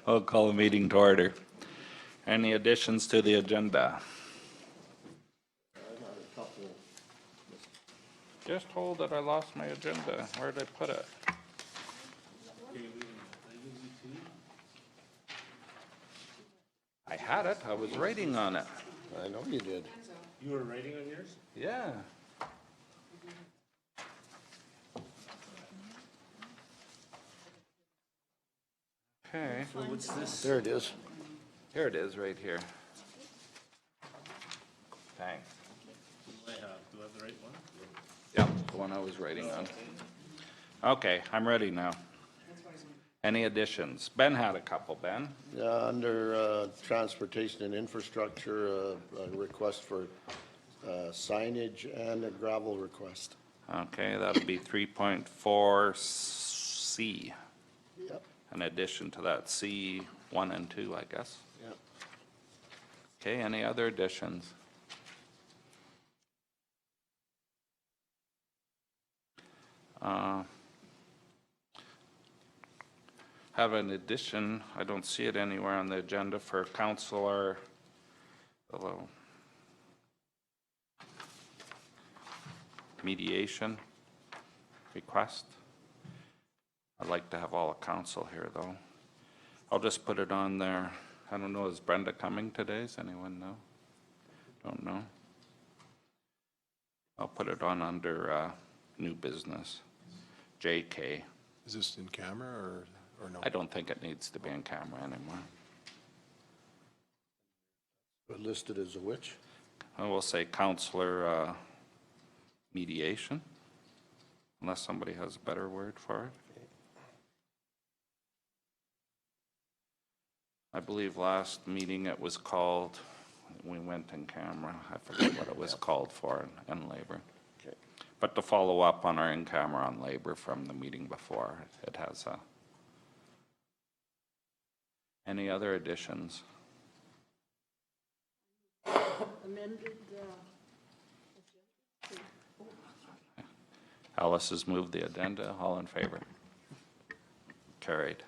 I'll call the meeting to order. Any additions to the agenda? Just hold it, I lost my agenda. Where did I put it? I had it, I was writing on it. I know you did. You were writing on yours? Yeah. Okay, So what's this? There it is. here it is, right here. Thanks. Do I have the right one? Yep, the one I was writing on. Okay, I'm ready now. Any additions? Ben had a couple, Ben. Under transportation and infrastructure, a request for signage and a gravel request. Okay, that'll be 3.4C. Yep. In addition to that, C 1 and 2, I guess. Yep. Okay, any other additions? Have an addition, I don't see it anywhere on the agenda for councilor, mediation request. I'd like to have all of council here, though. I'll just put it on there. I don't know, is Brenda coming today? Does anyone know? Don't know. I'll put it on under new business, JK. Is this in camera or no? I don't think it needs to be on camera anymore. But listed as a which? I will say councilor mediation, unless somebody has a better word for it. I believe last meeting it was called, we went in camera, I forget what it was called for in labor. Okay. But to follow up on our in-camera on labor from the meeting before, it has a. Any other additions? Amended, Alice has moved the addenda. All in favor? Carried.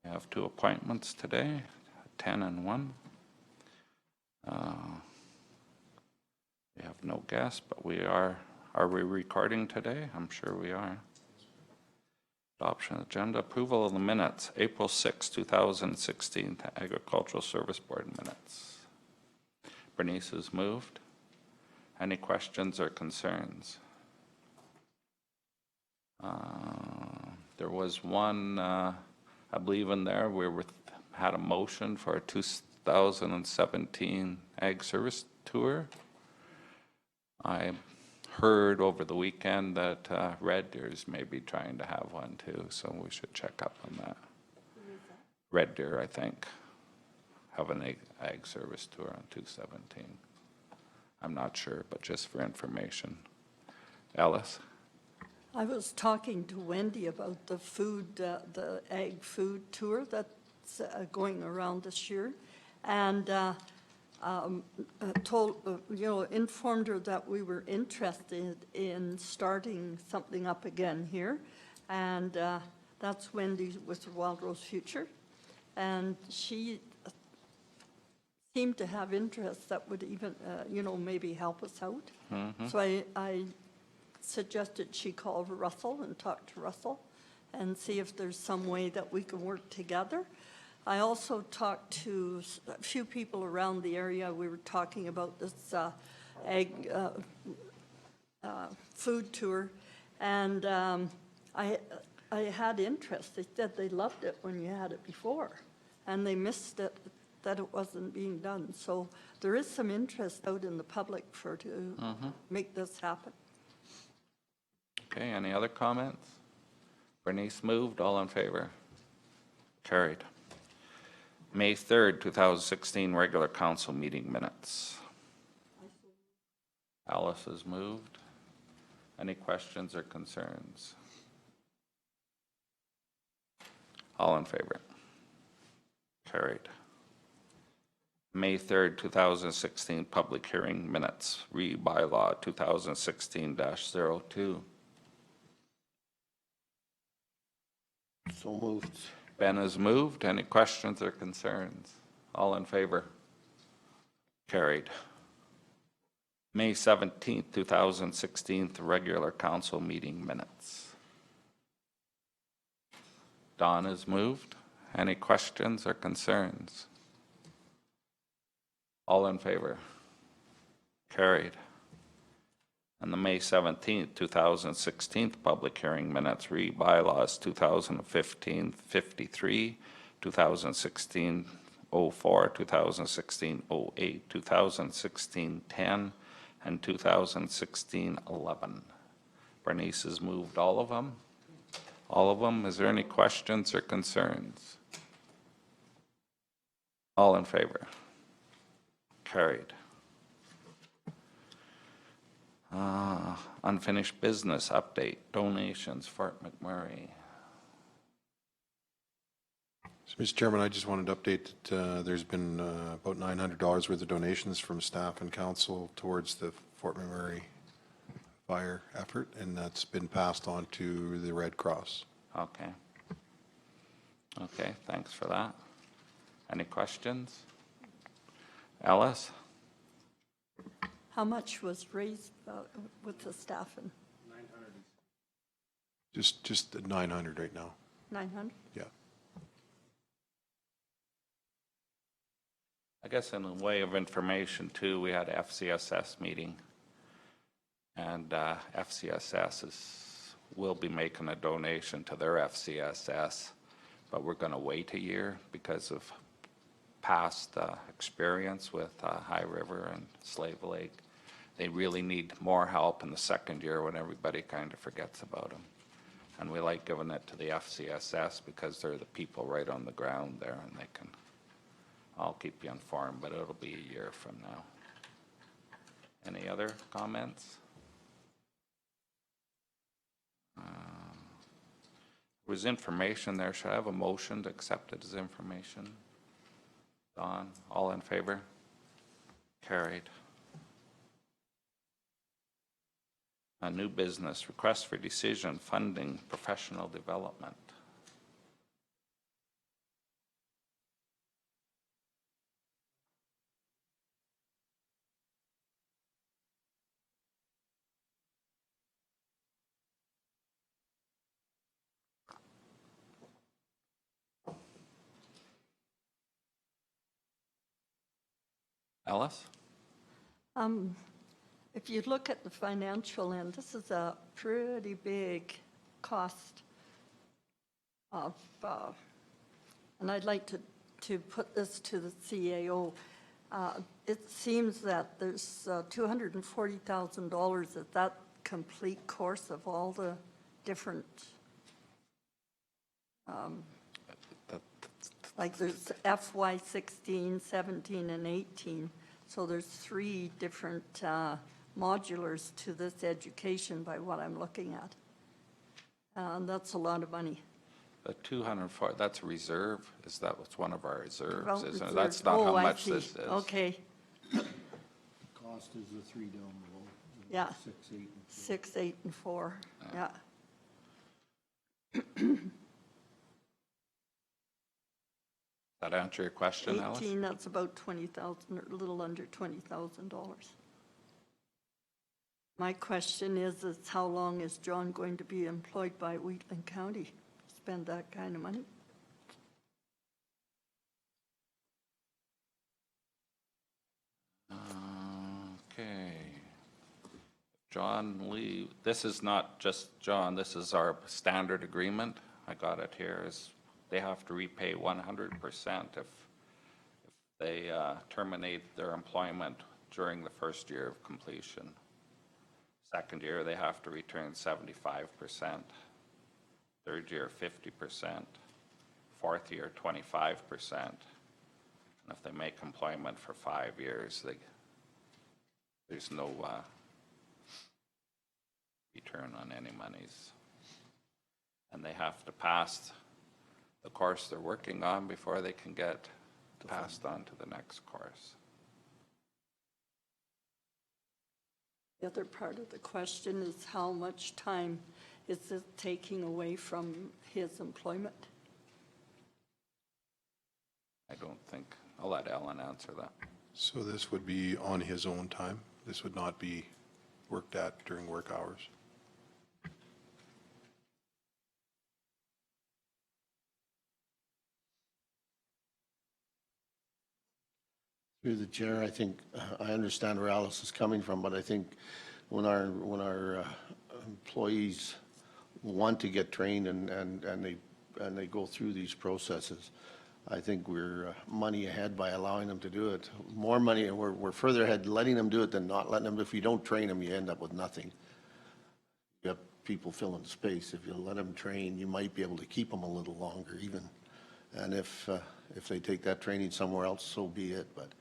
We have two appointments today, 10 and 1. We have no guests, but we are we recording today? I'm sure we are. Adoption agenda, approval of the minutes, April 6, 2016, Agricultural Service Board minutes. Bernice has moved. Any questions or concerns? There was one, I believe in there, we had a motion for a 2017 Ag Service Tour. I heard over the weekend that Red Deer's may be trying to have one too, so we should check up on that. Red Deer, I think, have an Ag Service Tour on 217. I'm not sure, but just for information. Alice? I was talking to Wendy about the food, the ag food tour that's going around this year, and informed her that we were interested in starting something up again here, and that's Wendy with Wildrose Future, and she seemed to have interest that would even, maybe help us out. Mm-hmm. So I suggested she call Russell and talk to Russell and see if there's some way that we can work together. I also talked to a few people around the area. We were talking about this ag food tour, and I had interest. They said they loved it when you had it before, and they missed it, that it wasn't being done. So there is some interest out in the public to make this happen. Okay, any other comments? Bernice moved, all in favor? Carried. May 3rd, 2016, regular council meeting minutes. Alice has moved. Any questions or concerns? All in favor? Carried. May 3rd, 2016, public hearing minutes, re-bylaw 2016-02. So moved. Ben has moved. Any questions or concerns? All in favor? Carried. May 17th, 2016, regular council meeting minutes. Don has moved. Any questions or concerns? All in favor? Carried. And the May 17th, 2016 public hearing minutes, bylaws 2015-53, 2016-04, 2016-08, 2016-10, and 2016-11. Bernice has moved all of them. All of them. Is there any questions or concerns? All in favor? Carried. Unfinished business update, donations, Fort McMurray. So, Mr. Chairman, I just wanted to update that there's been about $900 worth of donations from staff and council towards the Fort McMurray fire effort, and that's been passed on to the Red Cross. Okay. Okay, thanks for that. Any questions? Alice? How much was raised with the staff and 900. Just at 900 right now. 900? Yeah. I guess in a way of information too, we had a FCSS meeting, and FCSS will be making a donation to their FCSS, but we're going to wait a year because of past experience with High River and Slave Lake. They really need more help in the second year when everybody kind of forgets about them. And we like giving it to the FCSS because they're the people right on the ground there, and they can, I'll keep you informed, but it'll be a year from now. Any other comments? There was information there. Should I have a motion to accept it as information? Don, all in favor? Carried. A new business, request for decision funding professional development. Alice? If you look at the financial end, this is a pretty big cost of, and I'd like to put this to the CAO. It seems that there's $240,000 at that complete course of all the different, like there's FY 16, 17, and 18. So there's 3 different modulars to this education by what I'm looking at. And that's a lot of money. The 204, that's a reserve? Is that what's one of our reserves? Well, Isn't it? reserves. That's not how I much see. this is. Okay, Cost is the 3 down below. Yeah. 6, 8, and 4. 6, 8, and 4, yeah. That answer your question, Alice? 18, that's about 20,000, or a little under $20,000. My question is how long is John going to be employed by Wheatland County to spend that kind of money? Okay. John Lee, this is not just John, this is our standard agreement. I got it here, is they have to repay 100% if they terminate their employment during the first year of completion. Second year, they have to return 75%. Third year, 50%. Fourth year, 25%. And if they make employment for 5 years, there's no return on any monies. And they have to pass the course they're working on before they can get passed on to the next course. The other part of the question is how much time is this taking away from his employment? I don't think, I'll let Ellen answer that. So this would be on his own time? This would not be worked at during work hours? Through the chair, I think, I understand where Alice is coming from, but I think when our employees want to get trained and they go through these processes, I think we're money ahead by allowing them to do it. More money, and we're further ahead letting them do it than not letting them. If you don't train them, you end up with nothing. You have people filling space. If you let them train, you might be able to keep them a little longer even. And if they take that training somewhere else, so be it. But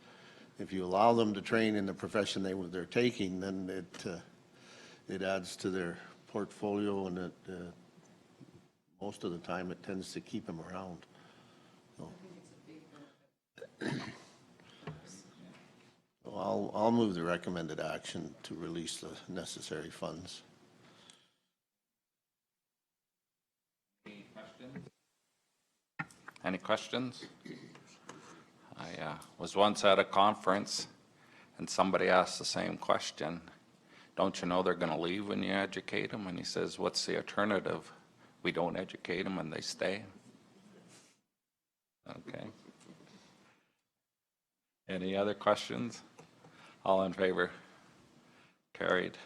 if you allow them to train in the profession they're taking, then it adds to their portfolio, and most of the time it tends to keep them around. So I'll move the recommended action to release the necessary funds. Any questions? I was once at a conference and somebody asked the same question. Don't you know they're going to leave when you educate them? And he says, what's the alternative? We don't educate them and they stay. Okay. Any other questions? All in favor? Carried.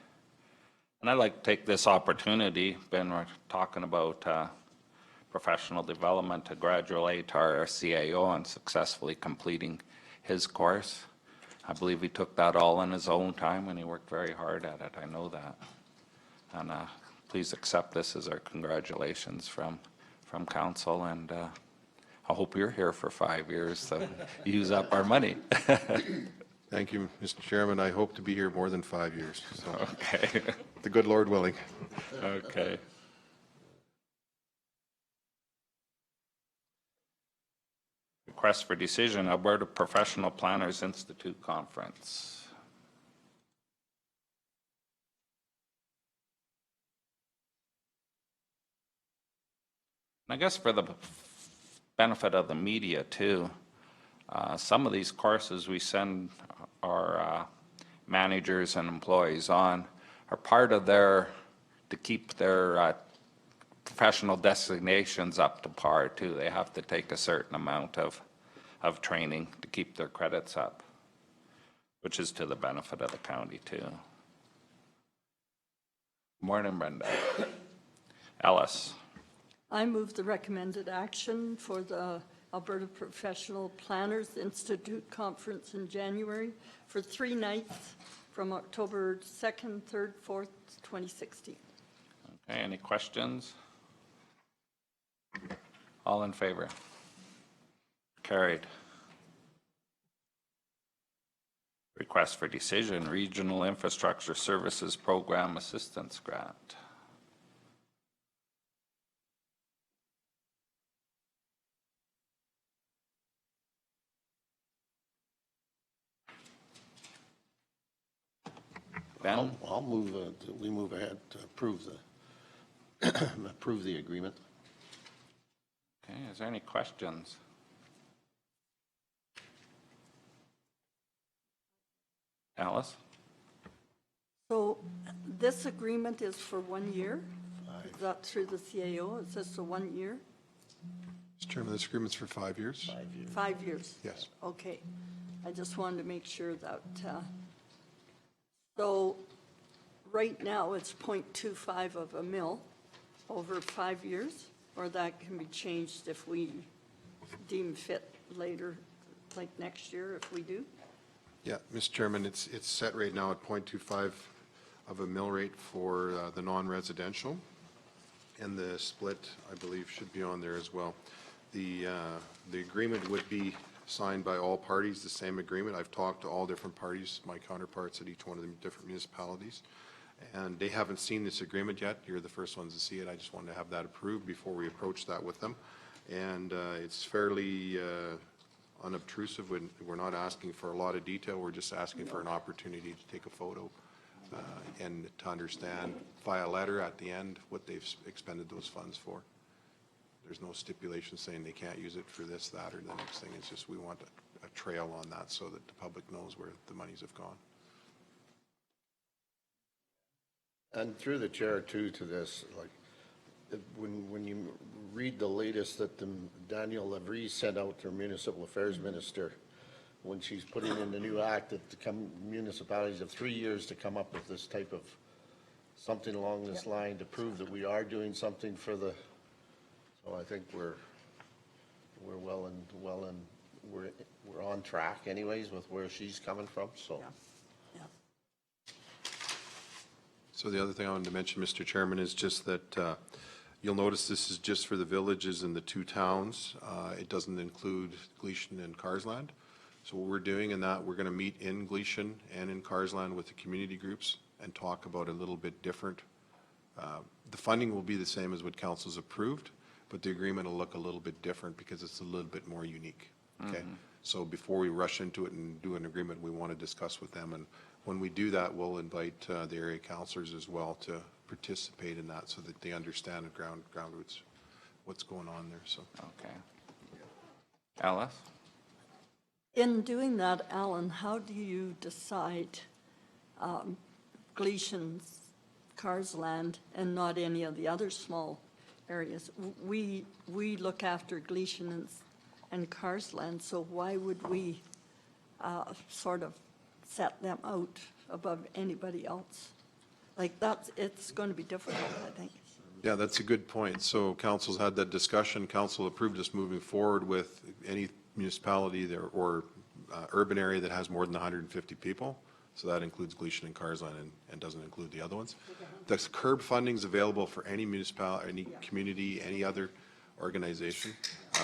And I'd like to take this opportunity, Ben, we're talking about professional development, to congratulate our CAO on successfully completing his course. I believe he took that all in his own time and he worked very hard at it. I know that. And please accept this as our congratulations from council, and I hope you're here for 5 years to use up our money. Thank you, Mr. Chairman. I hope to be here more than 5 years. So, Okay. the good Lord willing. Okay. Request for decision, Alberta Professional Planners Institute Conference. I guess for the benefit of the media too, some of these courses we send our managers and employees on are part of to keep their professional designations up to par too. They have to take a certain amount of training to keep their credits up, which is to the benefit of the county too. Morning, Brenda. Alice. I move the recommended action for the Alberta Professional Planners Institute Conference in January for 3 nights from October 2nd, 3rd, 4th, 2016. Okay, any questions? All in favor? Carried. Request for decision, Regional Infrastructure Services Program Assistance Grant. Ben? I'll move, we move ahead to approve the agreement. Okay, is there any questions? Alice? So this agreement is for 1 year? Is that through the CAO? It says for 1 year? Mr. Chairman, this agreement's for 5 years? 5 years. 5 years? Yes. Okay. I just wanted to make sure that, so right now it's 0.25 of a mil over 5 years, or that can be changed if we deem fit later, like next year if we do? Yeah, Mr. Chairman, it's set right now at 0.25 of a mill rate for the non-residential, and the split, I believe, should be on there as well. The agreement would be signed by all parties, the same agreement. I've talked to all different parties, my counterparts at each one of the different municipalities, and they haven't seen this agreement yet. You're the first ones to see it. I just wanted to have that approved before we approach that with them. And it's fairly unobtrusive. We're not asking for a lot of detail. We're just asking for an opportunity to take a photo and to understand via letter at the end what they've expended those funds for. There's no stipulation saying they can't use it for this, that, or the next thing. It's just we want a trail on that so that the public knows where the monies have gone. And through the chair too to this, like, when you read the latest that Danielle Lavrie sent out to municipal affairs minister, when she's putting in the new act that municipalities have 3 years to come up with this type of, something along this line to prove that we are doing something for the, so I think we're we're on track anyways with where she's coming from, so. Yeah. So the other thing I wanted to mention, Mr. Chairman, is just that you'll notice this is just for the villages and the 2 towns. It doesn't include Gleason and Carsland. So what we're doing in that, we're going to meet in Gleason and in Carsland with the community groups and talk about a little bit different. The funding will be the same as what council's approved, but the agreement will look a little bit different because it's a little bit more unique. Okay. So before we rush into it and do an agreement, we want to discuss with them. And when we do that, we'll invite the area councilors as well to participate in that so that they understand the ground roots, what's going on there. So. Okay. Alice? In doing that, Alan, how do you decide Gleason's, Carsland, and not any of the other small areas? We look after Gleason and Carsland, so why would we sort of set them out above anybody else? Like it's going to be difficult, I think. Yeah, that's a good point. So council's had that discussion. Council approved us moving forward with any municipality there or urban area that has more than 150 people. So that includes Gleason and Carsland and doesn't include the other ones. The curb funding is available for any municipality, any community, any other organization.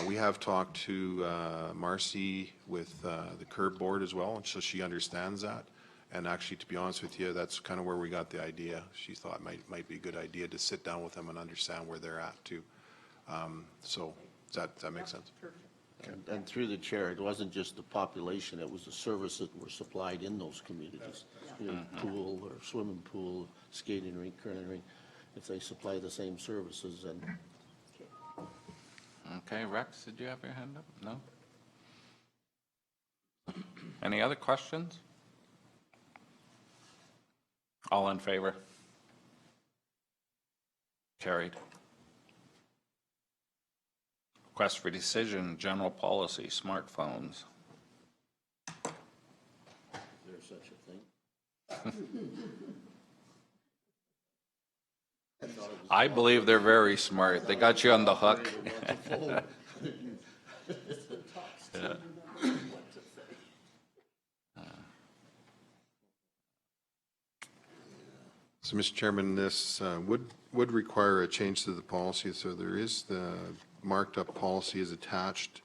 We have talked to Marcy with the curb board as well, and so she understands that. And actually, to be honest with you, that's kind of where we got the idea. She thought it might be a good idea to sit down with them and understand where they're at too. So does that make sense? And through the chair, it wasn't just the population, it was the services that were supplied in those communities. You know, pool or swimming pool, skating rink, curling rink, if they supply the same services, and Okay, Rex, did you have your hand up? No? Any other questions? All in favor? Carried. Request for decision, general policy, smartphones. there's such a thing. I believe they're very smart. They got you on the hook. So, Mr. Chairman, this would require a change to the policy. So there is the marked up policy is attached.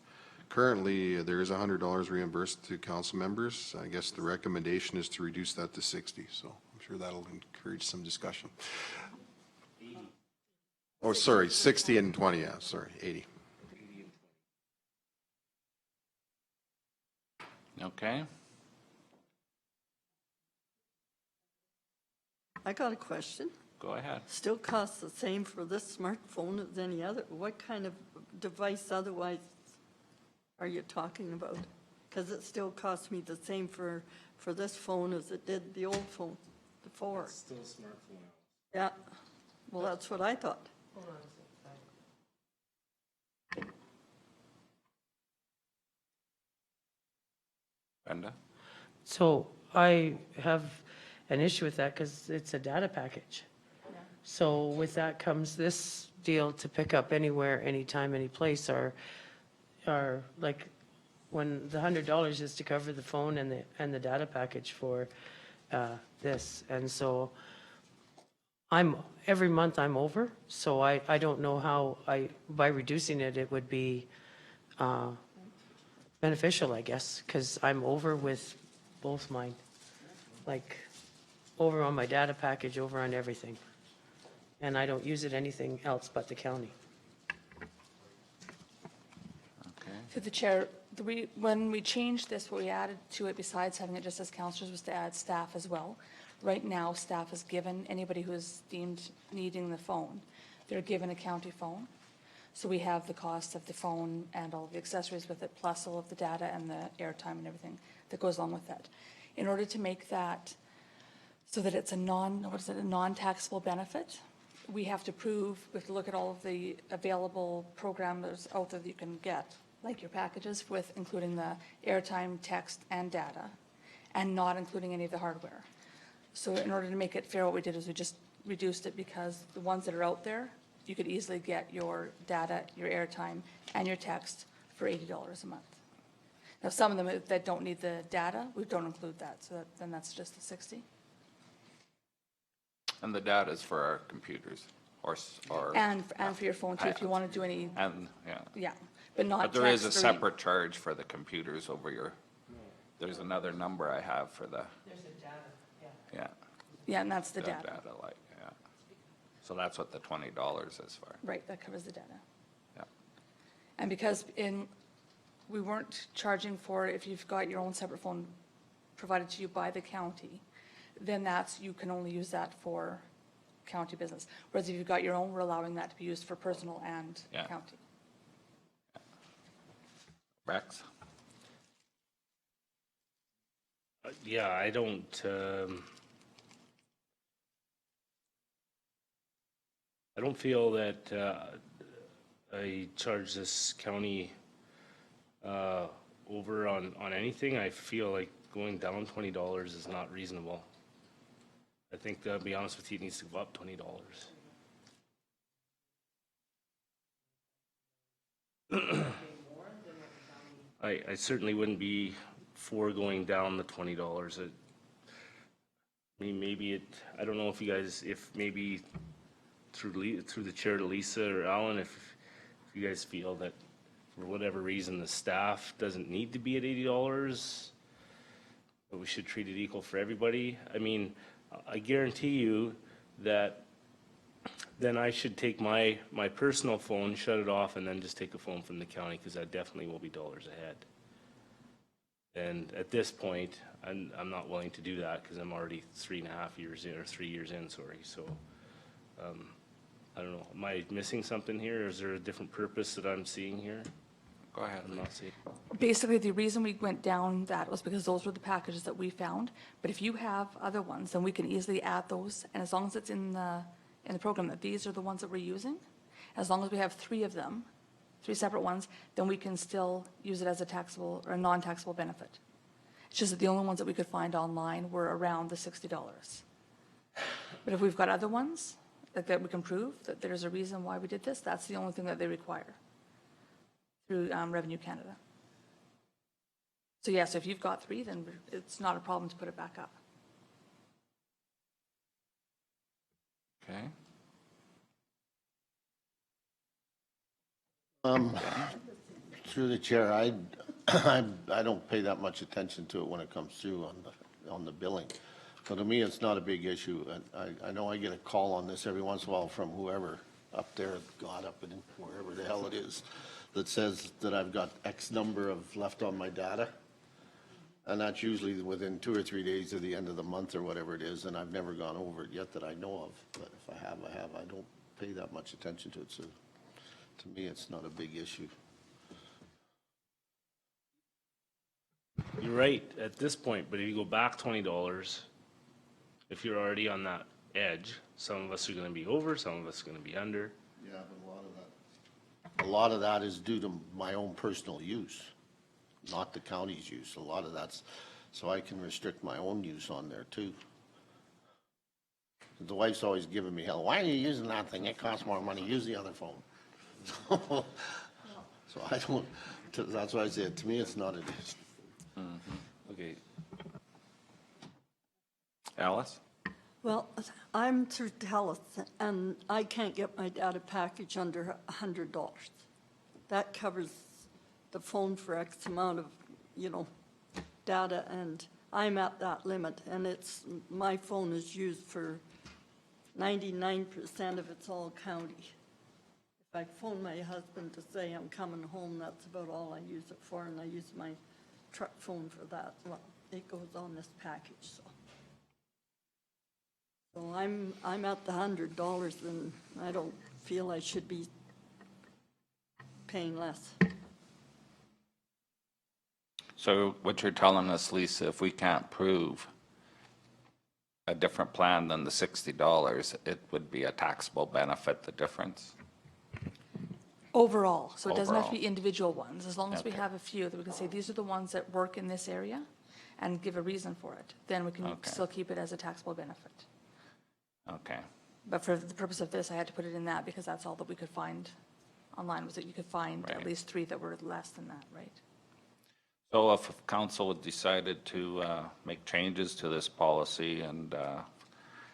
Currently, there is $100 reimbursed to council members. I guess the recommendation is to reduce that to 60. So I'm sure that'll encourage some discussion. Oh, sorry, 60 and 20. Yeah, sorry, 80. Okay. I got a question. Go ahead. Still costs the same for this smartphone as any other. What kind of device otherwise are you talking about? Because it still costs me the same for this phone as it did the old phone before. It's still a smartphone. Yeah, well, that's what I thought. Brenda? So I have an issue with that because it's a data package. So with that comes this deal to pick up anywhere, anytime, any place, or like when the $100 is to cover the phone and the data package for this. And so every month I'm over, so I don't know how by reducing it, it would be beneficial, I guess, because I'm over with both mine. Like, over on my data package, over on everything. And I don't use it anything else but the county. Okay. Through the chair, when we changed this, what we added to it, besides having it just as counselors, was to add staff as well. Right now, staff is given, anybody who is deemed needing the phone, they're given a county phone. So we have the cost of the phone and all the accessories with it, plus all of the data and the airtime and everything that goes along with that. In order to make that so that it's a non-taxable benefit, we have to look at all of the available programs out there that you can get, like your packages with including the airtime, text, and data, and not including any of the hardware. So in order to make it fair, what we did is we just reduced it because the ones that are out there, you could easily get your data, your airtime, and your text for $80 a month. Now, some of them that don't need the data, we don't include that, so then that's just the 60. And the data's for our computers or. And for your phone too, if you want to do any, And, yeah. yeah, but not But there is a text or e- separate charge for the computers over your, there's another number I have for the, There's a data, yeah. yeah. Yeah, and that's the The data. data, like, yeah. So that's what the $20 is for, Right, that covers the data. yeah. And because we weren't charging for it if you've got your own separate phone provided to you by the county, then you can only use that for county business. Whereas if you've got your own, we're allowing that to be used for personal and Yeah. county. Rex? Yeah, I don't feel that I charge this county over on anything. I feel like going down $20 is not reasonable. I think, to be honest with you, it needs to go up $20. I certainly wouldn't be for going down the $20. I mean, maybe I don't know if you guys, if maybe through the chair to Lisa or Alan, if you guys feel that for whatever reason the staff doesn't need to be at $80, but we should treat it equal for everybody. I mean, I guarantee you that then I should take my personal phone, shut it off, and then just take a phone from the county, because that definitely will be dollars ahead. And at this point, I'm not willing to do that because I'm already 3.5 years in, or 3 years in, sorry. So I don't know, am I missing something here? Is there a different purpose that I'm seeing here? Go ahead. I'm not seeing. Basically, the reason we went down that was because those were the packages that we found. But if you have other ones, then we can easily add those. And as long as it's in the program that these are the ones that we're using, as long as we have 3 of them, 3 separate ones, then we can still use it as a taxable or a non-taxable benefit. It's just that the only ones that we could find online were around the $60. But if we've got other ones that we can prove that there's a reason why we did this, that's the only thing that they require through Revenue Canada. So yes, if you've got 3, then it's not a problem to put it back up. Okay. Through the chair, I don't pay that much attention to it when it comes through on the billing. So to me, it's not a big issue. I know I get a call on this every once in a while from whoever up there, God, up in wherever the hell it is, that says that I've got X number of left on my data. And that's usually within 2 or 3 days of the end of the month or whatever it is, and I've never gone over it yet that I know of. But if I have, I have. I don't pay that much attention to it, so to me, it's not a big issue. You're right at this point, but if you go back $20, if you're already on that edge, some of us are going to be over, some of us are going to be under. Yeah, but a lot of that is due to my own personal use, not the county's use. A lot of that's, so I can restrict my own use on there too. The wife's always giving me hell. Why are you using that thing? It costs more money. Use the other phone. So I don't, that's why I said, to me, it's not an issue. Okay. Alice? Well, I'm through TELUS, and I can't get my data package under $100. That covers the phone for X amount of, data, and I'm at that limit, and my phone is used for 99% of it's all county. If I phone my husband to say I'm coming home, that's about all I use it for, and I use my truck phone for that. Well, it goes on this package, so. So I'm at the $100, and I don't feel I should be paying less. So what you're telling us, Lisa, if we can't prove a different plan than the $60, it would be a taxable benefit, the difference? Overall, so it doesn't have to be Overall. individual ones, as long as we Okay. have a few that we can say, these are the ones that work in this area, and give a reason for it, then we can Okay. still keep it as a taxable benefit. Okay. But for the purpose of this, I had to put it in that because that's all that we could find online, was that you could find at Right. least 3 that were less than that, right? So if council had decided to make changes to this policy, and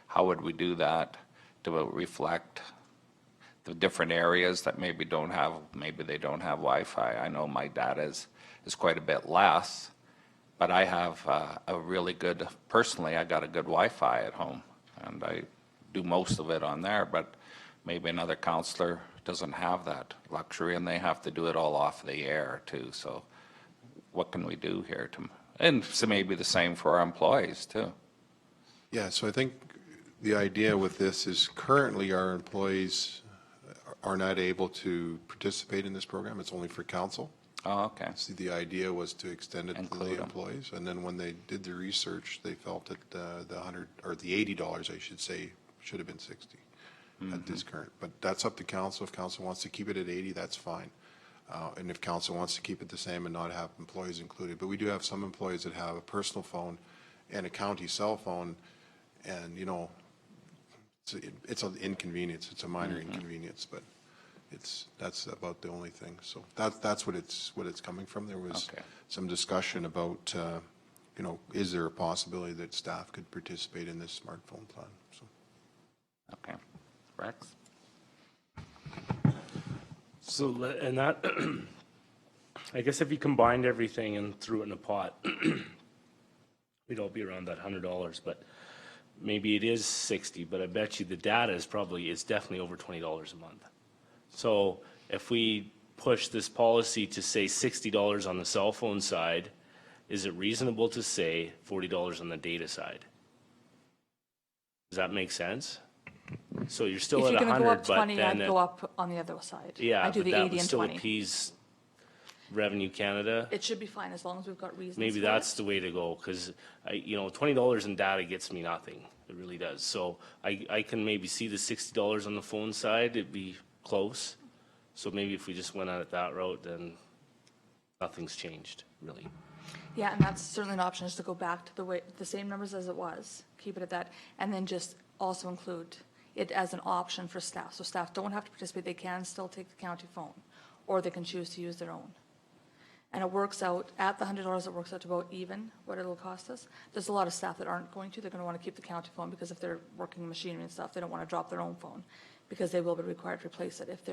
how would we do that to reflect the different areas that maybe they don't have Wi-Fi? I know my data is quite a bit less, but I have a really good, personally, I got a good Wi-Fi at home, and I do most of it on there, but maybe another counselor doesn't have that luxury, and they have to do it all off the air too. So what can we do here to, and so maybe the same for our employees too? Yeah, so I think the idea with this is currently our employees are not able to participate in this program. It's only for council. Oh, okay. So the idea was to extend it to Include the 'em. employees. And then when they did the research, they felt that the $100, or the $80, I should say, should have been 60 at this current. But that's up to council. If council wants to keep it at 80, that's fine. And if council wants to keep it the same and not have employees included. But we do have some employees that have a personal phone and a county cell phone, and, you know, it's an inconvenience. It's a minor inconvenience, but that's about the only thing. So that's what it's coming from. There was Okay. some discussion about, you know, is there a possibility that staff could participate in this smartphone plan? So. Okay. Rex? So, and that, I guess if you combined everything and threw it in a pot, we'd all be around that $100, but maybe it is 60, but I bet you the data is definitely over $20 a month. So if we push this policy to say $60 on the cell phone side, is it reasonable to say $40 on the data side? Does that make sense? So you're still If at you're gonna go 100, up but 20, then, I'd go up on the other side. yeah, I do but the that 80 would and still 20. appease Revenue Canada. It should be fine as long as we've got reasons Maybe for that's it. the way to go, because $20 in data gets me nothing. It really does. So I can maybe see the $60 on the phone side, it'd be close. So maybe if we just went at it that route, then nothing's changed, really. Yeah, and that's certainly an option, is to go back to the same numbers as it was, keep it at that, and then just also include it as an option for staff. So staff don't have to participate, they can still take the county phone, or they can choose to use their own. And it works out, at the $100, it works out to about even what it'll cost us. There's a lot of staff that aren't going to, they're gonna wanna keep the county phone, because if they're working machinery and stuff, they don't wanna drop their own phone, because they will be required to replace it if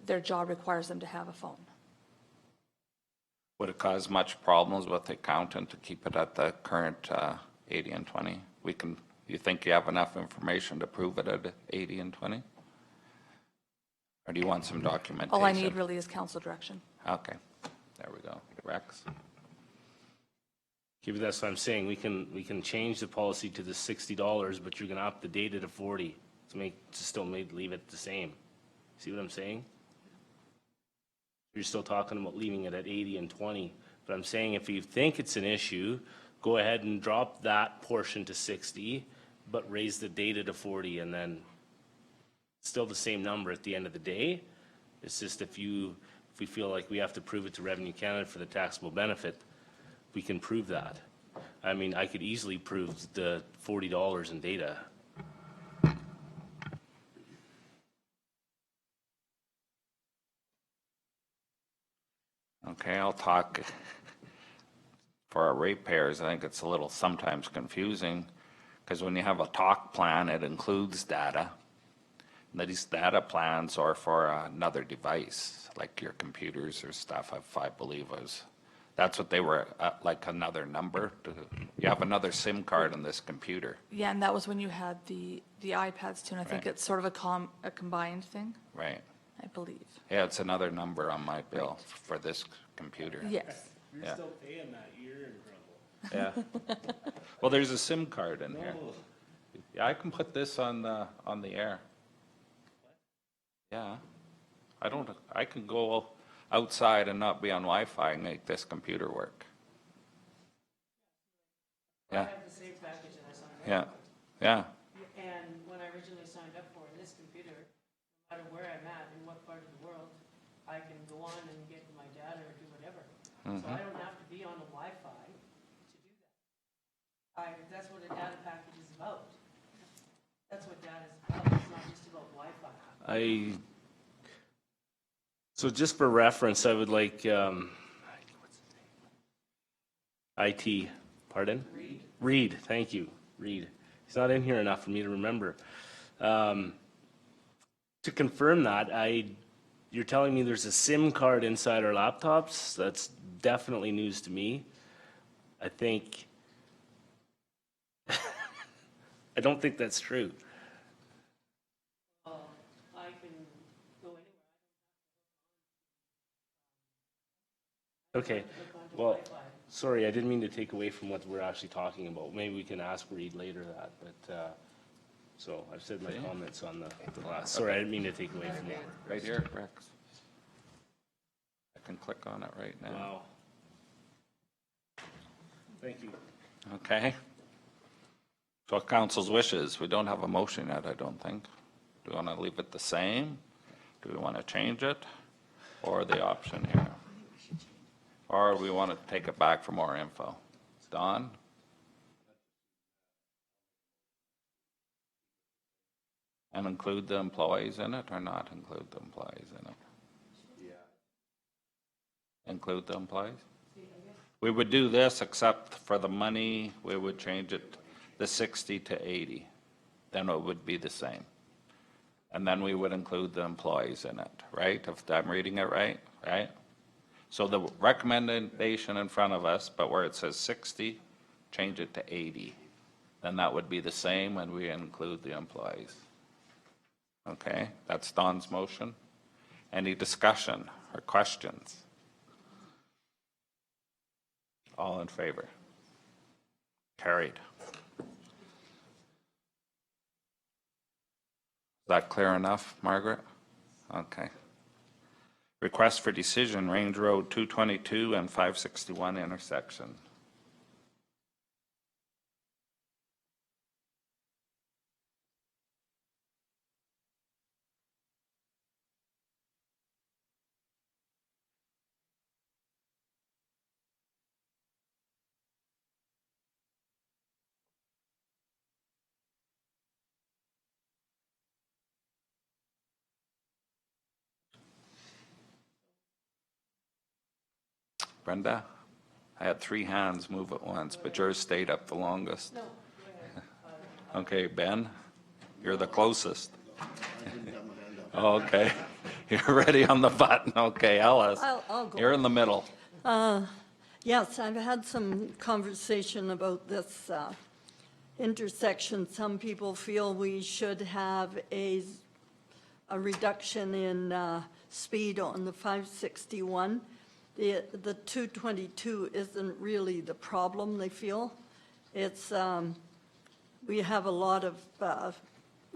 their job requires them to have a phone. Would it cause much problems with the accountant to keep it at the current 80 and 20? You think you have enough information to prove it at 80 and 20? Or do you want some documentation? All I need really is council direction. Okay, there we go. Rex? Okay, but that's what I'm saying, we can change the policy to the $60, but you're gonna up the data to 40 to leave it the same. See what I'm saying? You're still talking about leaving it at 80 and 20, but I'm saying if you think it's an issue, go ahead and drop that portion to 60, but raise the data to 40, and then still the same number at the end of the day. It's just if we feel like we have to prove it to Revenue Canada for the taxable benefit, we can prove that. I mean, I could easily prove the $40 in data. Okay, I'll talk for our ratepayers. I think it's a little sometimes confusing, because when you have a talk plan, it includes data. And these data plans are for another device, like your computers or stuff, I believe that's what they were, like another number. You have another SIM card in this computer. Yeah, and that was when you had the iPads too, and I think Right. it's sort of a combined thing, Right. I believe. Yeah, it's another number on my bill for this computer. Yes. Yeah. paying that, you're in trouble. Yeah. Well, there's a SIM card in here. Yeah, I can put this on the air. Yeah. I can go outside and not be on Wi-Fi and make this computer work. Yeah, have the same package that I signed yeah, yeah. And when I originally signed up for this computer, no matter where I'm at, in what part of the world, I can go on and get my data or do whatever. So I don't have to be on the Wi-Fi to do that. That's what a data package is about. That's what data is about. It's not just about Wi-Fi. So just for reference, I would like, IT, pardon? Reed, thank you, Reed. He's not in here enough for me to remember. To confirm that, you're telling me there's a SIM card inside our laptops? That's definitely news to me. I think, I don't think that's true. I can go anywhere. Okay, well, sorry, I didn't mean to take away from what we're actually talking about. Maybe we can ask Reed later that, but, so I've said my comments on the last, sorry, I didn't mean to take away from that. Right here, Rex. I can click on it right now. Wow. Thank you. Okay. So council's wishes, we don't have a motion yet, I don't think. Do we want to leave it the same? Do we want to change it? Or the option here? Or we want to take it back for more info? Don? And include the employees in it or not include the employees in it? Yeah. Include the employees? We would do this except for the money, we would change it the 60 to 80. Then it would be the same. And then we would include the employees in it, right? If I'm reading it right, right? So the recommendation in front of us, but where it says 60, change it to 80. Then that would be the same when we include the employees. Okay, that's Don's motion. Any discussion or questions? All in favor? Carried. Is that clear enough, Margaret? Okay. Request for decision, Range Road 222 and 561 intersection. Brenda? I had 3 hands move at once, but yours stayed up the longest. Okay, Ben? You're the closest. Okay. You're ready on the button. Okay, Alice? I'll go. You're in the middle. Yes, I've had some conversation about this intersection. Some people feel we should have a reduction in speed on the 561. The 222 isn't really the problem, they feel. It's, we have a lot of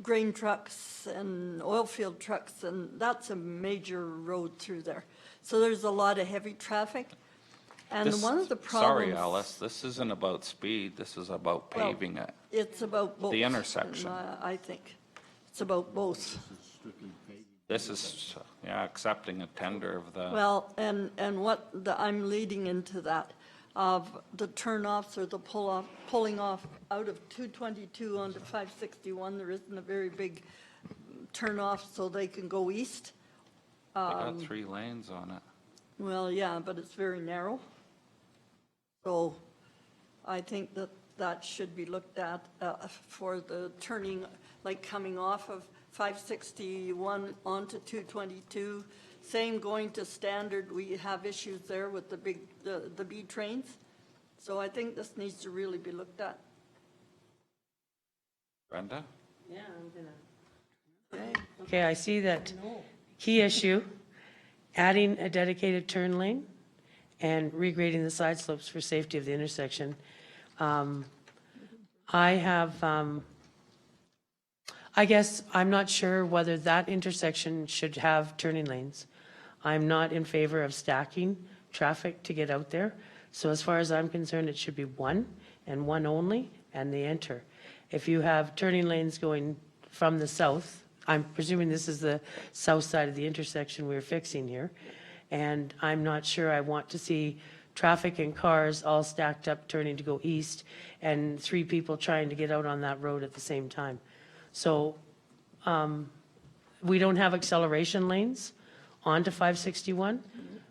grain trucks and oil field trucks, and that's a major road through there. So there's a lot of heavy traffic. And This- one of the problems. Sorry, Alice, this isn't about speed, this is about Well, paving it. It's about both. The intersection. and, I think. It's about both. This is, yeah, accepting a tender of the, Well, and I'm leading into that, of the turnoffs or the pulling off out of 222 onto 561. There isn't a very big turnoff so they can go east. they got 3 lanes on it. Well, yeah, but it's very narrow. So I think that should be looked at for the turning, like coming off of 561 onto 222. Same going to Standard, we have issues there with the B trains. So I think this needs to really be looked at. Brenda? Yeah, I'm gonna. Okay. Okay, I see that key issue, adding a dedicated turn lane and regrading the side slopes for safety of the intersection. I have, I guess I'm not sure whether that intersection should have turning lanes. I'm not in favor of stacking traffic to get out there. So as far as I'm concerned, it should be one and one only, and they enter. If you have turning lanes going from the south, I'm presuming this is the south side of the intersection we're fixing here. And I'm not sure I want to see traffic and cars all stacked up turning to go east and 3 people trying to get out on that road at the same time. So we don't have acceleration lanes onto 561.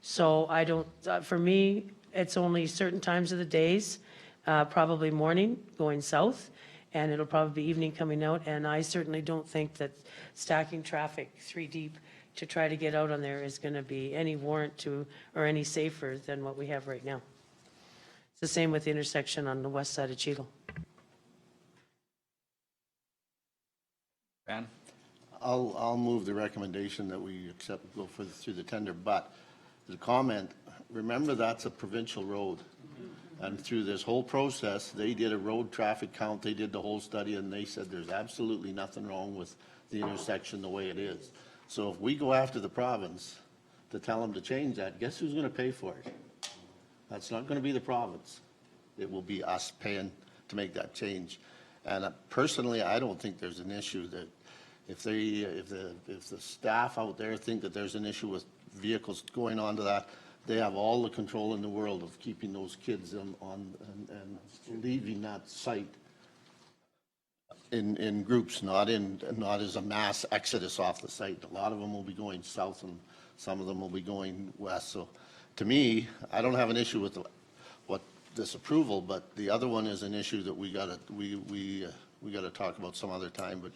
So I don't, for me, it's only certain times of the days, probably morning going south, and it'll probably be evening coming out. And I certainly don't think that stacking traffic 3 deep to try to get out on there is going to be any warrant to, or any safer than what we have right now. It's the same with the intersection on the west side of Cheadle. Ben? I'll move the recommendation that we accept, go through the tender, but the comment, remember that's a provincial road. And through this whole process, they did a road traffic count, they did the whole study, and they said there's absolutely nothing wrong with the intersection the way it is. So if we go after the province to tell them to change that, guess who's gonna pay for it? That's not gonna be the province. It will be us paying to make that change. And personally, I don't think there's an issue that if the staff out there think that there's an issue with vehicles going onto that, they have all the control in the world of keeping those kids on and leaving that site in groups, not as a mass exodus off the site. A lot of them will be going south and some of them will be going west. So to me, I don't have an issue with this approval, but the other one is an issue that we gotta talk about some other time. But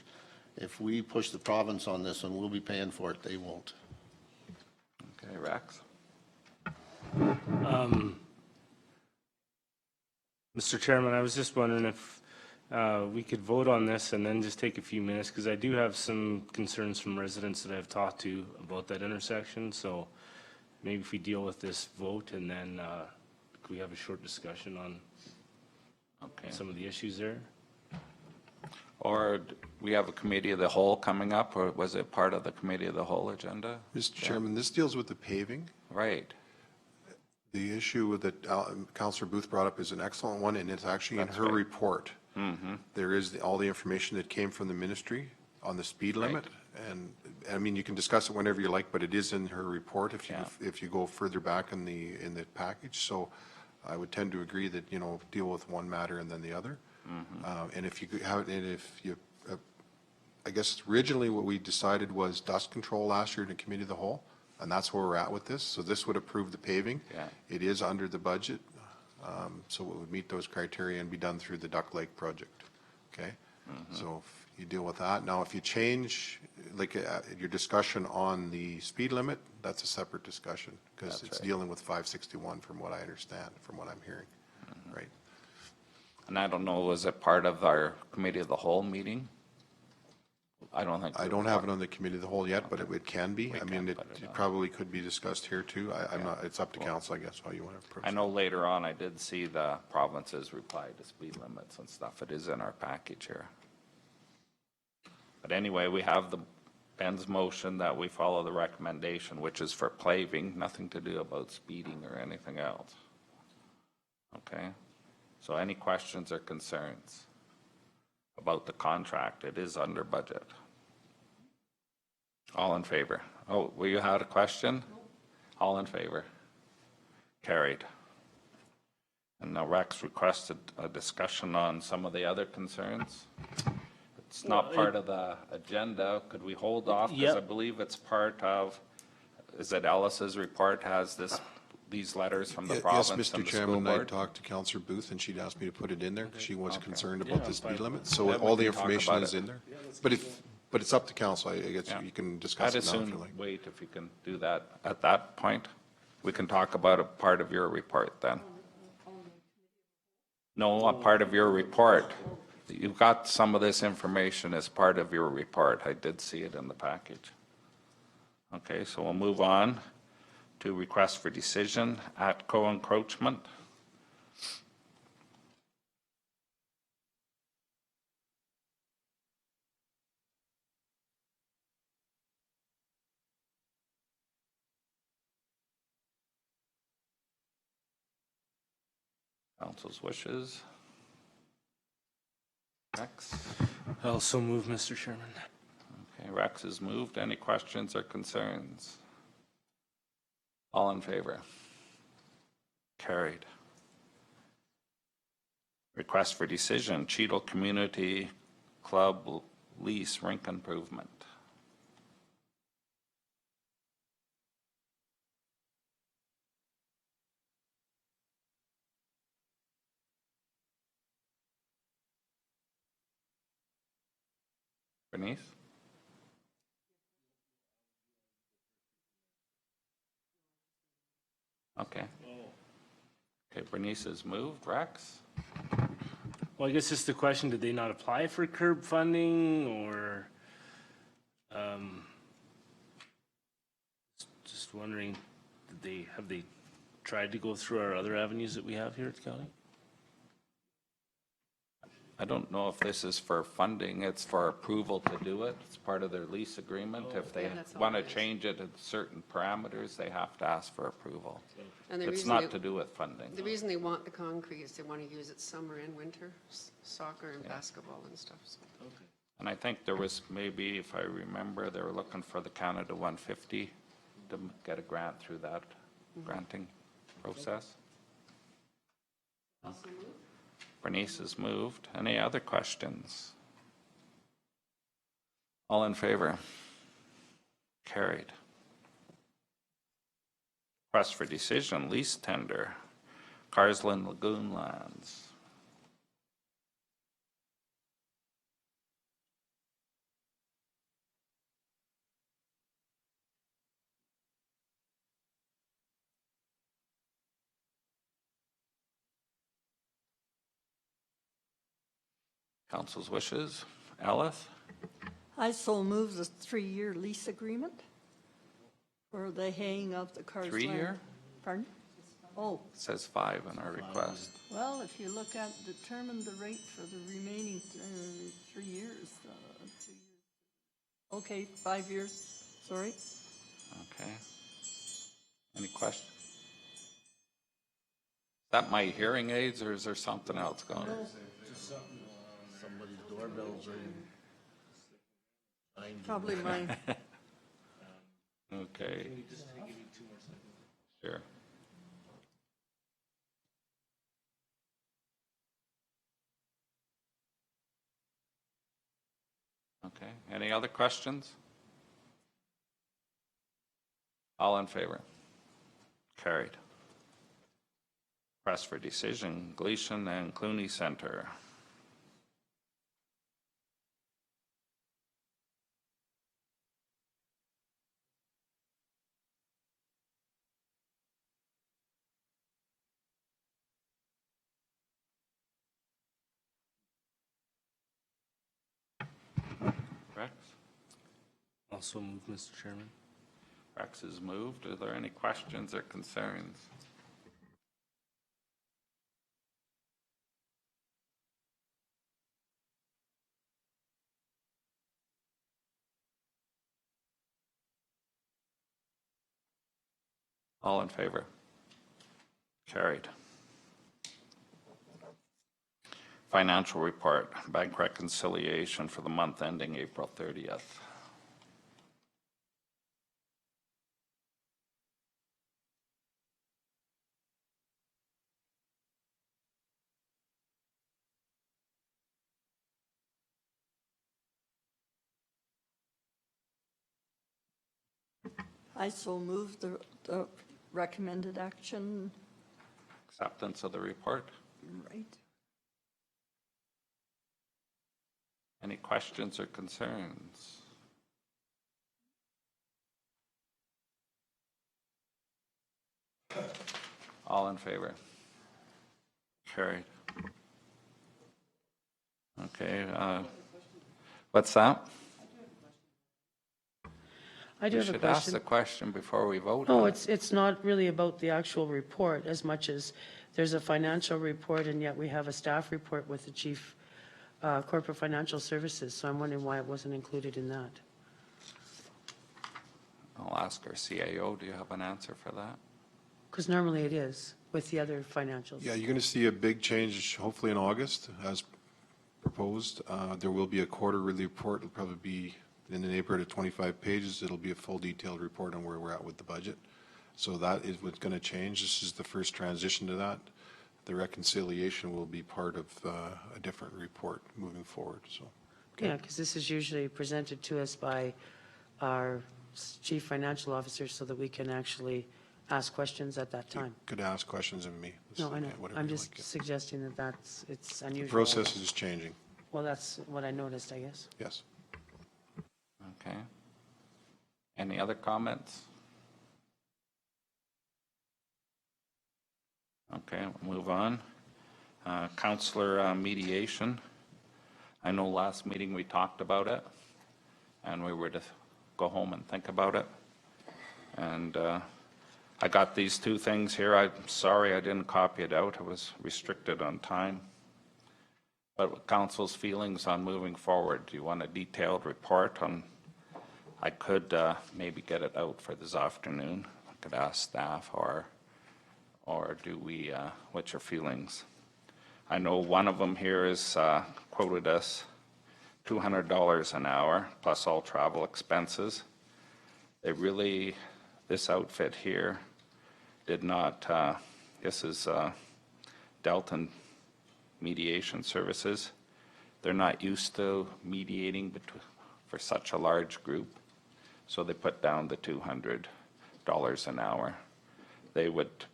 if we push the province on this one, we'll be paying for it. They won't. Okay, Rex? Mr. Chairman, I was just wondering if we could vote on this and then just take a few minutes, because I do have some concerns from residents that I've talked to about that intersection. So maybe if we deal with this vote and then could we have a short discussion on some of the issues there? Or we have a committee of the whole coming up, or was it part of the committee of the whole agenda? Mr. Chairman, this deals with the paving. Right. The issue that Councillor Booth brought up is an excellent one, and it's actually in her report. There is all the information that came from the ministry on the speed limit. And I mean, you can discuss it whenever you like, but it is in her report if you go further back in the package. So I would tend to agree that, you know, deal with one matter and then the other. And if you have, and if you, I guess originally what we decided was dust control last year in the committee of the whole, and that's where we're at with this. So this would approve the paving. Yeah. It is under the budget, so it would meet those criteria and be done through the Duck Lake project. Okay, so if you deal with that. Now, if you change, like your discussion on the speed limit, that's a separate discussion because it's dealing with 561 from what I understand, from what I'm hearing, right? And I don't know, was it part of our committee of the whole meeting? I don't think. I don't have it on the committee of the whole yet, but it can be. I mean, it put it on. probably could be discussed here too. I'm not, it's up to council, I guess, how you want to approach I it. know later on I did see the province's reply to speed limits and stuff. It is in our package here. But anyway, we have Ben's motion that we follow the recommendation, which is for paving, nothing to do about speeding or anything else. Okay? So any questions or concerns about the contract? It is under budget. All in favor? Oh, well, you had a question? All in favor? Carried. And now Rex requested a discussion on some of the other concerns. It's not part of the agenda. Could we hold off? Because I believe it's part of, is it Ellis's report has these letters from the province and the Yes, school Mr. Chairman, I board? talked to Councillor Booth and she'd asked me to put it in there because she was concerned about the speed limit. So Then we all the can talk information about is it. in there. But it's up to council. I guess Yeah. you can discuss I'd it now if you assume, like. wait, if you can do that at that point. We can talk about a part of your report then. No, a part of your report. You've got some of this information as part of your report. I did see it in the package. Okay, so we'll move on to request for decision at co-encroachment. Council's wishes. Rex? I also move, Mr. Chairman. Okay, Rex is moved. Any questions or concerns? All in favor? Carried. Request for decision, Cheadle Community Club lease rink improvement. Bernice? Okay. Okay, Bernice is moved. Rex? Well, I guess just the question, did they not apply for curb funding or, just wondering, have they tried to go through our other avenues that we have here at the county? I don't know if this is for funding, it's for approval to do it. It's part of their lease agreement. If they that's all want to it is. change it at certain parameters, they have to ask for approval. And the It's reason not they- to do with funding. The reason they want the concrete is they want to use it summer and winter, soccer and basketball and stuff. So. And I think there was maybe, if I remember, they were looking for the Canada 150 to get a grant through that granting process. Bernice is moved. Any other questions? All in favor? Carried. Request for decision, lease tender, Carsland Lagoon Lands. Council's wishes. Alice? I so move the 3-year lease agreement for the haying of the cars. 3-year? Pardon? Oh, It says 5 in our request. well, if you look at, determine the rate for the remaining 3 years. 2 years. Okay, 5 years, sorry. Okay. Any questions? Is that my hearing aids or is there something else going on? Somebody's doorbell's ringing. Probably mine. Okay. Sure. Okay, any other questions? All in favor? Carried. Press for decision, Gleason and Clooney Center. Rex? Also move, Mr. Chairman. Rex is moved. Are there any questions or concerns? All in favor? Carried. Financial report, bank reconciliation for the month ending April 30th. I so move the recommended action, Acceptance of the report. right? Any questions or concerns? All in favor? Carried. Okay, what's that? I do You have a should ask the question. question before we vote No, on it. it's not really about the actual report as much as there's a financial report and yet we have a staff report with the chief corporate financial services. So I'm wondering why it wasn't included in that. I'll ask our CAO, do you have an answer for that? Because normally it is with the other financials. Yeah, you're going to see a big change hopefully in August as proposed. There will be a quarterly report. It'll probably be in the neighborhood of 25 pages. It'll be a full detailed report on where we're at with the budget. So that is what's going to change. This is the first transition to that. The reconciliation will be part of a different report moving forward, so. Yeah, because this is usually presented to us by our chief financial officer so that we can actually ask questions at that time. Could ask questions of me. No, I know. Whatever I'm you just like, yeah. suggesting that it's The unusual. process is changing, Well, that's what I noticed, I guess. yes. Okay. Any other comments? Okay, we'll move on. Counselor mediation. I know last meeting we talked about it, and we were to go home and think about it. And I got these two things here. I'm sorry I didn't copy it out. I was restricted on time. But what council's feelings on moving forward? Do you want a detailed report on? I could maybe get it out for this afternoon. I could ask staff, or do we, what's your feelings? I know one of them here is quoted us $200 an hour plus all travel expenses. They really, this outfit here did not, this is Delton Mediation Services. They're not used to mediating for such a large group, so they put down the $200 an hour. They would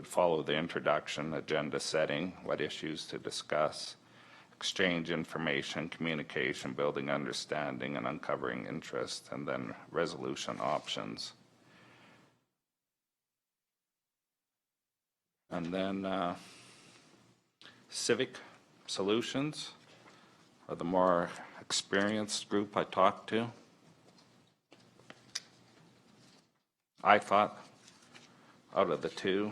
follow the introduction, agenda setting, what issues to discuss, exchange information, communication, building understanding, and uncovering interest, and then resolution options. And then civic solutions are the more experienced group I talked to. I thought out of the two,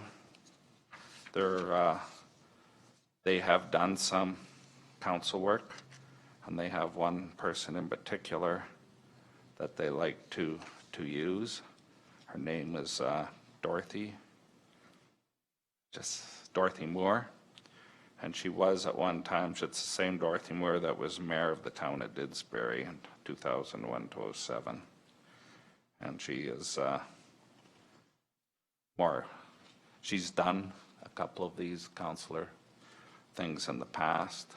they have done some council work, and they have one person in particular that they like to use. Her name is Dorothy Moore, and she was at one time, it's the same Dorothy Moore that was mayor of the town of Didsbury in 2001 to 07. And she is she's done a couple of these counselor things in the past,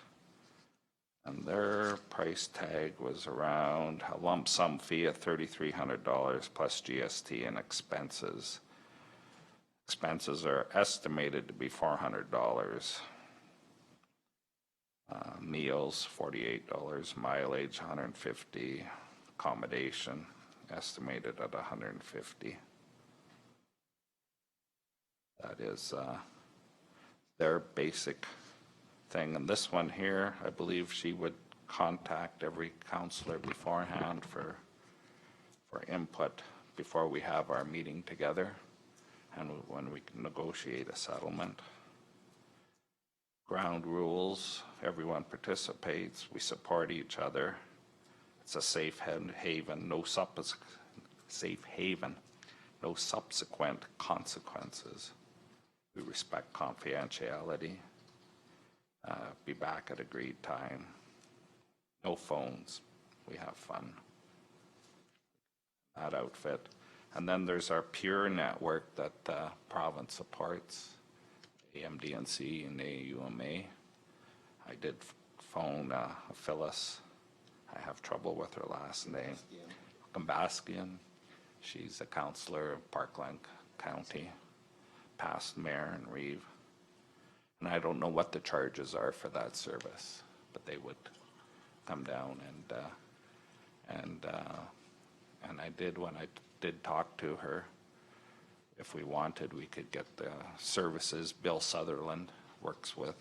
and their price tag was around a lump sum fee of $3,300 plus GST and expenses. Expenses are estimated to be $400. Meals, $48, mileage, $150, accommodation, estimated at $150. That is their basic thing. And this one here, I believe she would contact every counselor beforehand for input before we have our meeting together and when we can negotiate a settlement. Ground rules, everyone participates, we support each other. It's a safe haven, no subsequent consequences. We respect confidentiality. Be back at agreed time. No phones. We have fun. That outfit. And then there's our peer network that the province supports, AMDNC and AUMA. I did phone Phyllis. I have trouble with her last name. Gambaskian. She's a counselor of Parkland County, past mayor in Reeve. And I don't know what the charges are for that service, but they would come down and I did, when I did talk to her, if we wanted, we could get the services. Bill Sutherland works with,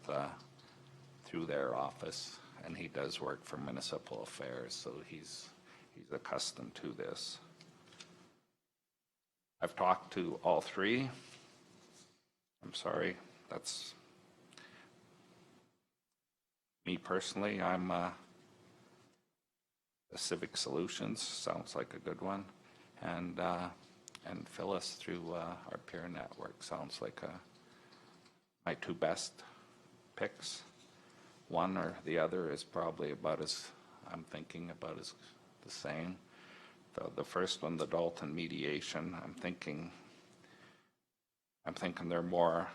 through their office, and he does work for municipal affairs, so he's accustomed to this. I've talked to all three. I'm sorry, that's me personally. I'm the Civic Solutions, sounds like a good one. And and Phyllis through our peer network sounds like my two best picks. One or the other is probably about as, I'm thinking about as the same. The first one, the Dalton mediation, I'm thinking they're more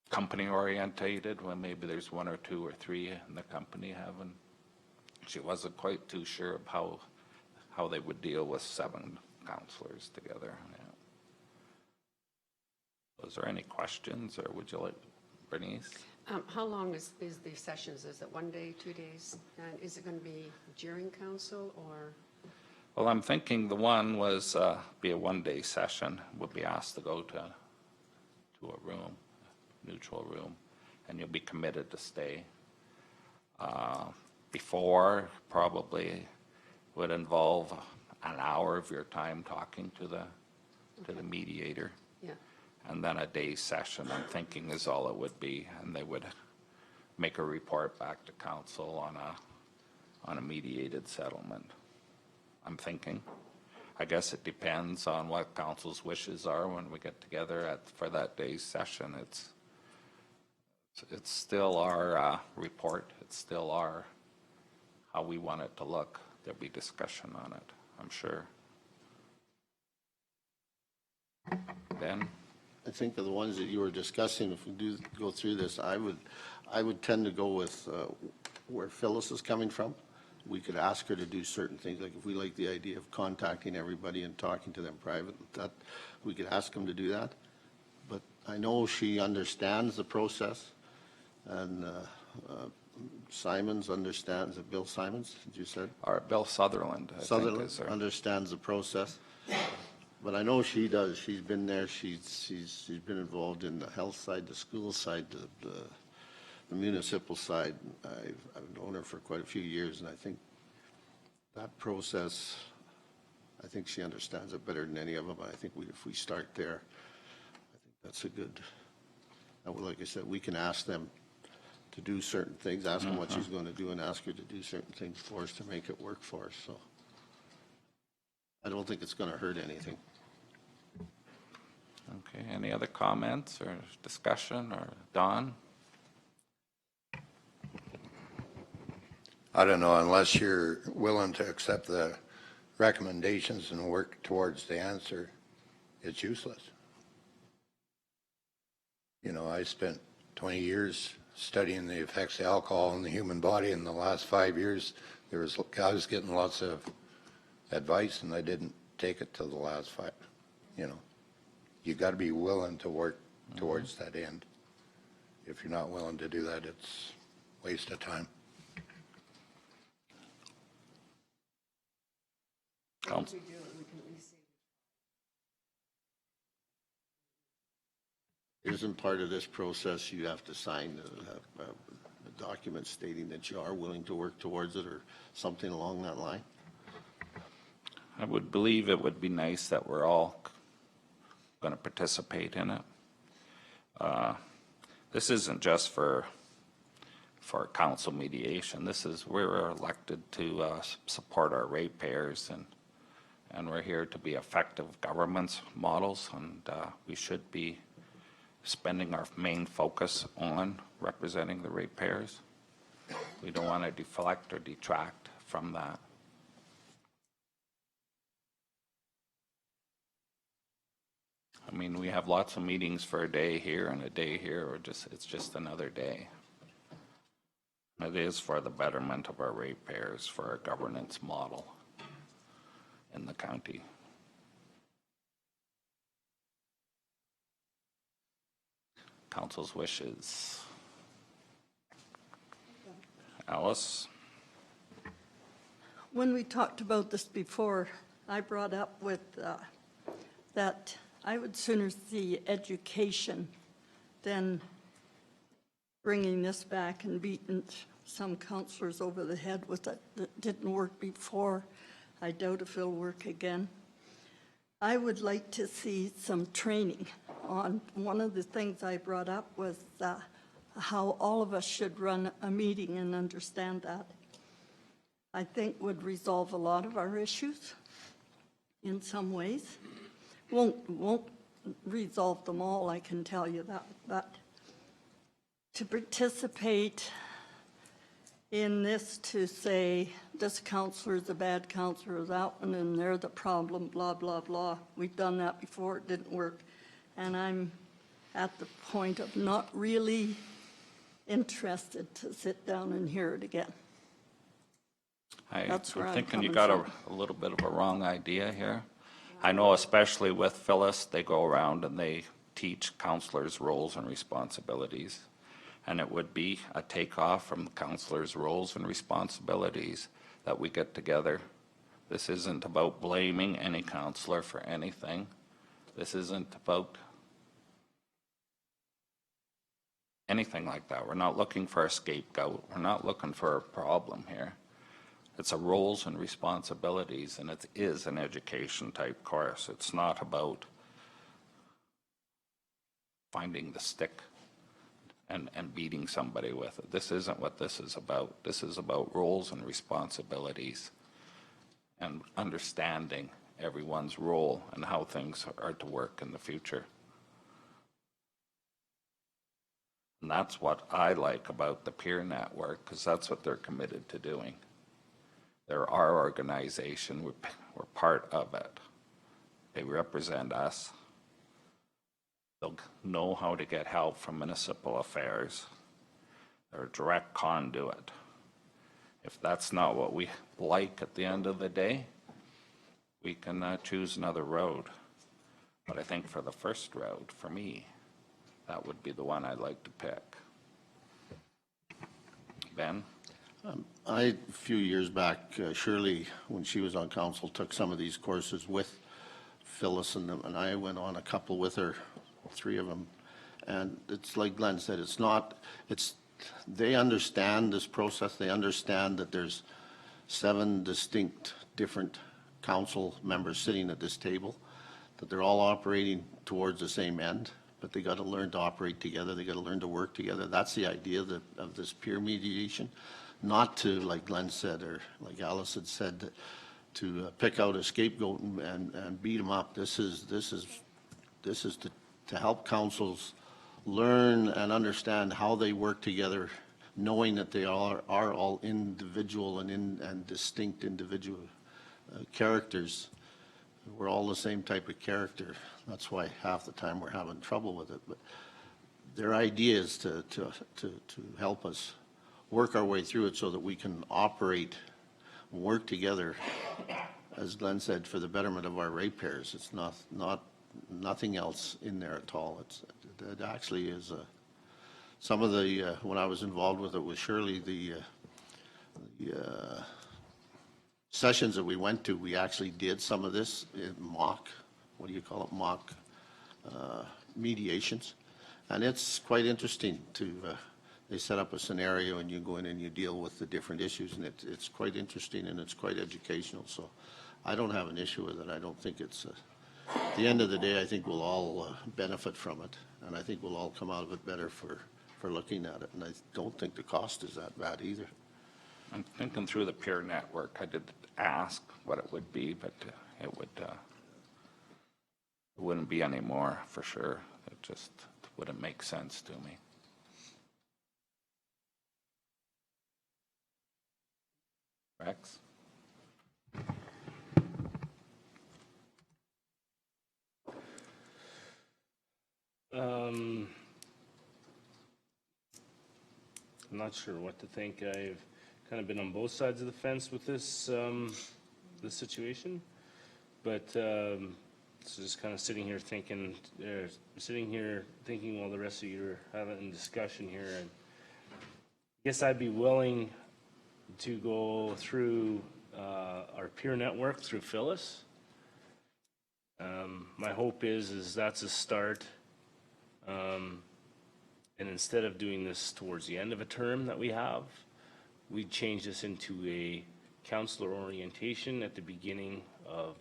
company orientated, when maybe there's one or two or three in the company having. She wasn't quite too sure of how they would deal with 7 counselors together. Yeah. Is there any questions, or would you like, Bernice? How long is the sessions? Is it 1 day, 2 days? And is it going to be during council or? Well, I'm thinking the one was be a 1-day session, would be asked to go to a room, neutral room, and you'll be committed to stay. Before probably would involve an hour of your time talking to the mediator. Yeah. And then a day session, I'm thinking, is all it would be, and they would make a report back to council on a mediated settlement. I'm thinking. I guess it depends on what council's wishes are when we get together for that day's session. It's still our report. It's still how we want it to look. There'll be discussion on it, I'm sure. Ben? I think of the ones that you were discussing, if we do go through this, I would tend to go with where Phyllis is coming from. We could ask her to do certain things, like if we like the idea of contacting everybody and talking to them private, that we could ask them to do that. But I know she understands the process, and Simons understands, Bill Simons, did you say? Or Bill Sutherland, I think Sutherland is there. understands the process. But I know she does. She's been there. She's been involved in the health side, the school side, the municipal side. I've known her for quite a few years, and I think that process, I think she understands it better than any of them. I think if we start there, I think that's a good, like I said, we can ask them to do certain things, ask them what she's going to do, and ask her to do certain things for us to make it work for us. So I don't think it's going to hurt anything. Okay, any other comments or discussion, or Don? I don't know, unless you're willing to accept the recommendations and work towards the answer, it's useless. You know, I spent 20 years studying the effects of alcohol on the human body. In the last 5 years, I was getting lots of advice, and I didn't take it till the last 5. You know, you got to be willing to work towards that end. If you're not willing to do that, it's a waste of time. Once we do it, we can at least see. Isn't part of this process you have to sign a document stating that you are willing to work towards it, or something along that line? I would believe it would be nice that we're all going to participate in it. This isn't just for council mediation. We're elected to support our ratepayers, and we're here to be effective governance models, and we should be spending our main focus on representing the ratepayers. We don't want to deflect or detract from that. I mean, we have lots of meetings for a day here and a day here, or it's just another day. It is for the betterment of our ratepayers, for our governance model in the county. Council's wishes. Alice? When we talked about this before, I brought up with that I would sooner see education than bringing this back and beating some councillors over the head with it that didn't work before. I doubt if it'll work again. I would like to see some training on, one of the things I brought up was how all of us should run a meeting and understand that. I think would resolve a lot of our issues in some ways. Won't resolve them all, I can tell you that, but to participate in this, to say this counselor is a bad counselor, that one, and they're the problem, blah, blah, blah. We've done that before, it didn't work. And I'm at the point of not really interested to sit down and hear it again. That's where I'm I'm thinking you coming got from. a little bit of a wrong idea here. I know especially with Phyllis, they go around and they teach counselors roles and responsibilities. And it would be a takeoff from the counselors' roles and responsibilities that we get together. This isn't about blaming any counselor for anything. This isn't about anything like that. We're not looking for a scapegoat. We're not looking for a problem here. It's a roles and responsibilities, and it is an education type course. It's not about finding the stick and beating somebody with it. This isn't what this is about. This is about roles and responsibilities and understanding everyone's role and how things are to work in the future. And that's what I like about the peer network, because that's what they're committed to doing. They're our organization. We're part of it. They represent us. They'll know how to get help from municipal affairs. They're a direct conduit. If that's not what we like at the end of the day, we can choose another road. But I think for the first road, for me, that would be the one I'd like to pick. Ben? A few years back, Shirley, when she was on council, took some of these courses with Phyllis and them, and I went on a couple with her, 3 of them. And it's like Glenn said, they understand this process. They understand that there's 7 distinct different council members sitting at this table, that they're all operating towards the same end, but they got to learn to operate together. They got to learn to work together. That's the idea of this peer mediation, not to, like Glenn said, or like Alice had said, to pick out a scapegoat and beat them up. This is to help councils learn and understand how they work together, knowing that they are all individual and distinct individual characters. We're all the same type of character. That's why half the time we're having trouble with it. But their idea is to help us work our way through it so that we can operate and work together, as Glenn said, for the betterment of our ratepayers. It's nothing else in there at all. It actually is some of the, when I was involved with it with Shirley, the sessions that we went to, we actually did some of this in mock mediations. And it's quite interesting to, they set up a scenario and you go in and you deal with the different issues, and it's quite interesting and it's quite educational. So I don't have an issue with it. I don't think it's, at the end of the day, I think we'll all benefit from it. And I think we'll all come out of it better for looking at it. And I don't think the cost is that bad either. I'm thinking through the peer network. I did ask what it would be, but it wouldn't be any more for sure. It just wouldn't make sense to me. Rex? I'm not sure what to think. I've kind of been on both sides of the fence with this, this situation. But, so just kind of sitting here thinking while the rest of you are having a discussion here. And I guess I'd be willing to go through our peer network through Phyllis. My hope is that's a start. And instead of doing this towards the end of a term that we have, we change this into a counselor orientation at the beginning of,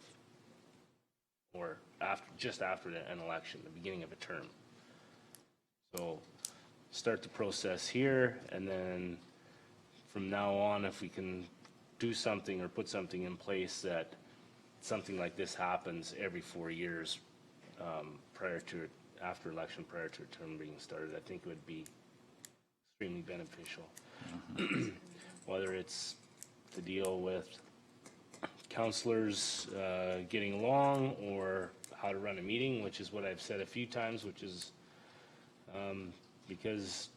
or after, just after an election, the beginning of a term. So start the process here, and then from now on, if we can do something or put something in place that something like this happens every 4 years, after election, prior to a term being started. I think it would be extremely beneficial. Whether it's to deal with counselors getting along, or how to run a meeting, which is what I've said a few times, which is because,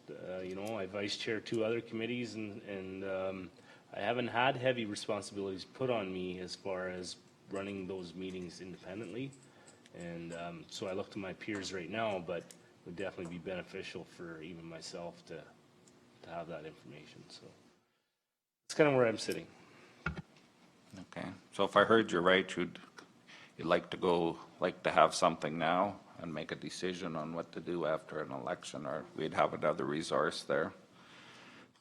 you know, I vice chair 2 other committees, and I haven't had heavy responsibilities put on me as far as running those meetings independently. And so I look to my peers right now, but it would definitely be beneficial for even myself to have that information. So that's kind of where I'm sitting. Okay, so if I heard you right, you'd like to have something now and make a decision on what to do after an election, or we'd have another resource there.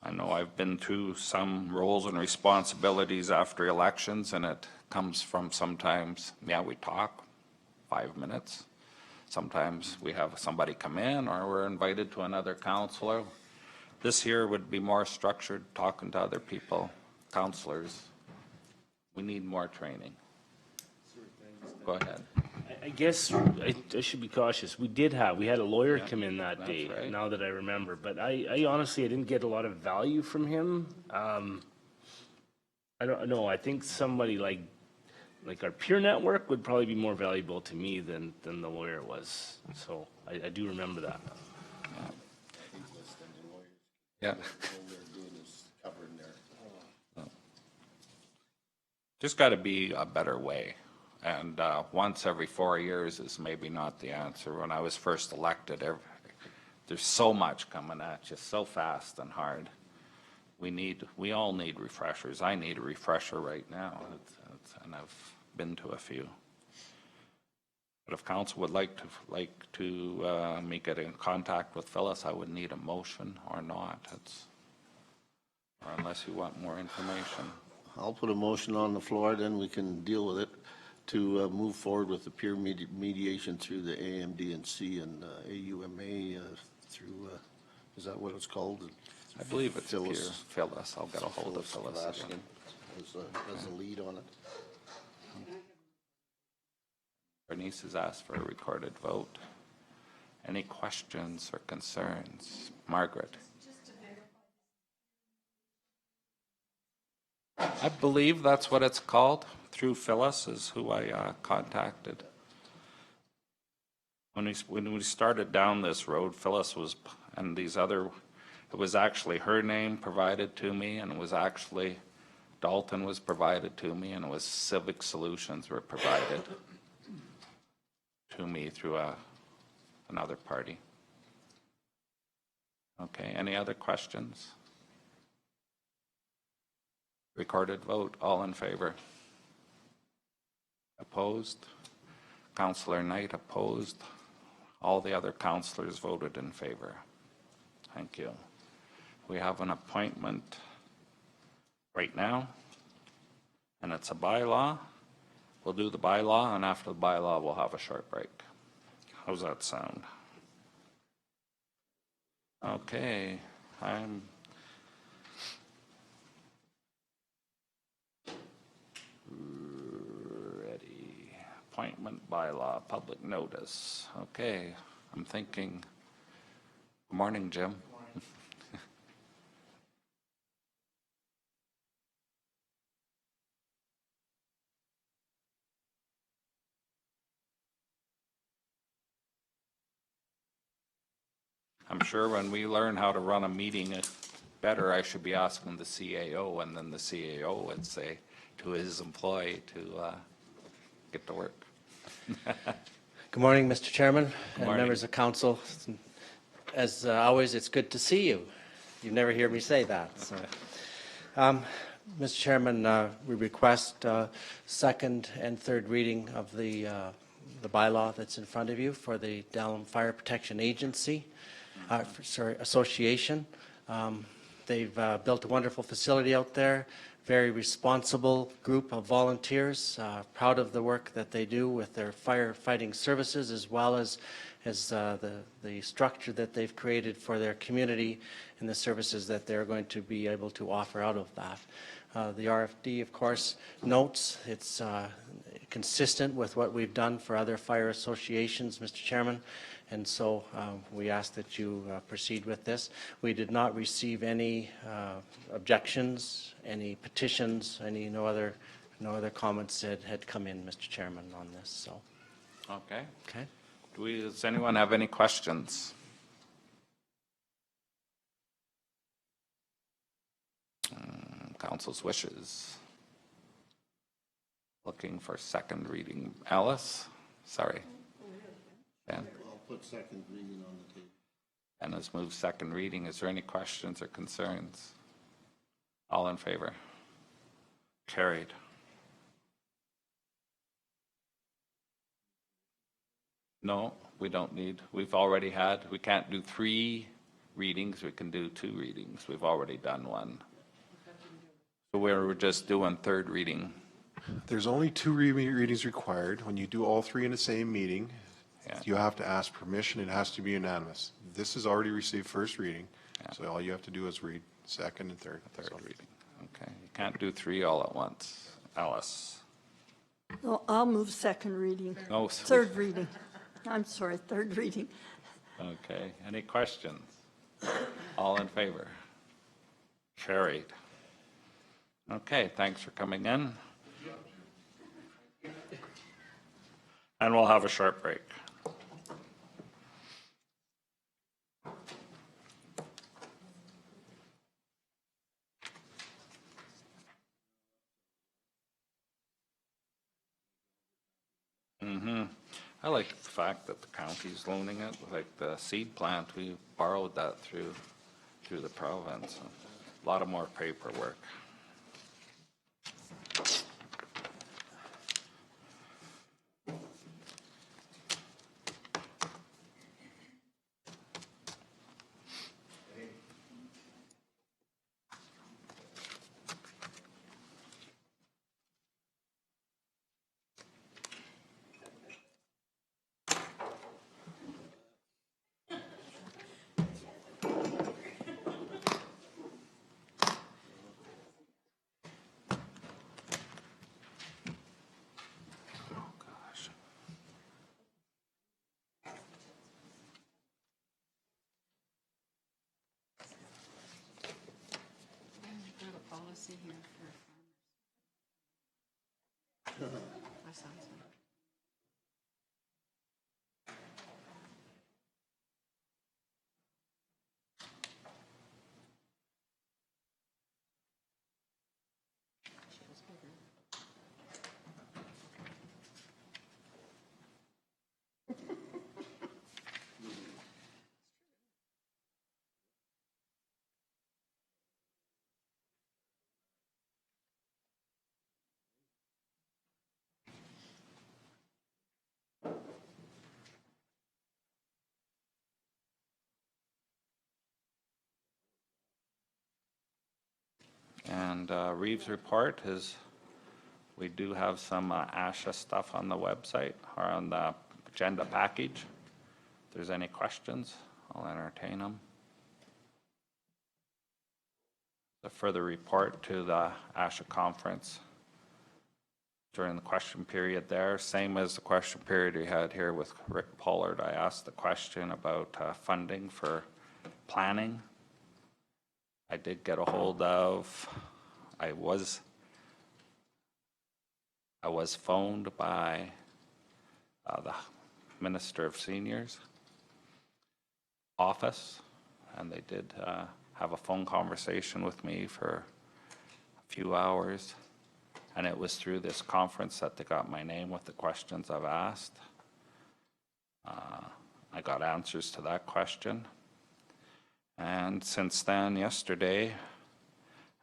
I know I've been through some roles and responsibilities after elections, and it comes from sometimes, yeah, we talk 5 minutes. Sometimes we have somebody come in, or we're invited to another counselor. This here would be more structured, talking to other people, counselors. We need more training. Go ahead. I guess I should be cautious. We had a lawyer come in that that's day, right. now that I remember, but I honestly, I didn't get a lot of value from him. I don't know, I think somebody like our peer network would probably be more valuable to me than the lawyer was. So I do remember that. Yeah. Just got to be a better way. And once every 4 years is maybe not the answer. When I was first elected, there's so much coming at you, so fast and hard. We all need refreshers. I need a refresher right now, and I've been to a few. But if council would like to me get in contact with Phyllis, I would need a motion or not. Or unless you want more information. I'll put a motion on the floor, then we can deal with it, to move forward with the peer mediation through the AMDNC and AUMA through, is that what it's called? I believe it's Phyllis. Phyllis. I'll get a hold of Phyllis Sebastian again. as a lead on it. Bernice has asked for a recorded vote. Any questions or concerns? Margaret? I believe that's what it's called. Through Phyllis is who I contacted. When we started down this road, Phyllis was, and these other, it was actually her name provided to me, and it was actually Dalton was provided to me, and it was Civic Solutions were provided to me through another party. Okay, any other questions? Recorded vote, all in favor? Opposed? Councillor Knight opposed. All the other councillors voted in favor. Thank you. We have an appointment right now, and it's a bylaw. We'll do the bylaw, and after the bylaw, we'll have a short break. How's that sound? Okay, I'm ready. Appointment bylaw, public notice. Okay, I'm thinking, good morning, Jim. I'm sure when we learn how to run a meeting better, I should be asking the CAO, and then the CAO would say to his employee to get to work. Good morning, Mr. Chairman and morning. members of council. As always, it's good to see you. You never hear me say that. So. Mr. Chairman, we request second and third reading of the bylaw that's in front of you for the Dallam Fire Protection Agency, Association. They've built a wonderful facility out there, very responsible group of volunteers, proud of the work that they do with their firefighting services, as well as the structure that they've created for their community and the services that they're going to be able to offer out of that. The RFD, of course, notes it's consistent with what we've done for other fire associations, Mr. Chairman, and so we ask that you proceed with this. We did not receive any objections, any petitions, no other comments that had come in, Mr. Chairman, on this, so, Okay. okay. Does anyone have any questions? Council's wishes. Looking for second reading. Alice? Sorry. Ben? I'll put second reading on the table. Ben has moved second reading. Is there any questions or concerns? All in favor? Carried. No, we don't need, we've already had, we can't do 3 readings, we can do 2 readings. We've already done one. So we're just doing third reading. There's only 2 readings required. When you do all 3 in the same meeting, Yeah. you have to ask permission. It has to be unanimous. This has already received first reading, so all you have to do is read second and third. Third So- reading. Okay, you can't do 3 all at once. Alice? No, I'll move second reading. No. Third reading. I'm sorry, third reading. Okay, any questions? All in favor? Carried. Okay, thanks for coming in. And we'll have a short break. I like the fact that the county's loaning it, like the seed plant, we borrowed that through the province. A lot of more paperwork. I have a policy here for farmers. My son's one. She was bigger. And Reeves' report is, we do have some ASHA stuff on the website or on the agenda package. If there's any questions, I'll entertain them. The further report to the ASHA conference during the question period there, same as the question period we had here with Rick Pollard. I asked the question about funding for planning. I did get a hold of, I was phoned by the Minister of Seniors office, and they did have a phone conversation with me for a few hours, and it was through this conference that they got my name with the questions I've asked. I got answers to that question. And since then, yesterday,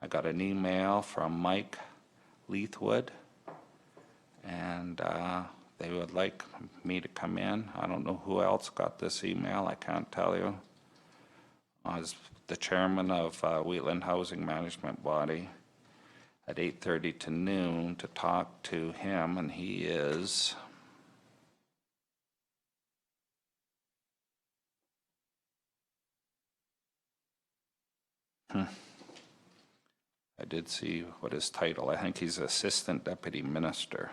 I got an email from Mike Leithwood, and they would like me to come in. I don't know who else got this email, I can't tell you. As the chairman of Wheatland Housing Management Body at 8:30 to noon to talk to him, and he is I did see what his title, I think he's Assistant Deputy Minister.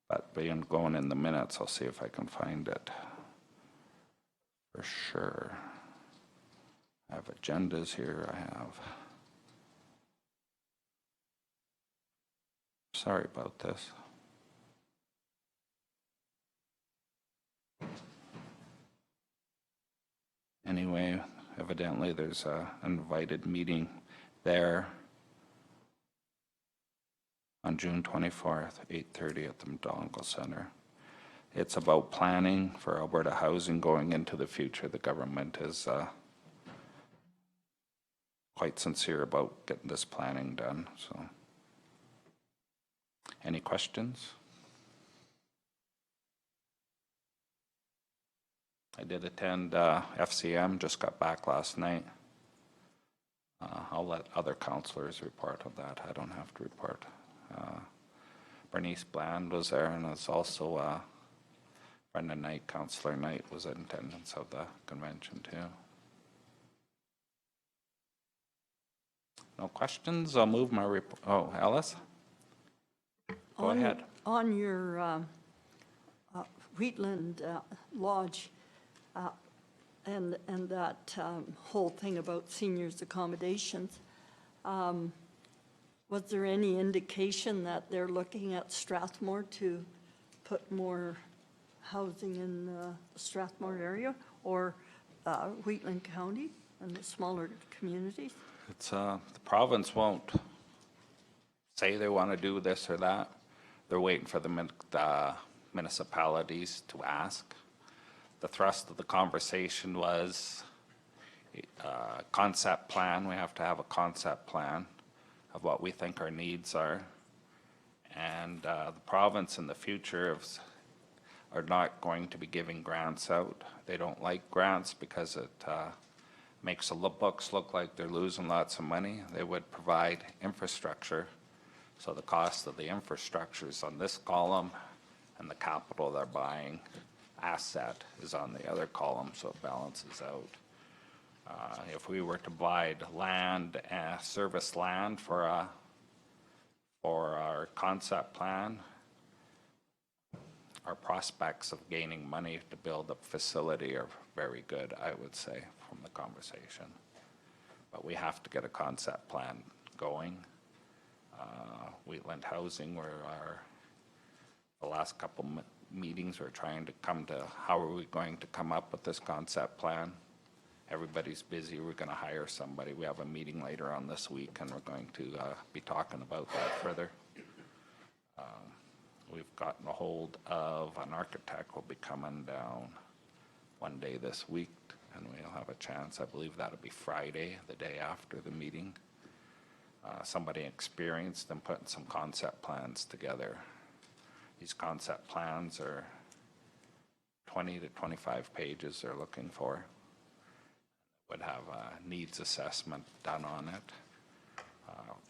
But being going in the minutes, I'll see if I can find it for sure. I have agendas here, I have. Sorry about this. Anyway, evidently there's an invited meeting there on June 24th, 8:30 at the McDonald Center. It's about planning for Alberta housing going into the future. The government is quite sincere about getting this planning done, so. Any questions? I did attend FCM, just got back last night. I'll let other councillors report on that. I don't have to report. Bernice Bland was there, and it's also Brenda Knight, Councillor Knight, was in attendance of the convention too. No questions? I'll move my report. Oh, Alice? Go ahead. On your Wheatland Lodge and that whole thing about seniors accommodations, was there any indication that they're looking at Strathmore to put more housing in the Strathmore area or Wheatland County and the smaller communities? It's the province won't say they want to do this or that. They're waiting for the municipalities to ask. The thrust of the conversation was a concept plan. We have to have a concept plan of what we think our needs are. And the province in the future are not going to be giving grants out. They don't like grants because it makes the books look like they're losing lots of money. They would provide infrastructure. So the cost of the infrastructure is on this column, and the capital they're buying asset is on the other column, so it balances out. If we were to buy land, service land for our concept plan, our prospects of gaining money to build a facility are very good, I would say, from the conversation. But we have to get a concept plan going. Wheatland Housing, the last couple meetings, we're trying to come to how are we going to come up with this concept plan. Everybody's busy. We're going to hire somebody. We have a meeting later on this week, and we're going to be talking about that further. We've gotten a hold of an architect will be coming down one day this week, and we'll have a chance. I believe that'll be Friday, the day after the meeting. Somebody experienced in putting some concept plans together. These concept plans are 20 to 25 pages they're looking for. Would have a needs assessment done on it.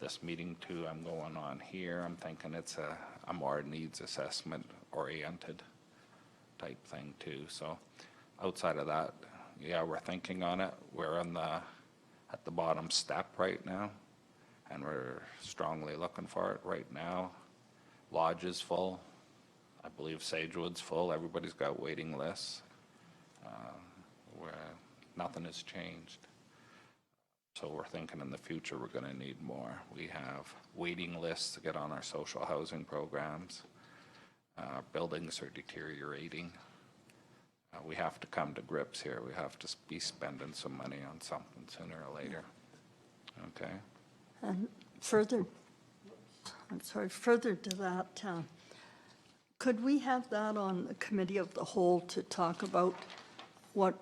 This meeting too I'm going on here, I'm thinking it's a more needs assessment oriented type thing too. So outside of that, yeah, we're thinking on it. We're at the bottom step right now, and we're strongly looking for it right now. Lodge is full. I believe Sagewood's full. Everybody's got waiting lists. Nothing has changed. So we're thinking in the future we're going to need more. We have waiting lists to get on our social housing programs. Buildings are deteriorating. We have to come to grips here. We have to be spending some money on something sooner or later. Okay? And further to that, could we have that on the committee of the whole to talk about what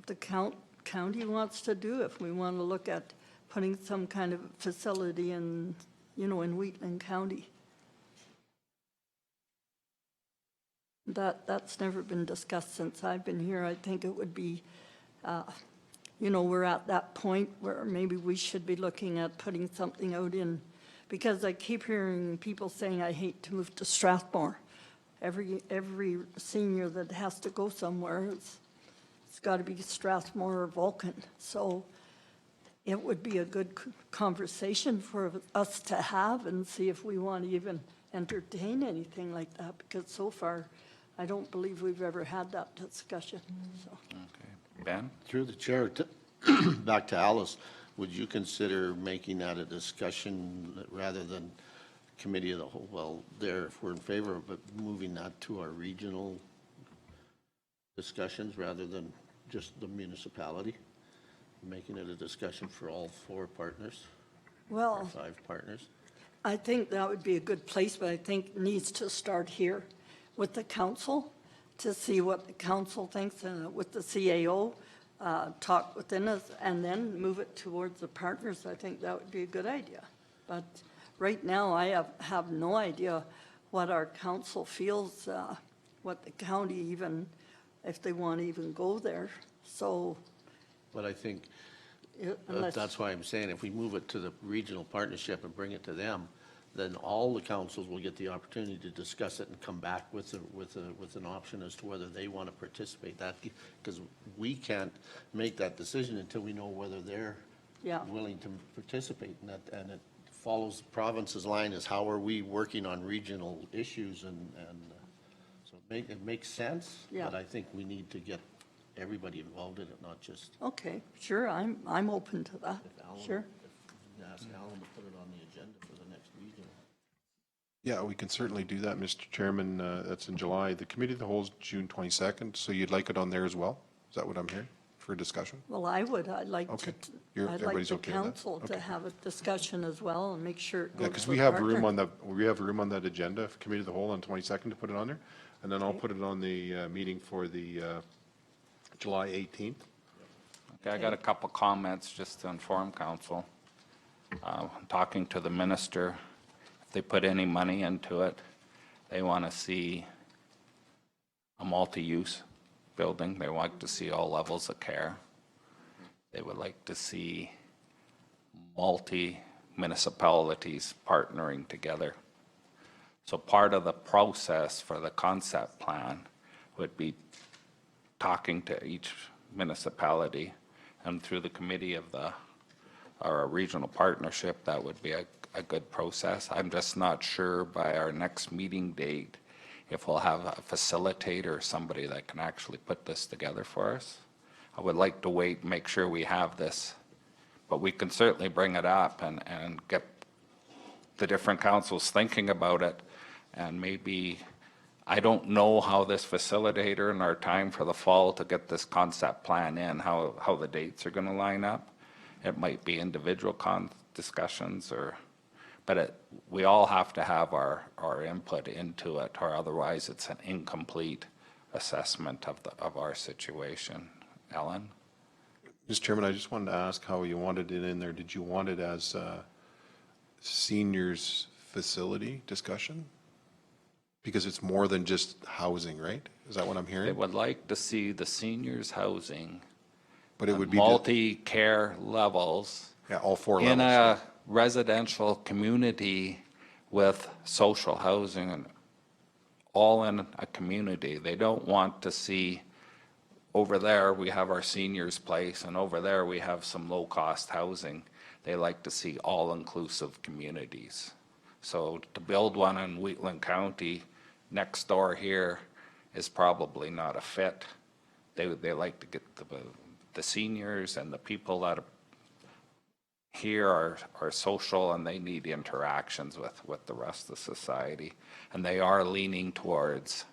the county wants to do if we want to look at putting some kind of facility in, in Wheatland County? That's never been discussed since I've been here. I think it would be, we're at that point where maybe we should be looking at putting something out in, because I keep hearing people saying, I hate to move to Strathmore. Every senior that has to go somewhere, it's got to be Strathmore or Vulcan. So it would be a good conversation for us to have and see if we want to even entertain anything like that, because so far, I don't believe we've ever had that discussion, so. Okay. Ben? Through the chair, back to Alice, would you consider making that a discussion rather than committee of the whole? Well, there, if we're in favor of it, moving that to our regional discussions rather than just the municipality, making it a discussion for all 4 partners, or Well, 5 partners? I think that would be a good place, but I think it needs to start here with the council to see what the council thinks, with the CAO, talk within us, and then move it towards the partners. I think that would be a good idea. But right now, I have no idea what our council feels, what the county even, if they want to even go there. So But I think, unless, that's why I'm saying, if we move it to the regional partnership and bring it to them, then all the councils will get the opportunity to discuss it and come back with an option as to whether they want to participate. That, because we can't make that decision until we know whether they're Yeah. willing to participate. And it follows the province's line is how are we working on regional issues, and so it makes sense. Yeah. But I think we need to get everybody involved in it, not just okay, sure, I'm open to that, sure. ask Alan to put it on the agenda for the next regional. Yeah, we can certainly do that, Mr. Chairman. That's in July. The committee of the whole is June 22nd, so you'd like it on there as well? Is that what I'm hearing for discussion? Well, I'd like Okay. to, I'd like Everybody's the okay with that? council to Okay. have a discussion as well and make sure it Yeah, goes because to we the have partner. room on that agenda, for committee of the whole on 22nd to put it on there. And then I'll put it on the meeting for the July 18th. Okay, I got a couple comments just to inform council. Talking to the minister, if they put any money into it, they want to see a multi-use building. They want to see all levels of care. They would like to see multi-municipalities partnering together. So part of the process for the concept plan would be talking to each municipality, and through the committee of our regional partnership, that would be a good process. I'm just not sure by our next meeting date if we'll have a facilitator or somebody that can actually put this together for us. I would like to wait and make sure we have this, but we can certainly bring it up and get the different councils thinking about it, and maybe, I don't know how this facilitator and our time for the fall to get this concept plan in, how the dates are going to line up. It might be individual discussions, but we all have to have our input into it, or otherwise it's an incomplete assessment of our situation. Ellen? Mr. Chairman, I just wanted to ask how you wanted it in there. Did you want it as a seniors facility discussion? Because it's more than just housing, right? Is that what I'm They hearing? would like to see the seniors housing, But it would be, multi-care levels yeah, all 4 in levels. a residential community with social housing, and all in a community. They don't want to see, over there we have our seniors place and over there we have some low-cost housing. They like to see all-inclusive communities. So to build one in Wheatland County next door here is probably not a fit. They like to get the seniors and the people that are here are social, and they need interactions with the rest of society. And they are leaning towards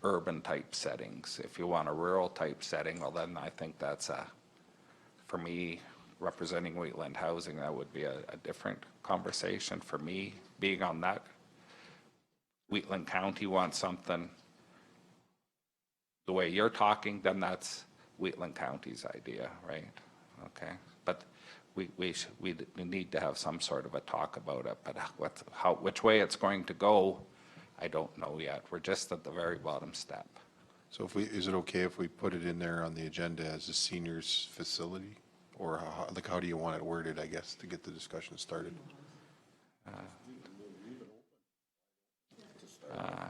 urban type settings. If you want a rural type setting, well then I think that's for me, representing Wheatland Housing, that would be a different conversation. For me, being on that, Wheatland County wants something the way you're talking, then that's Wheatland County's idea, right? Okay, but we need to have some sort of a talk about it, but which way it's going to go, I don't know yet. We're just at the very bottom step. So is it okay if we put it in there on the agenda as a seniors facility? Or how do you want it worded, I guess, to get the discussion started?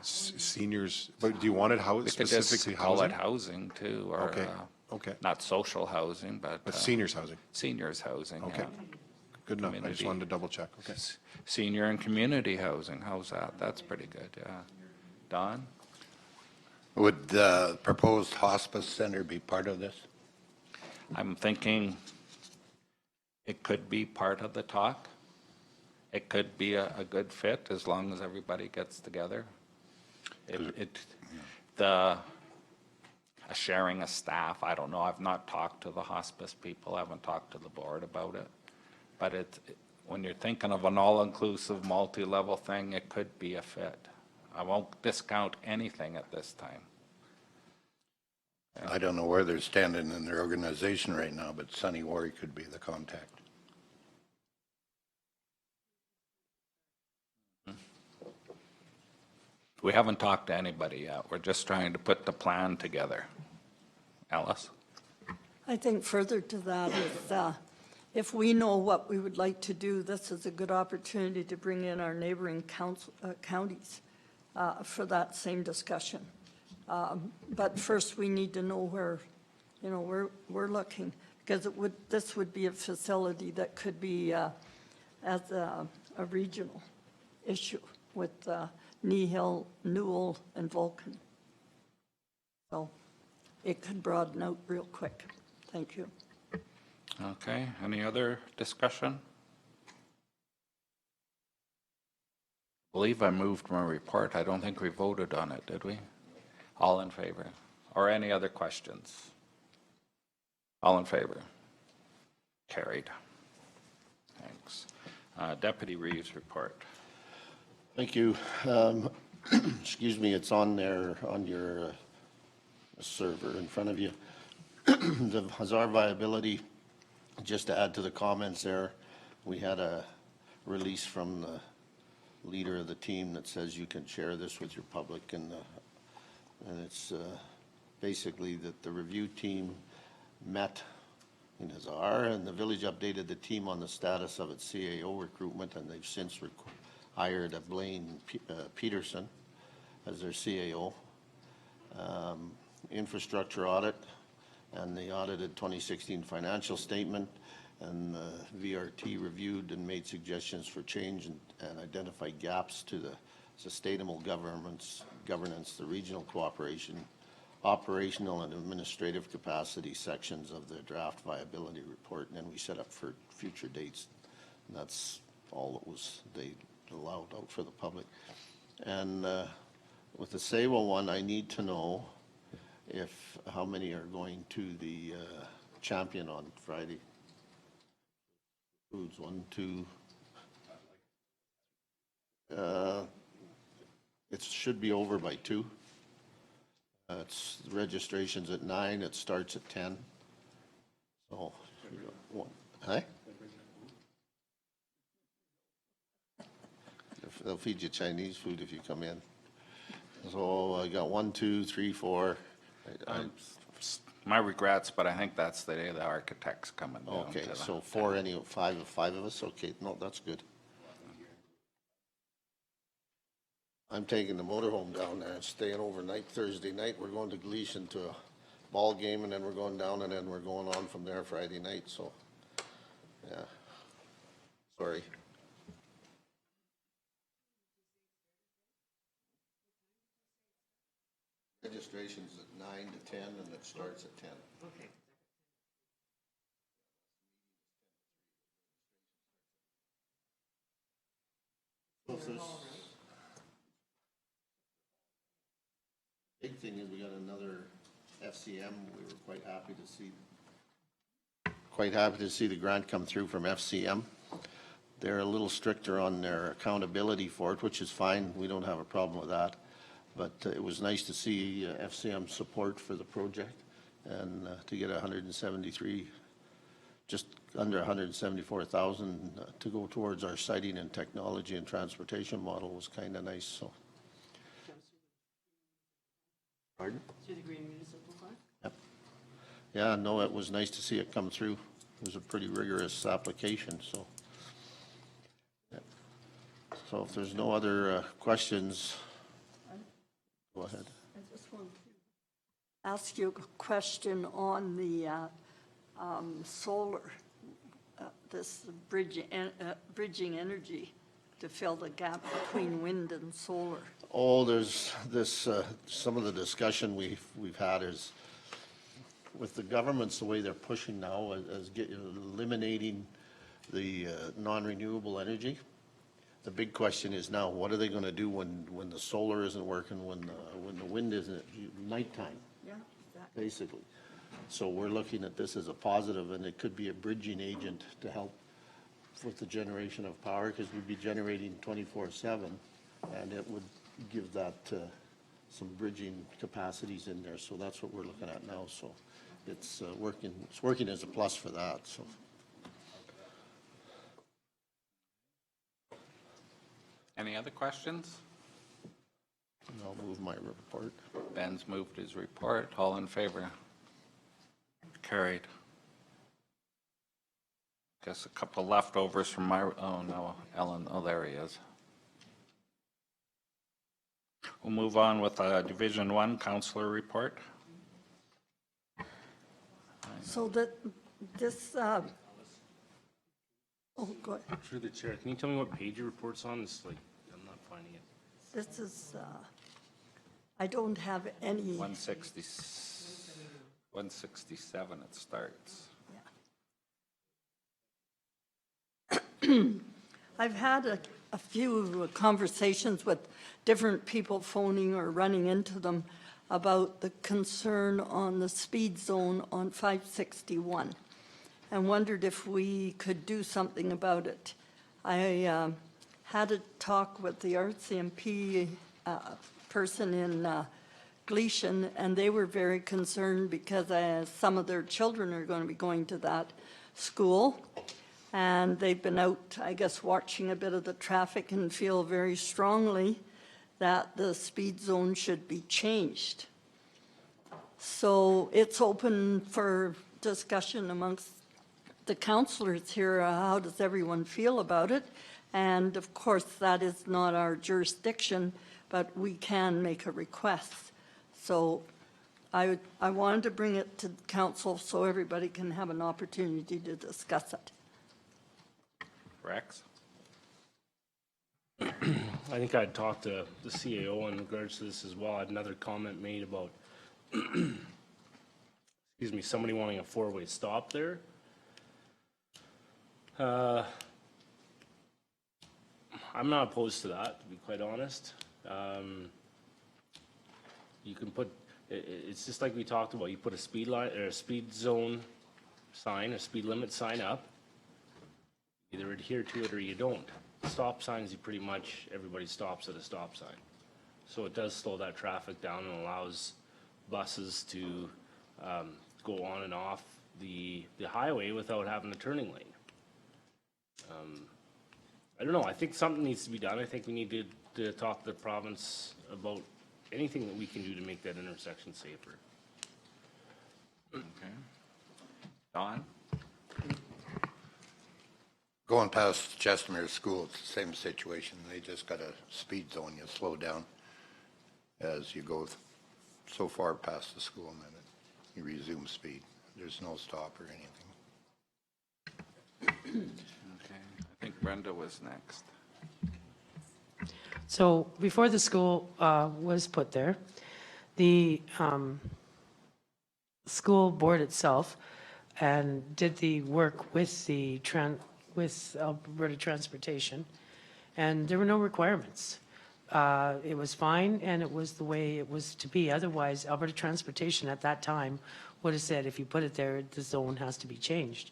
Seniors, but do you want it We could specifically just call it housing? housing too, or, Okay, okay. not social housing, but. But seniors housing, Seniors housing, okay. yeah. Good enough, I just Community. wanted to double check, okay. Senior and community housing, how's that? That's pretty good, yeah. Don? Would the proposed hospice center be part of this? I'm thinking it could be part of the talk. It could be a good fit as long as everybody gets together. The sharing of staff, I don't know, I've not talked to the hospice people, I haven't talked to the board about it. But when you're thinking of an all-inclusive, multi-level thing, it could be a fit. I won't discount anything at this time. I don't know where they're standing in their organization right now, but Sonny Wari could be the contact. We haven't talked to anybody yet. We're just trying to put the plan together. Alice? I think further to that is, if we know what we would like to do, this is a good opportunity to bring in our neighboring counties for that same discussion. But first, we need to know where, we're looking, because this would be a facility that could be as a regional issue with Nehill, Newell, and Vulcan. So it could broaden out real quick. Thank you. Okay, any other discussion? I believe I moved my report. I don't think we voted on it, did we? All in favor? Or any other questions? All in favor? Carried. Thanks. Deputy Reeves' report. Thank you. Excuse me, it's on there, on your server in front of you. The Hazard viability, just to add to the comments there, we had a release from the leader of the team that says you can share this with your public, and it's basically that the review team met in Hazard, and the village updated the team on the status of its CAO recruitment, and they've since hired a Blaine Peterson as their CAO. Infrastructure audit and the audited 2016 financial statement, and the VRT reviewed and made suggestions for change and identified gaps to the sustainable governance, the regional cooperation, operational and administrative capacity sections of the draft viability report, and then we set up for future dates. And that's all that they allowed out for the public. And with the SAWA one, I need to know how many are going to the Champion on Friday. Foods, 1, 2. It should be over by 2. Registration's at 9. It starts at 10. So, huh? They'll feed you Chinese food if you come in. So I got 1, 2, 3, 4. My regrets, but I think that's the day the architect's coming down. Okay, to so 4, five of us. Okay, no, that's good. I'm taking the motorhome down there and staying overnight Thursday night. We're going to Gleason to a ball game, and then we're going down, and then we're going on from there Friday night. So, yeah. Sorry. Registration's at 9 to 10, and it starts at 10. Okay. Big thing is we got another FCM. We were quite happy to see the grant come through from FCM. They're a little stricter on their accountability for it, which is fine. We don't have a problem with that. But it was nice to see FCM support for the project, and to get 173, just under 174,000 to go towards our siting and technology and transportation model was kind of nice. So. Pardon? Through the Green Municipal Fund? Yep. Yeah, no, it was nice to see it come through. It was a pretty rigorous application, so. Yeah. So if there's no other questions, Go ahead. I just want to ask you a question on the solar, this bridging energy to fill the gap between wind and solar. Oh, there's this, some of the discussion we've had is with the governments, the way they're pushing now is eliminating the non-renewable energy. The big question is now, what are they going to do when the solar isn't working, when the wind isn't, nighttime, Yeah, exactly. basically. So we're looking at this as a positive, and it could be a bridging agent to help with the generation of power, because we'd be generating 24/7, and it would give that some bridging capacities in there. So that's what we're looking at now. So it's working as a plus for that. So. Any other questions? I'll move my report. Ben's moved his report. All in favor? Carried. Guess a couple leftovers from my, oh no, Ellen, oh, there he is. We'll move on with Division 1 Counselor Report. So that this, oh, go ahead. Through the chair, can you tell me what page your report's on? It's like, I'm not finding it. This is, I don't have any. 167 it starts. I've had a few conversations with different people phoning or running into them about the concern on the speed zone on 561 and wondered if we could do something about it. I had a talk with the RCMP person in Gleason, and they were very concerned because some of their children are going to be going to that school. And they've been out, I guess, watching a bit of the traffic and feel very strongly that the speed zone should be changed. So it's open for discussion amongst the councillors here. How does everyone feel about it? And of course, that is not our jurisdiction, but we can make a request. So I wanted to bring it to council so everybody can have an opportunity to discuss it. Rex? I think I'd talked to the CAO in regards to this as well. I had another comment made about, excuse me, somebody wanting a four-way stop there. I'm not opposed to that, to be quite honest. You can put, it's just like we talked about, you put a speed line, or a speed zone sign, a speed limit sign up. Either adhere to it or you don't. Stop signs, you pretty much, everybody stops at a stop sign. So it does slow that traffic down and allows buses to go on and off the highway without having a turning lane. I don't know, I think something needs to be done. I think we need to talk to the province about anything that we can do to make that intersection safer. Okay. Don? Going past Chestermere School, it's the same situation. They just got a speed zone. You slow down as you go so far past the school, and then you resume speed. There's no stop or anything. Okay. I think Brenda was next. So before the school was put there, the school board itself and did the work with the with Alberta Transportation, and there were no requirements. It was fine, and it was the way it was to be. Otherwise, Alberta Transportation at that time would have said, if you put it there, the zone has to be changed.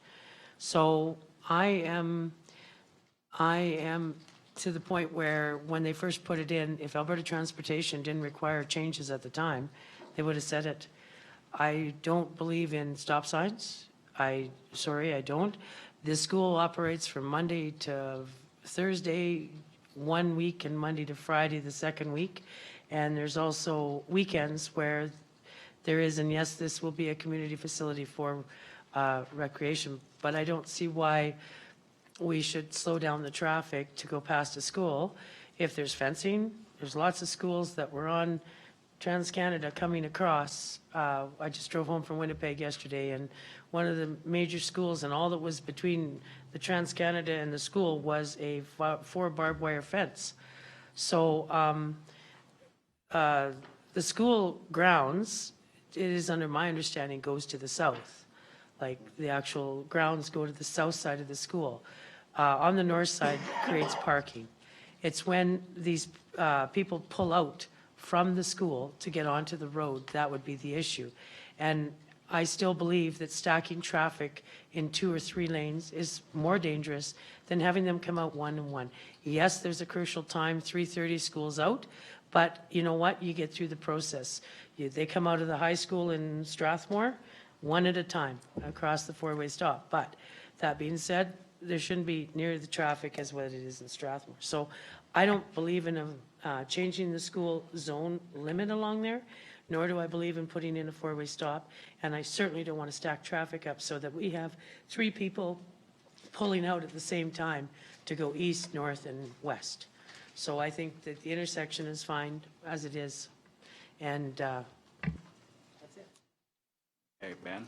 So I am to the point where when they first put it in, if Alberta Transportation didn't require changes at the time, they would have said it. I don't believe in stop signs. Sorry, I don't. The school operates from Monday to Thursday 1 week and Monday to Friday the second week. And there's also weekends where there is, and yes, this will be a community facility for recreation, but I don't see why we should slow down the traffic to go past a school. If there's fencing, there's lots of schools that were on Trans-Canada coming across, I just drove home from Winnipeg yesterday, and one of the major schools, and all that was between the Trans-Canada and the school was a 4 barbed wire fence. So the school grounds, it is under my understanding, goes to the south. Like the actual grounds go to the south side of the school. On the north side creates parking. It's when these people pull out from the school to get onto the road, that would be the issue. And I still believe that stacking traffic in 2 or 3 lanes is more dangerous than having them come out 1 and 1. Yes, there's a crucial time, 3:30 school's out, but you know what? You get through the process. They come out of the high school in Strathmore, 1 at a time across the 4-way stop. But that being said, there shouldn't be near the traffic as what it is in Strathmore. So I don't believe in changing the school zone limit along there, nor do I believe in putting in a 4-way stop. And I certainly don't want to stack traffic up so that we have 3 people pulling out at the same time to go east, north, and west. So I think that the intersection is fine as it is. And that's it. Okay, Ben?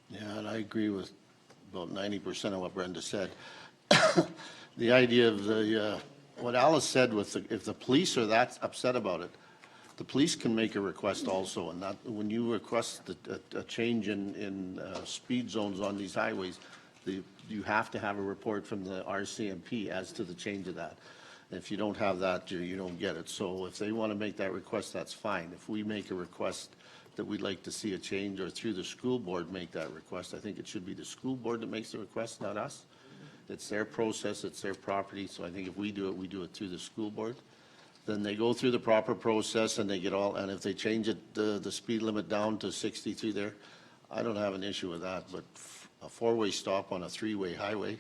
Yeah, and I agree with about 90% of what Brenda said. The idea of what Alice said with if the police are that upset about it, the police can make a request also, and that when you request a change in speed zones on these highways, you have to have a report from the RCMP as to the change of that. If you don't have that, you don't get it. So if they want to make that request, that's fine. If we make a request that we'd like to see a change, or through the school board make that request, I think it should be the school board that makes the request, not us. It's their process, it's their property, so I think if we do it through the school board. Then they go through the proper process and they get all, and if they change it, the speed limit down to 60 through there, I don't have an issue with that, but a 4-way stop on a 3-way highway,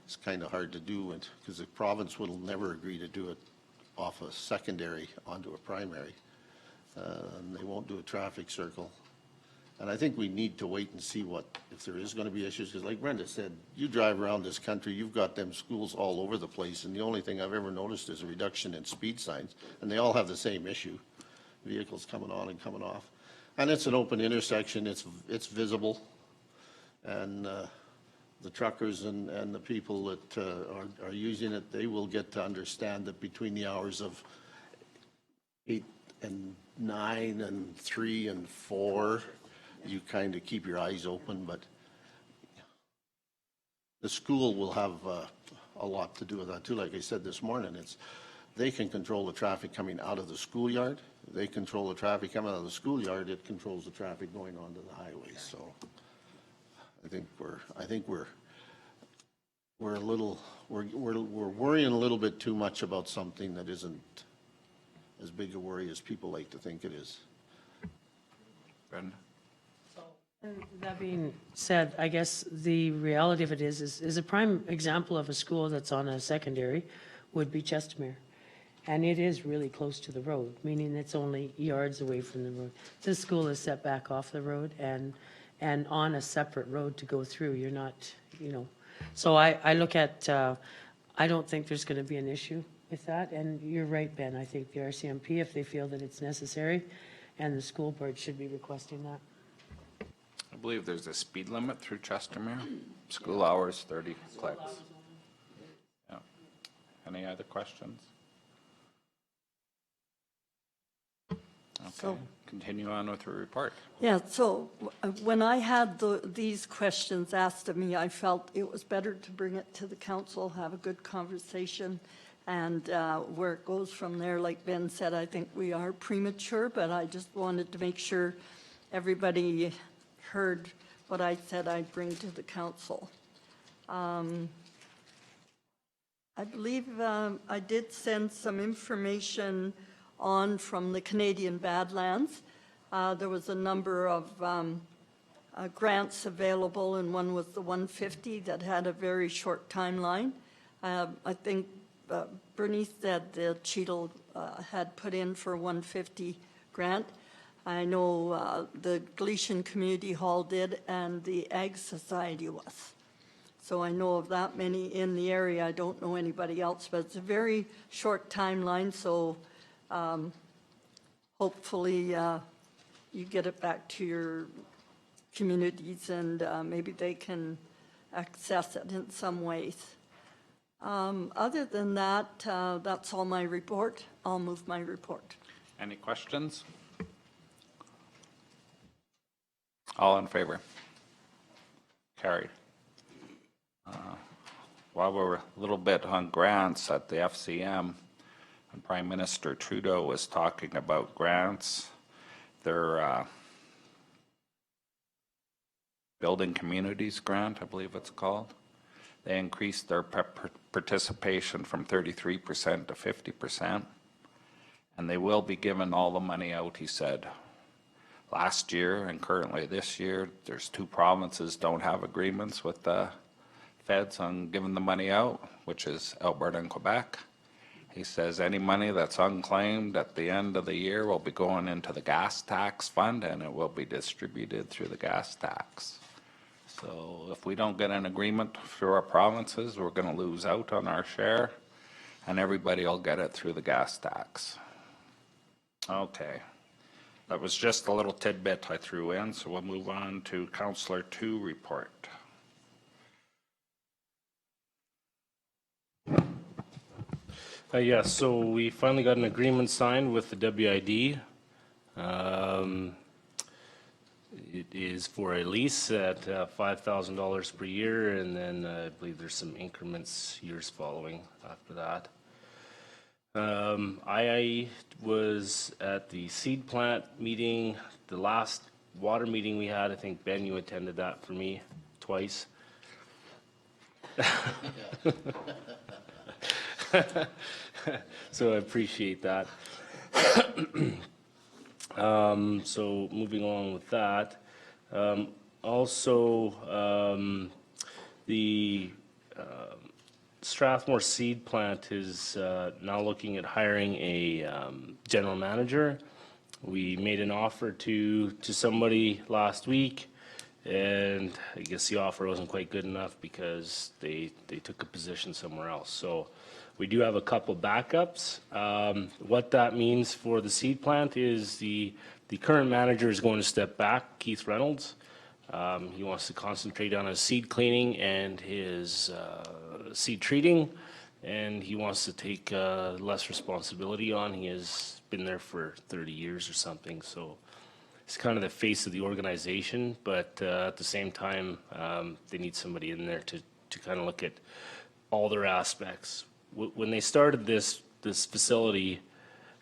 it's kind of hard to do, because the province will never agree to do it off a secondary onto a primary. And they won't do a traffic circle. And I think we need to wait and see if there is going to be issues, because like Brenda said, you drive around this country, you've got them schools all over the place, and the only thing I've ever noticed is a reduction in speed signs, and they all have the same issue, vehicles coming on and coming off. And it's an open intersection, it's visible, and the truckers and the people that are using it, they will get to understand that between the hours of 8 and 9 and 3 and 4, you kind of keep your eyes open, but the school will have a lot to do with that too. Like I said this morning, they can control the traffic coming out of the schoolyard. They control the traffic coming out of the schoolyard. It controls the traffic going onto the highway. So I think we're worrying a little bit too much about something that isn't as big a worry as people like to think it is. Brenda? And that being said, I guess the reality of it is a prime example of a school that's on a secondary would be Chestermere. And it is really close to the road, meaning it's only yards away from the road. This school is set back off the road and on a separate road to go through. You're not, So I look at, I don't think there's going to be an issue with that. And you're right, Ben. I think the RCMP, if they feel that it's necessary, and the school board should be requesting that. I believe there's a speed limit through Chestermere. School hours, 30 clicks. Yeah. Any other questions? Okay, continue on with your report. Yeah, so when I had these questions asked of me, I felt it was better to bring it to the council, have a good conversation, and where it goes from there, like Ben said, I think we are premature, but I just wanted to make sure everybody heard what I said I'd bring to the council. I believe I did send some information on from the Canadian Badlands. There was a number of grants available, and one was the 150 that had a very short timeline. I think Bernice said the Cheadle had put in for 150 grant. I know the Galician Community Hall did, and the Ag Society was. So I know of that many in the area. I don't know anybody else, but it's a very short timeline, so hopefully you get it back to your communities and maybe they can access it in some ways. Other than that, that's all my report. I'll move my report. Any questions? All in favor? Carried. While we're a little bit on grants at the FCM, and Prime Minister Trudeau was talking about grants, their Building Communities Grant, I believe it's called. They increased their participation from 33% to 50%, and they will be giving all the money out, he said. Last year and currently this year, there's 2 provinces don't have agreements with the feds on giving the money out, which is Alberta and Quebec. He says any money that's unclaimed at the end of the year will be going into the gas tax fund and it will be distributed through the gas tax. So if we don't get an agreement through our provinces, we're going to lose out on our share and everybody will get it through the gas tax. Okay. That was just a little tidbit I threw in, so we'll move on to Councillor 2 report. Yeah, so we finally got an agreement signed with the WID. It is for a lease at $5,000 per year, and then I believe there's some increments years following after that. I was at the seed plant meeting, the last water meeting we had. I think, Ben, you attended that for me twice. So I appreciate that. So moving along with that, the Strathmore seed plant is now looking at hiring a general manager. We made an offer to somebody last week, and I guess the offer wasn't quite good enough because they took a position somewhere else. So we do have a couple backups. What that means for the seed plant is the current manager is going to step back, Keith Reynolds. He wants to concentrate on his seed cleaning and his seed treating, and he wants to take less responsibility on. He has been there for 30 years or something, so he's kind of the face of the organization, but at the same time, they need somebody in there to kind of look at all their aspects. When they started this facility,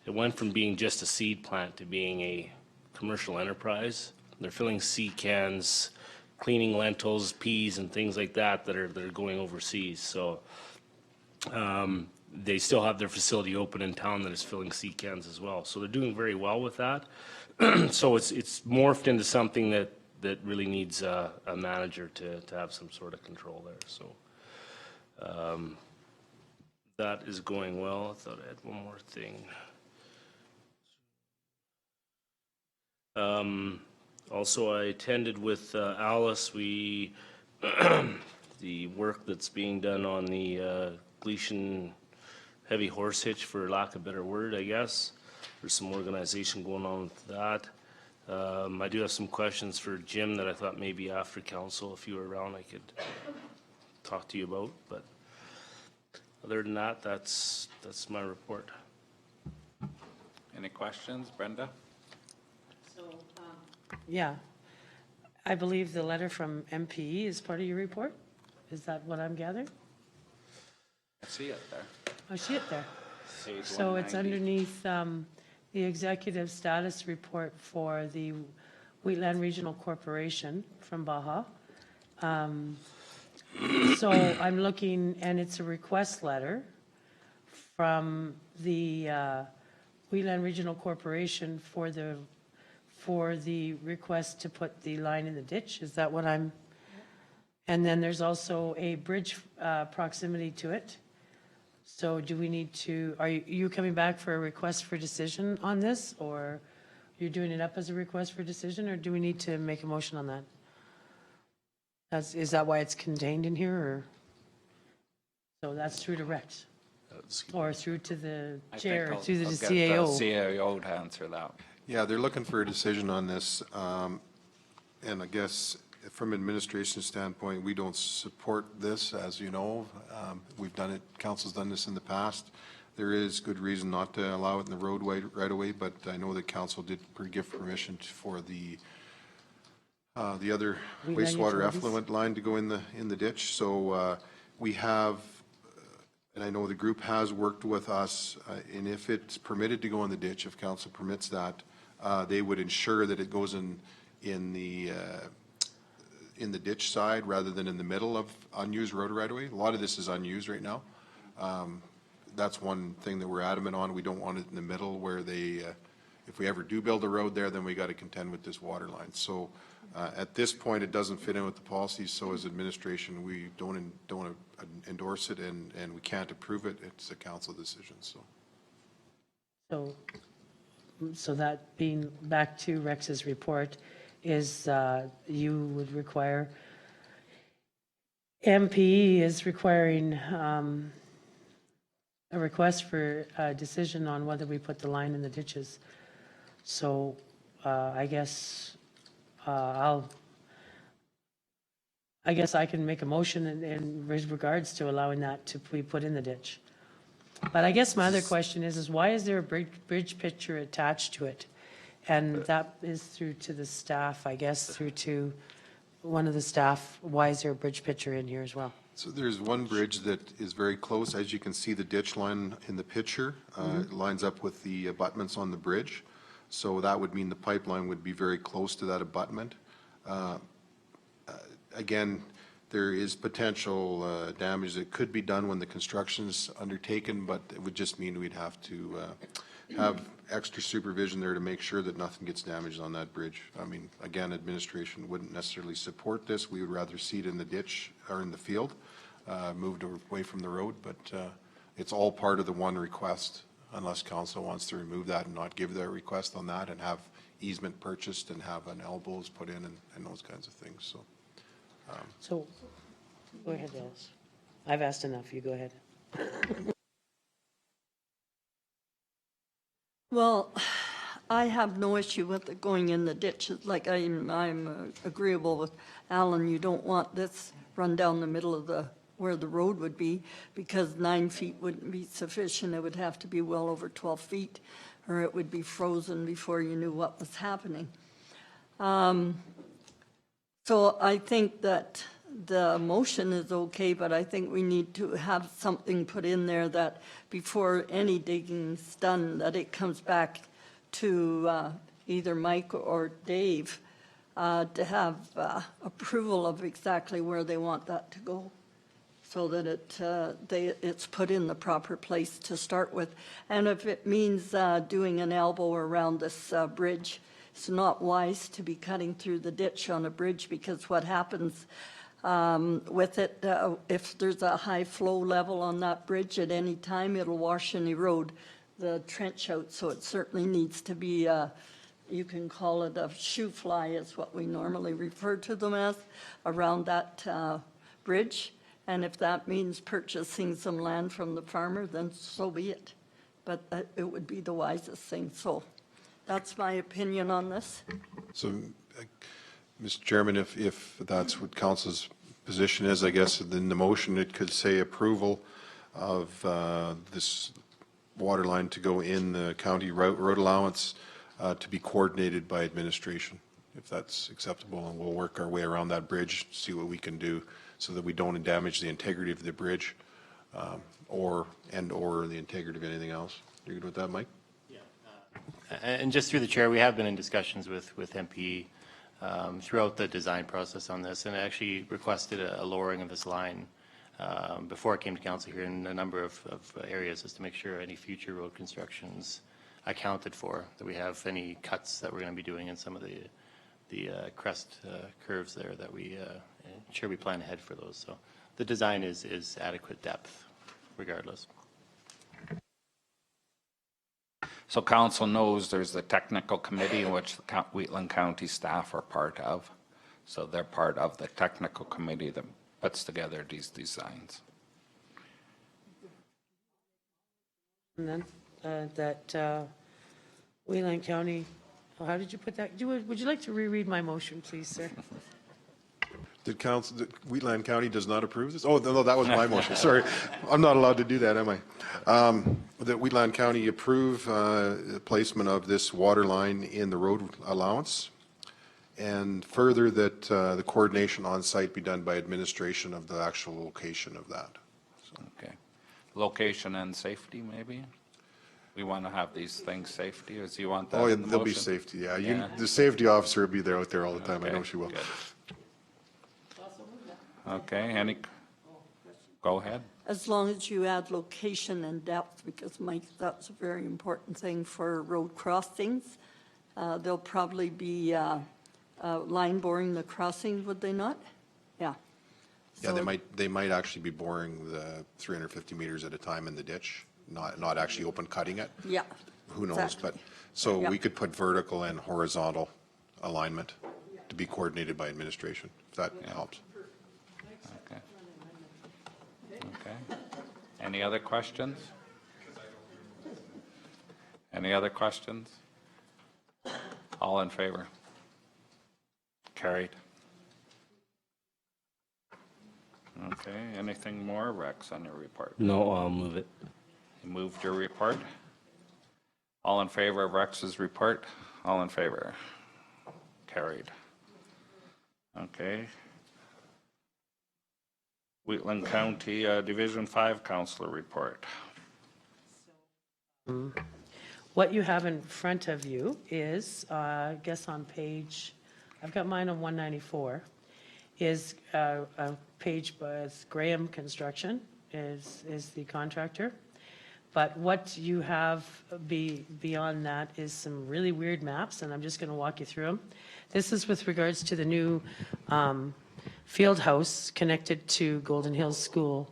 it went from being just a seed plant to being a commercial enterprise. They're filling seed cans, cleaning lentils, peas, and things like that that are going overseas. So they still have their facility open in town that is filling seed cans as well. So they're doing very well with that. So it's morphed into something that really needs a manager to have some sort of control there. So that is going well. I thought I had one more thing. Also, I attended with Alice. The work that's being done on the Gleason heavy horse hitch, for lack of a better word, I guess. There's some organization going on with that. I do have some questions for Jim that I thought maybe after council, if you were around, I could talk to you about. But other than that, that's my report. Any questions, Brenda? Yeah. I believe the letter from MPE is part of your report? Is that what I'm gathering? I see it there. I see it there. Page So it's 190. underneath the executive status report for the Wheatland Regional Corporation from Baja. So I'm looking, and it's a request letter from the Wheatland Regional Corporation for the request to put the line in the ditch. Is that what I'm? And then there's also a bridge proximity to it. So do we need to, are you coming back for a request for decision on this, or you're doing it up as a request for decision, or do we need to make a motion on that? Is that why it's contained in here, or? So that's through to Rex. Or through to the I think chair, I'll- through the I'll get CAO. CAO to answer that. Yeah, they're looking for a decision on this. And I guess from administration standpoint, we don't support this, as you know. We've done it, council's done this in the past. There is good reason not to allow it in the roadway right away, but I know that council did give permission for the other Wheatland wastewater utilities. effluent line to go in the ditch. So we have, and I know the group has worked with us, and if it's permitted to go in the ditch, if council permits that, they would ensure that it goes in the ditch side rather than in the middle of unused road right away. A lot of this is unused right now. That's one thing that we're adamant on. We don't want it in the middle where if we ever do build a road there, then we got to contend with this water line. So at this point, it doesn't fit in with the policies. So as administration, we don't endorse it and we can't approve it. It's a council decision. So that being back to Rex's report is you would require, MPE is requiring a request for a decision on whether we put the line in the ditches. So I guess I can make a motion in regards to allowing that to be put in the ditch. But I guess my other question is why is there a bridge picture attached to it? And that is through to the staff, I guess, through to one of the staff. Why is there a bridge picture in here as well? So there's one bridge that is very close. As you can see, the ditch line in the picture it lines up with the abutments on the bridge. So that would mean the pipeline would be very close to that abutment. Again, there is potential damage that could be done when the construction's undertaken, but it would just mean we'd have to have extra supervision there to make sure that nothing gets damaged on that bridge. I mean, again, administration wouldn't necessarily support this. We would rather see it in the ditch or in the field, moved away from the road, but it's all part of the one request unless council wants to remove that and not give their request on that and have easement purchased and have an elbows put in and those kinds of things. So, go ahead, Alice. I've asked enough. You go ahead. Well, I have no issue with it going in the ditch. Like I'm agreeable with Alan. You don't want this run down the middle of where the road would be, because 9 feet wouldn't be sufficient. It would have to be well over 12 feet, or it would be frozen before you knew what was happening. So I think that the motion is okay, but I think we need to have something put in there that before any digging's done, that it comes back to either Mike or Dave to have approval of exactly where they want that to go, so that it's put in the proper place to start with. And if it means doing an elbow around this bridge, it's not wise to be cutting through the ditch on a bridge, because what happens with it, if there's a high flow level on that bridge at any time, it'll wash and erode the trench out. So it certainly needs to be, you can call it a shoe fly is what we normally refer to them as, around that bridge. And if that means purchasing some land from the farmer, then so be it. But it would be the wisest thing. So that's my opinion on this. So, Mr. Chairman, if that's what council's position is, I guess in the motion it could say approval of this water line to go in the county road allowance to be coordinated by administration, if that's acceptable, and we'll work our way around that bridge, see what we can do so that we don't damage the integrity of the bridge or the integrity of anything else. You good with that, Mike? And just through the chair, we have been in discussions with MPE throughout the design process on this, and actually requested a lowering of this line before it came to council here in a number of areas, just to make sure any future road constructions accounted for, that we have any cuts that we're going to be doing in some of the crest curves there, that we ensure we plan ahead for those. So the design is adequate depth regardless. So council knows there's the technical committee in which the Wheatland County staff are part of. So they're part of the technical committee that puts together these designs. And then, that Wheatland County, oh, how did you put that? Would you like to reread my motion, please, sir? Did Wheatland County does not approve this? Oh, no, that was my motion. Sorry. I'm not allowed to do that, am I? That Wheatland County approve the placement of this water line in the road allowance, and further that the coordination on site be done by administration of the actual location of that. Okay. Location and safety, maybe? We want to have these things safety, or do you want that Oh, yeah, in the there'll be motion? safety, yeah. Yeah. The safety officer will be there out there all the time. I know Okay, she will. good. Okay, go ahead. As long as you add location and depth, because Mike, that's a very important thing for road crossings. They'll probably be line boring the crossings, would they not? Yeah. Yeah, they might actually be boring the 350 meters at a time in the ditch, not actually open cutting it. Yeah. Who knows, exactly. but, so Yeah. we could put vertical and horizontal alignment to be coordinated by administration, if that helps. Okay. Okay. Any other questions? Any other questions? All in favor? Carried. Okay, anything more, Rex, on your report? No, I'll move it. You moved your report? All in favor of Rex's report? All in favor? Carried. Okay. Wheatland County Division 5 Counselor Report. What you have in front of you is, I guess on page, I've got mine on 194, is a page by Graham Construction is the contractor. But what you have beyond that is some really weird maps, and I'm just going to walk you through them. This is with regards to the new field house connected to Golden Hills School,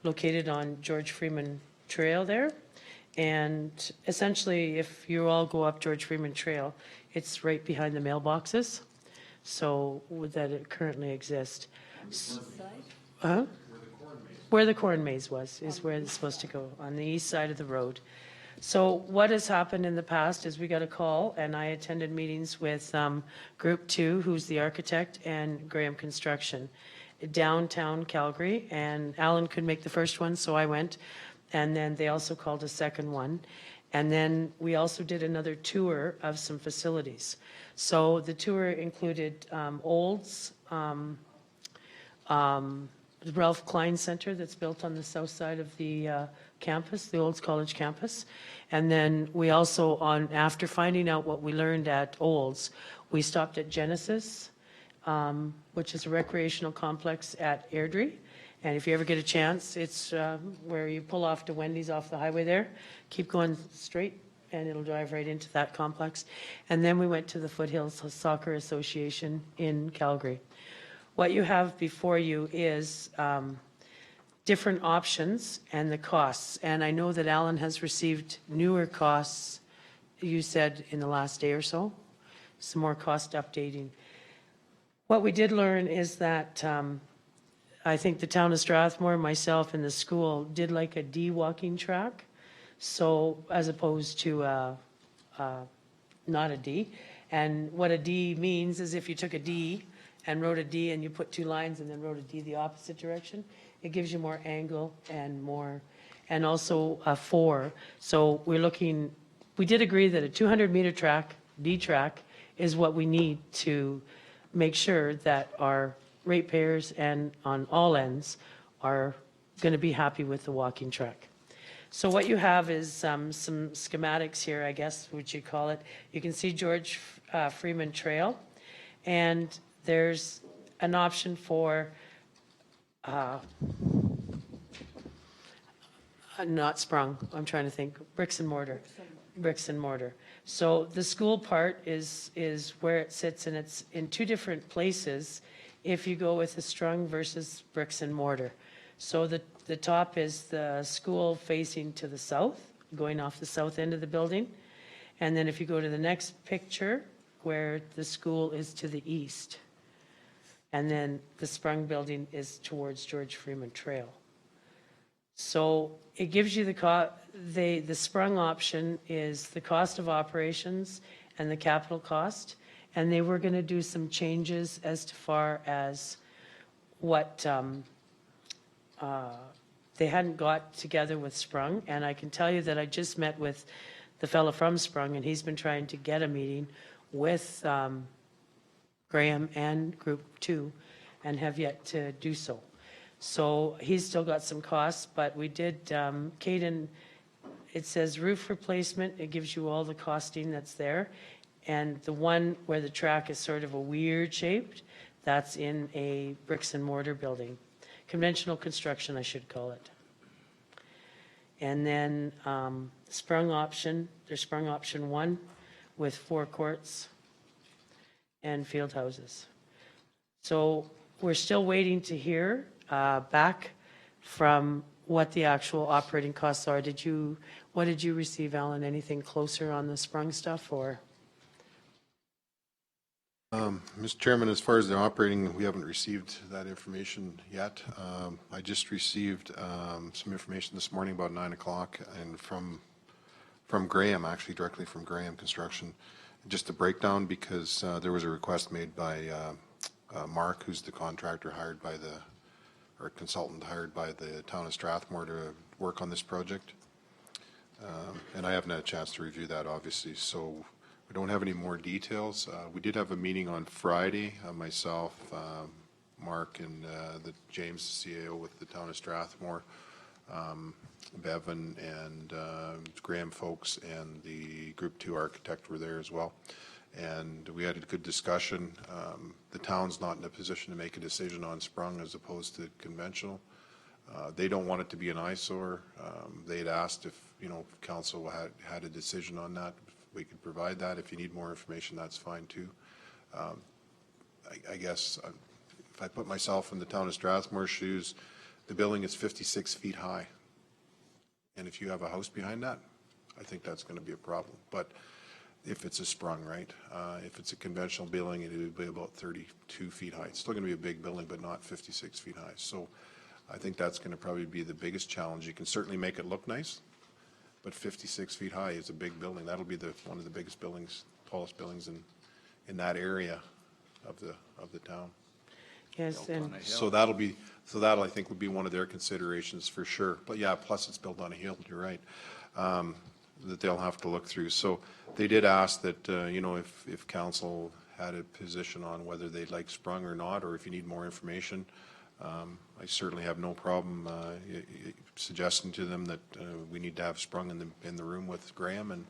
located on George Freeman Trail there. And essentially, if you all go up George Freeman Trail, it's right behind the mailboxes, so that it currently exists. Huh? Where the corn maze was, is where it's supposed to go, on the east side of the road. So what has happened in the past is we got a call, and I attended meetings with Group 2, who's the architect, and Graham Construction, downtown Calgary, and Alan could make the first one, so I went, and then they also called a second one. And then we also did another tour of some facilities. So the tour included Olds, the Ralph Klein Center that's built on the south side of the campus, the Olds College campus. And then we also, after finding out what we learned at Olds, we stopped at Genesis, which is a recreational complex at Airdrie. And if you ever get a chance, it's where you pull off to Wendy's off the highway there, keep going straight, and it'll drive right into that complex. And then we went to the Foothills Soccer Association in Calgary. What you have before you is different options and the costs. And I know that Alan has received newer costs, you said, in the last day or so, some more cost updating. What we did learn is that I think the town of Strathmore, myself, and the school did like a D walking track, so as opposed to not a D. And what a D means is if you took a D and wrote a D and you put two lines and then wrote a D the opposite direction, it gives you more angle and more, and also a 4. So we're looking, we did agree that a 200-meter track, D track, is what we need to make sure that our ratepayers and on all ends are going to be happy with the walking track. So what you have is some schematics here, I guess, what you call it. You can see George Freeman Trail, and there's an option for not sprung, I'm trying to think, bricks and mortar. Bricks and mortar. So the school part is where it sits, and it's in two different places if you go with the strung versus bricks and mortar. So the top is the school facing to the south, going off the south end of the building. And then if you go to the next picture, where the school is to the east. And then the sprung building is towards George Freeman Trail. So it gives you the sprung option is the cost of operations and the capital cost. And they were going to do some changes as far as what they hadn't got together with Sprung. And I can tell you that I just met with the fellow from Sprung, and he's been trying to get a meeting with Graham and Group 2 and have yet to do so. So he's still got some costs, but we did, Caden, it says roof replacement. It gives you all the costing that's there. And the one where the track is sort of a weird shaped, that's in a bricks and mortar building. Conventional construction, I should call it. And then sprung option, there's sprung option 1 with 4 courts and field houses. So we're still waiting to hear back from what the actual operating costs are. What did you receive, Alan? Anything closer on the sprung stuff, or? Mr. Chairman, as far as the operating, we haven't received that information yet. I just received some information this morning about 9 o'clock and from Graham, actually directly from Graham Construction, just a breakdown because there was a request made by Mark, who's the contractor hired by or consultant hired by the town of Strathmore to work on this project. And I haven't had a chance to review that, obviously, so we don't have any more details. We did have a meeting on Friday, myself, Mark, and James, the CAO with the town of Strathmore, Bevan and Graham folks, and the Group 2 architect were there as well. And we had a good discussion. The town's not in a position to make a decision on sprung as opposed to conventional. They don't want it to be an eyesore. They had asked if, council had a decision on that. We could provide that. If you need more information, that's fine too. I guess if I put myself in the town of Strathmore's shoes, the building is 56 feet high. And if you have a house behind that, I think that's going to be a problem. But if it's a sprung, right? If it's a conventional building, it would be about 32 feet high. It's still going to be a big building, but not 56 feet high. So I think that's going to probably be the biggest challenge. You can certainly make it look nice, but 56 feet high is a big building. That'll be one of the biggest buildings, tallest buildings in that area of the town. Yes, and So that I think would be one of their considerations for sure. But yeah, plus it's built on a hill, you're right, that they'll have to look through. So they did ask that, if council had a position on whether they'd like sprung or not, or if you need more information, I certainly have no problem suggesting to them that we need to have sprung in the room with Graham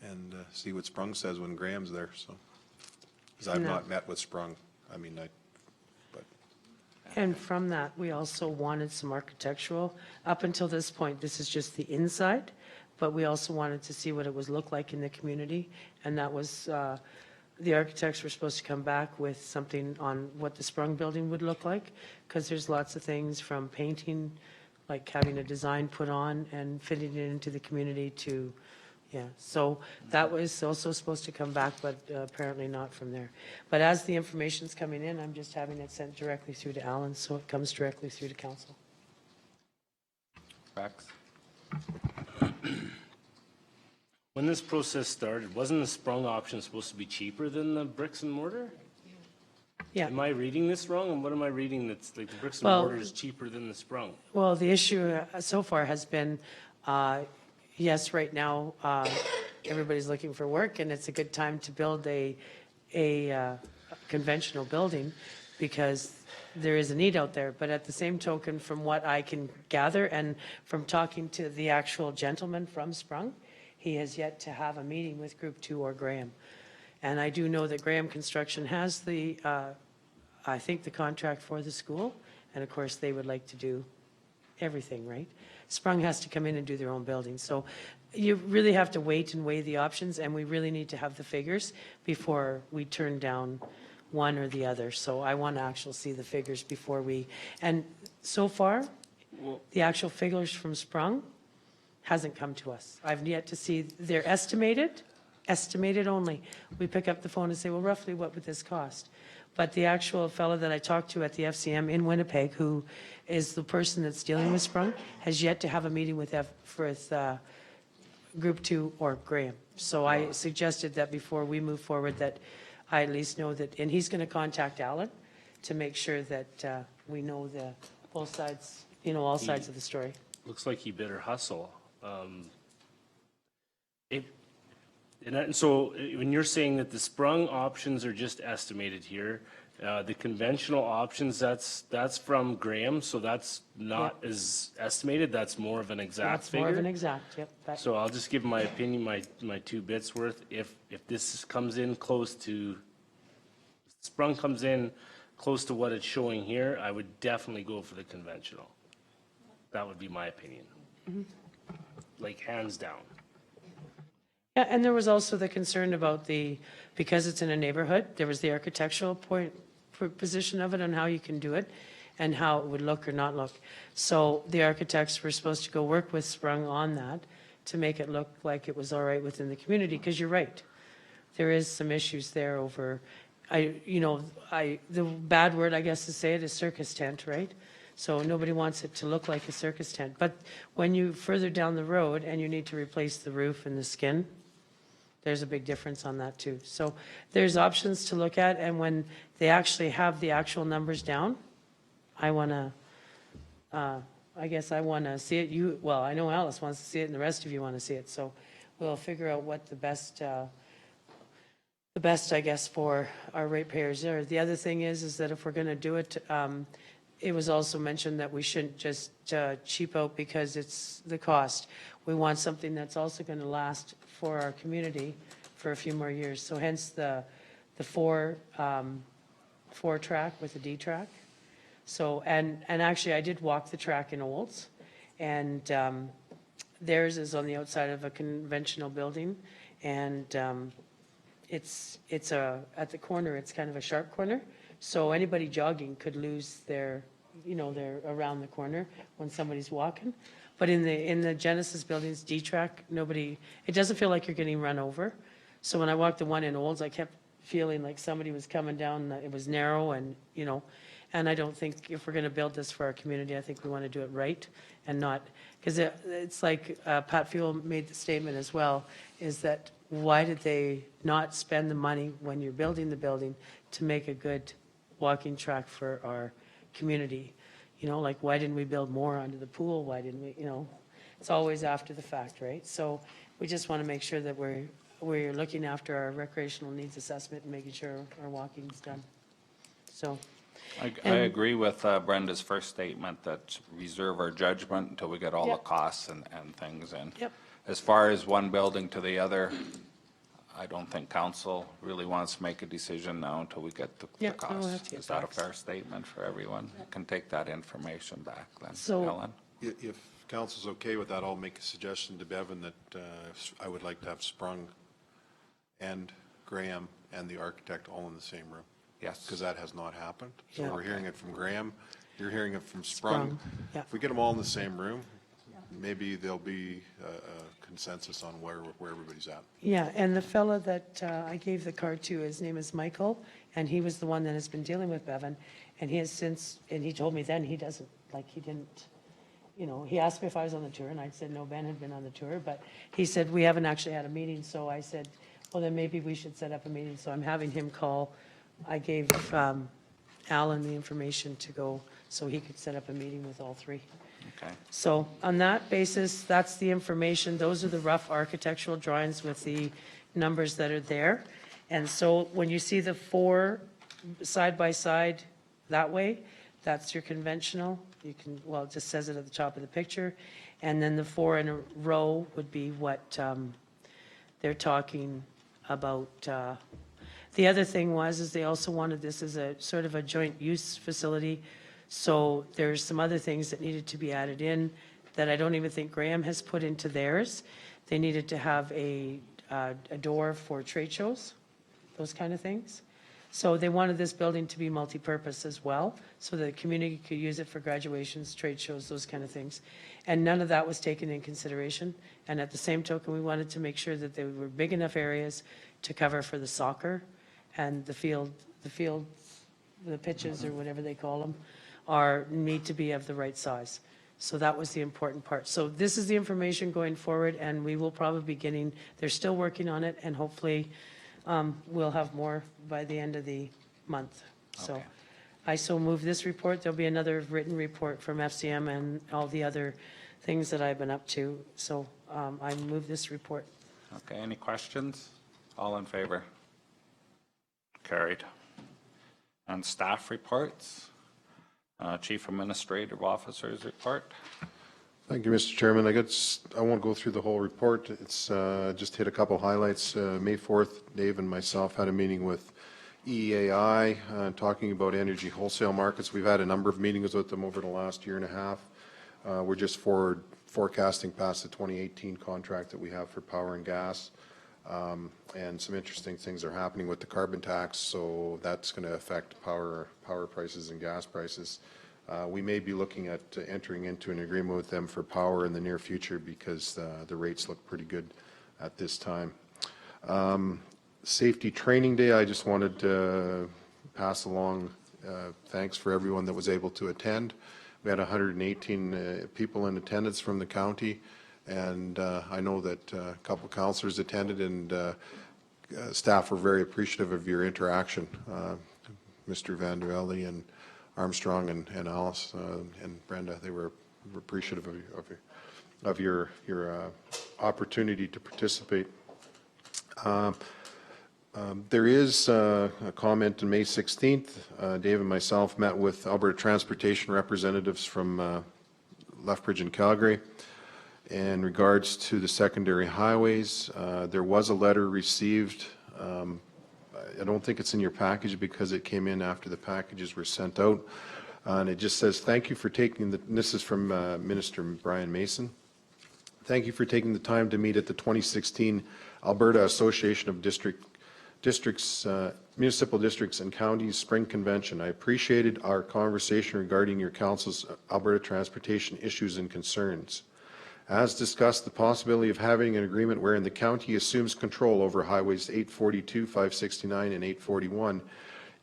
and see what sprung says when Graham's there. So, because I've not met with sprung. And from that, we also wanted some architectural. Up until this point, this is just the inside, but we also wanted to see what it would look like in the community. And that was, the architects were supposed to come back with something on what the sprung building would look like, because there's lots of things from painting, like having a design put on and fitting it into the community to, so that was also supposed to come back, but apparently not from there. But as the information's coming in, I'm just having it sent directly through to Alan, so it comes directly through to council. Rex? When this process started, wasn't the sprung option supposed to be cheaper than the bricks and mortar? Yeah. Am I reading this wrong? And what am I reading that's like the bricks and Well- mortar is cheaper than the sprung? Well, the issue so far has been, yes, right now, everybody's looking for work, and it's a good time to build a conventional building because there is a need out there. But at the same token, from what I can gather and from talking to the actual gentleman from Sprung, he has yet to have a meeting with Group 2 or Graham. And I do know that Graham Construction has I think the contract for the school, and of course, they would like to do everything, right? Sprung has to come in and do their own building. So you really have to wait and weigh the options, and we really need to have the figures before we turn down one or the other. So I want to actually see the figures before and so far, the actual figures from Sprung hasn't come to us. I've yet to see, they're estimated, estimated only. We pick up the phone and say, well, roughly what would this cost? But the actual fellow that I talked to at the FCM in Winnipeg, who is the person that's dealing with Sprung, has yet to have a meeting with Group 2 or Graham. So I suggested that before we move forward, that I at least know that, and he's going to contact Alan to make sure that we know both sides, all sides of the story. Looks like he better hustle. And so when you're saying that the sprung options are just estimated here, the conventional options, that's from Graham, so that's not as estimated, that's more of an exact That's figure? more of an exact, yep. So I'll just give my opinion, my 2 bits worth. If this comes in close to, sprung comes in close to what it's showing here, I would definitely go for the conventional. That would be my opinion. Like hands down. Yeah, and there was also the concern about because it's in a neighborhood, there was the architectural position of it and how you can do it and how it would look or not look. So the architects were supposed to go work with Sprung on that to make it look like it was all right within the community, because you're right. There is some issues there over, the bad word, I guess to say it, is circus tent, right? So nobody wants it to look like a circus tent. But when you further down the road and you need to replace the roof and the skin, there's a big difference on that too. So there's options to look at, and when they actually have the actual numbers down, I want to, I guess I want to see it. Well, I know Alice wants to see it and the rest of you want to see it. So we'll figure out what the best, I guess, for our ratepayers are. The other thing is that if we're going to do it, it was also mentioned that we shouldn't just cheap out because it's the cost. We want something that's also going to last for our community for a few more years. So hence the four track with the D track. So, and actually I did walk the track in Olds, and theirs is on the outside of a conventional building, and it's at the corner, it's kind of a sharp corner. So anybody jogging could lose their around the corner when somebody's walking. But in the Genesis buildings, D-track, it doesn't feel like you're getting run over. So when I walked the one in Olds, I kept feeling like somebody was coming down, it was narrow and I don't think if we're going to build this for our community, I think we want to do it right and not, because it's like Pat Fuel made the statement as well, is that why did they not spend the money when you're building the building to make a good walking track for our community? Like why didn't we build more onto the pool? Why didn't we, it's always after the fact, right? So we just want to make sure that we're looking after our recreational needs assessment and making sure our walking's done. So. I agree with Brenda's first statement that reserve our judgment until we get all the Yep. costs and things in. Yep. As far as one building to the other, I don't think council really wants to make a decision now until we get the Yeah, no, we'll have costs. to get Is that a facts. fair statement for everyone? You can take that information back then. So- Ellen? If council's okay with that, I'll make a suggestion to Bevan that I would like to have Sprung and Graham and the architect all in the same room. Yes. Because that has not happened. So Yeah. we're hearing it from Graham, you're hearing it from Sprung. Sprung, yeah. If we get them all in the same room, maybe there'll be a consensus on where everybody's at. Yeah, and the fella that I gave the card to, his name is Michael, and he was the one that has been dealing with Bevan, and he has since, and he told me then he doesn't, he didn't, he asked me if I was on the tour, and I said no, Ben had been on the tour, but he said we haven't actually had a meeting, so I said, well, then maybe we should set up a meeting, so I'm having him call. I gave Alan the information to go, so he could set up a meeting with all three. Okay. So on that basis, that's the information. Those are the rough architectural drawings with the numbers that are there. And so when you see the four side by side that way, that's your conventional. You can, well, it just says it at the top of the picture. And then the four in a row would be what they're talking about. The other thing is they also wanted this as a sort of a joint use facility. So there's some other things that needed to be added in that I don't even think Graham has put into theirs. They needed to have a door for trade shows, those kind of things. So they wanted this building to be multi-purpose as well, so the community could use it for graduations, trade shows, those kind of things. And none of that was taken in consideration. And at the same token, we wanted to make sure that they were big enough areas to cover for the soccer and the pitches or whatever they call them, need to be of the right size. So that was the important part. So this is the information going forward, and we will probably be getting, they're still working on it, and hopefully we'll have more by the end of the month. So Okay. I so move this report. There'll be another written report from FCM and all the other things that I've been up to. So I move this report. Okay, any questions? All in favor? Carried. And staff reports? Chief Administrative Officer's report? Thank you, Mr. Chairman. I won't go through the whole report. It's just hit a couple highlights. May 4th, Dave and myself had a meeting with EEAI talking about energy wholesale markets. We've had a number of meetings with them over the last year and a half. We're just forecasting past the 2018 contract that we have for power and gas. And some interesting things are happening with the carbon tax, so that's going to affect power prices and gas prices. We may be looking at entering into an agreement with them for power in the near future because the rates look pretty good at this time. Safety Training Day, I just wanted to pass along thanks for everyone that was able to attend. We had 118 people in attendance from the county, and I know that a couple councillors attended, and staff were very appreciative of your interaction. Mr. Van der Velde and Armstrong and Alice and Brenda, they were appreciative of your opportunity to participate. There is a comment on May 16th. Dave and myself met with Alberta Transportation representatives from Lethbridge and Calgary in regards to the secondary highways. There was a letter received. I don't think it's in your package because it came in after the packages were sent out. And it just says, thank you for taking the, this is from Minister Brian Mason. Thank you for taking the time to meet at the 2016 Alberta Association of Municipal Districts and Counties Spring Convention. I appreciated our conversation regarding your council's Alberta transportation issues and concerns. As discussed, the possibility of having an agreement wherein the county assumes control over highways 842, 569, and 841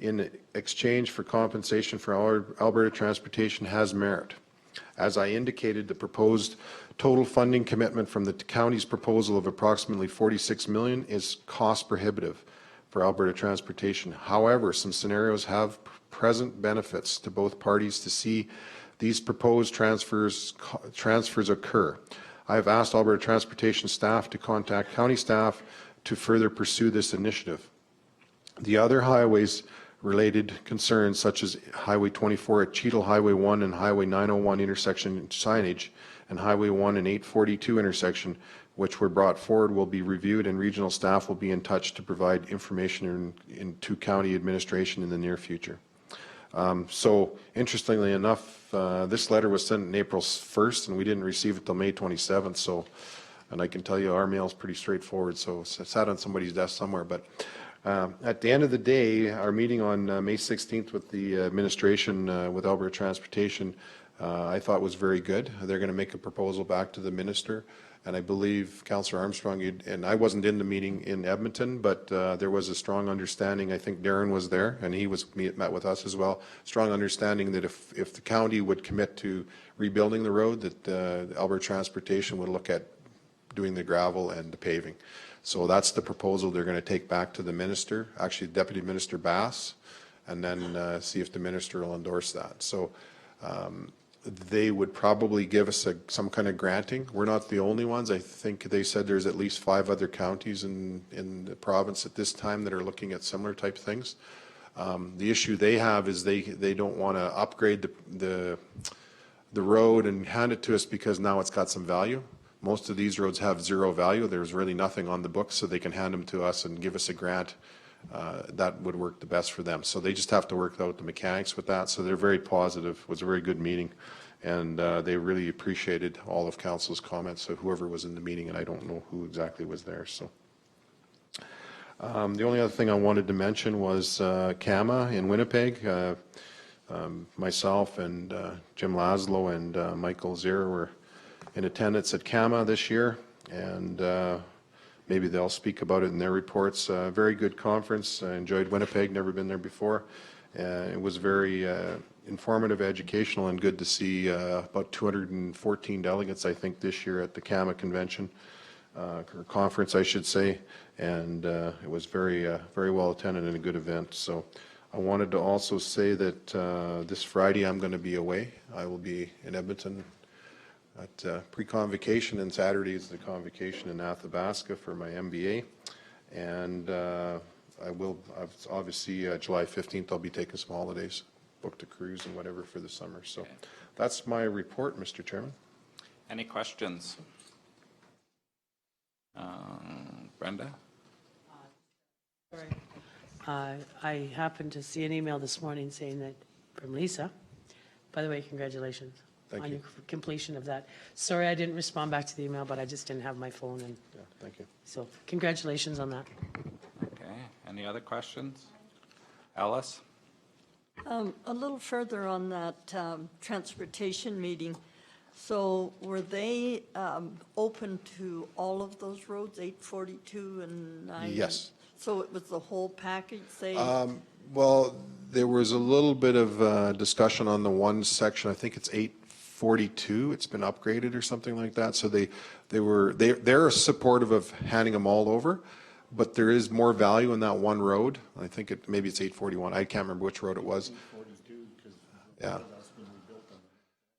in exchange for compensation for Alberta transportation has merit. As I indicated, the proposed total funding commitment from the county's proposal of approximately $46 million is cost prohibitive for Alberta transportation. However, some scenarios have present benefits to both parties to see these proposed transfers occur. I have asked Alberta Transportation staff to contact county staff to further pursue this initiative. The other highways related concerns, such as Highway 24 at Cheadle, Highway 1 and Highway 901 intersection signage, and Highway 1 and 842 intersection, which were brought forward, will be reviewed, and regional staff will be in touch to provide information to county administration in the near future. So interestingly enough, this letter was sent on April 1st, and we didn't receive it till May 27th. So, and I can tell you our mail's pretty straightforward, so it sat on somebody's desk somewhere. But at the end of the day, our meeting on May 16th with the administration with Alberta Transportation, I thought was very good. They're going to make a proposal back to the minister. And I believe Councillor Armstrong, and I wasn't in the meeting in Edmonton, but there was a strong understanding. I think Darren was there, and he met with us as well. Strong understanding that if the county would commit to rebuilding the road, that Alberta Transportation would look at doing the gravel and the paving. So that's the proposal they're going to take back to the minister, actually Deputy Minister Bass, and then see if the minister will endorse that. So. They would probably give us some kind of granting. We're not the only ones. I think they said there's at least 5 other counties in the province at this time that are looking at similar type things. The issue they have is they don't want to upgrade the road and hand it to us because now it's got some value. Most of these roads have zero value. There's really nothing on the books, so they can hand them to us and give us a grant. That would work the best for them. So they just have to work out the mechanics with that. So they're very positive. It was a very good meeting, and they really appreciated all of council's comments. So whoever was in the meeting, and I don't know who exactly was there. So The only other thing I wanted to mention was CAMA in Winnipeg. Myself and Jim Laszlo and Michael Zier were in attendance at CAMA this year, and maybe they'll speak about it in their reports. Very good conference. I enjoyed Winnipeg, never been there before. It was very informative, educational, and good to see about 214 delegates, I think, this year at the CAMA convention, or conference, I should say, and it was very, very well attended and a good event. So I wanted to also say that this Friday I'm going to be away. I will be in Edmonton at pre-convocation, and Saturday is the convocation in Athabasca for my MBA. And obviously July 15th I'll be taking some holidays, booked a cruise and whatever for the summer. So that's my report, Mr. Chairman. Any questions? Brenda? Sorry. I happened to see an email this morning saying that, from Lisa, by the way, congratulations Thank on you. your completion of that. Sorry I didn't respond back to the email, but I just didn't have my phone, and Yeah, thank you. so congratulations on that. Okay, any other questions? Alice? A little further on that transportation meeting. So were they open to all of those roads, 842 and 9? Yes. So it was the whole package, say? Well, there was a little bit of discussion on the one section. I think it's 842. It's been upgraded or something like that. So they're supportive of handing them all over, but there is more value in that one road. I think maybe it's 841. I can't remember which road it was. 842, because Yeah. that's been rebuilt on.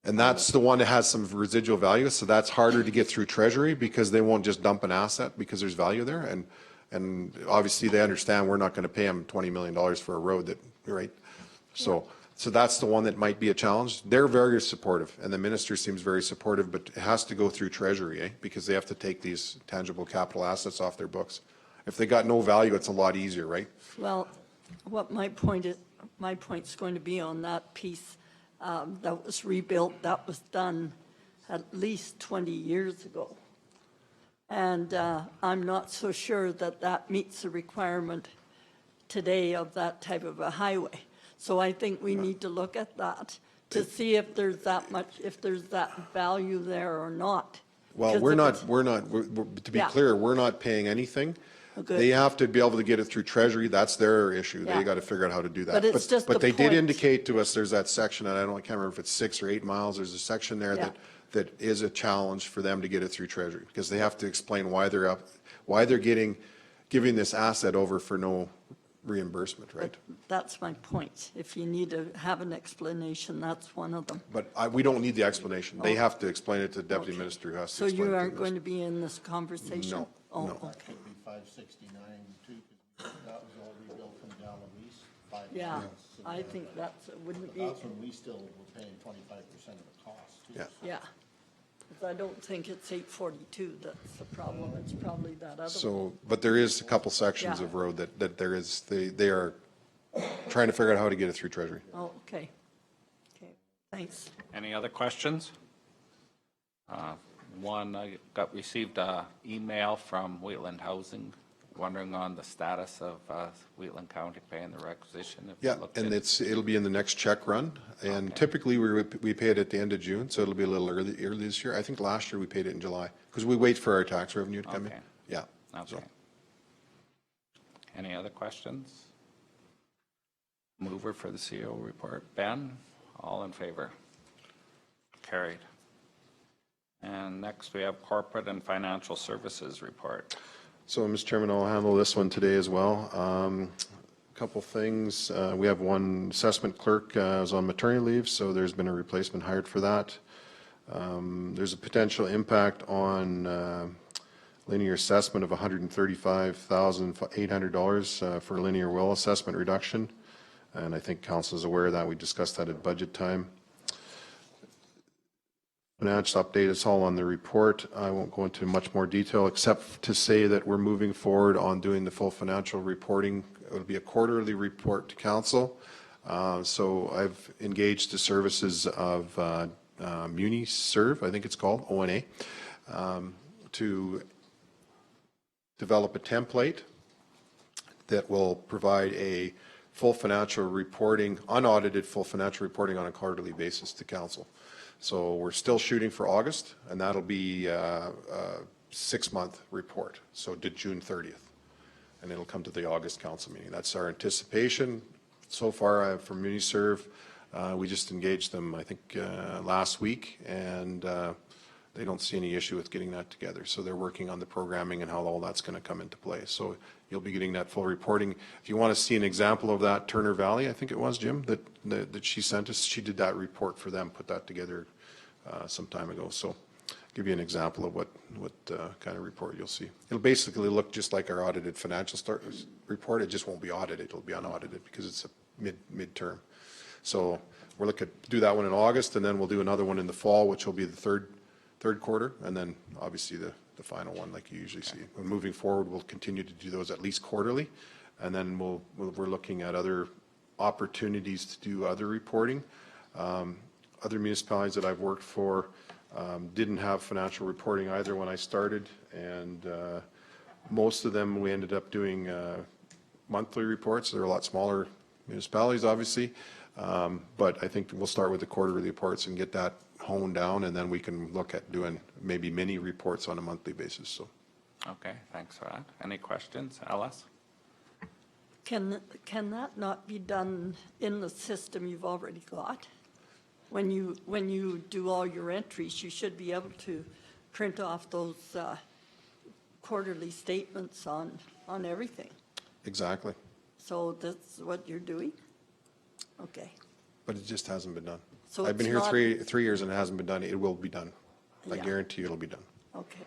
And that's the one that has some residual value, so that's harder to get through Treasury because they won't just dump an asset because there's value there. And obviously they understand we're not going to pay them $20 million for a road that, right? So that's the one that might be a challenge. They're very supportive, and the minister seems very supportive, but it has to go through Treasury, because they have to take these tangible capital assets off their books. If they got no value, it's a lot easier, right? Well, what my point's going to be on that piece that was rebuilt, that was done at least 20 years ago. And I'm not so sure that that meets the requirement today of that type of a highway. So I think we need to look at that to see if there's that value there or not. Well, Because if we're not, to be Yeah. clear, we're not paying anything. Good. They have to be able to get it through Treasury. That's their issue. Yeah. They got to figure out how to do that. But it's just But the they did point. indicate to us, there's that section, and I can't remember if it's 6 or 8 miles. There's a section there Yeah. that is a challenge for them to get it through Treasury, because they have to explain why they're giving this asset over for no reimbursement, right? That's my point. If you need to have an explanation, that's one of them. But we don't need the explanation. They Oh. have to explain it to the deputy Okay. minister who has to So explain it you to aren't us. going to be in this conversation? No, Oh, no. okay. It'd be 569 too, because that was all rebuilt from Dallas. Yeah, I think that's, wouldn't be, That's when we still were paying 25% of the cost too. Yeah. yeah. 'Cause I don't think it's 842 that's the problem. It's probably that other one. So, but there is a couple sections Yeah. of road that there is, they are trying to figure out how to get it through Treasury. Oh, okay. Okay, thanks. Any other questions? One, I received an email from Wheatland Housing wondering on the status of Wheatland County paying the requisition. If you Yeah, looked and at- it'll be in the next check run, and Okay. typically we pay it at the end of June, so it'll be a little early this year. I think last year we paid it in July, because we wait for our tax revenue to come in. Okay. Yeah. so. Okay. Any other questions? Mover for the CO report. Ben, all in favor? Carried. And next we have corporate and financial services report. So, Mr. Chairman, I'll handle this one today as well. Couple things. We have one assessment clerk is on maternity leave, so there's been a replacement hired for that. There's a potential impact on linear assessment of $135,800 for linear well assessment reduction. And I think council is aware of that. We discussed that at budget time. Financial update, it's all on the report. I won't go into much more detail except to say that we're moving forward on doing the full financial reporting. It'll be a quarterly report to council. So I've engaged the services of MuniServe, I think it's called, ONA, to develop a template that will provide a full financial reporting, unaudited full financial reporting on a quarterly basis to council. So we're still shooting for August, and that'll be a 6-month report, so to June 30th. And it'll come to the August council meeting. That's our anticipation. So far, from Uniserv, we just engaged them, I think, last week, and they don't see any issue with getting that together. So they're working on the programming and how all that's going to come into play. So you'll be getting that full reporting. If you want to see an example of that, Turner Valley, I think it was, Jim, that she sent us, she did that report for them, put that together some time ago. So give you an example of what kind of report you'll see. It'll basically look just like our audited financial report. It just won't be audited. It'll be unaudited because it's a midterm. So we're looking to do that one in August, and then we'll do another one in the fall, which will be the third quarter, and then obviously the final one like you usually see. And moving forward, we'll continue to do those at least quarterly, and then we're looking at other opportunities to do other reporting. Other municipalities that I've worked for didn't have financial reporting either when I started, and most of them we ended up doing monthly reports. They're a lot smaller municipalities, obviously, but I think we'll start with the quarterly reports and get that honed down, and then we can look at doing maybe mini reports on a monthly basis. So. Okay, thanks for that. Any questions, Alice? Can that not be done in the system you've already got? When you do all your entries, you should be able to print off those quarterly statements on everything. Exactly. So that's what you're doing? Okay. But it just hasn't been done. So I've been it's here not- 3 years and it hasn't been done. It will be done. I Yeah. guarantee you it'll be done. Okay.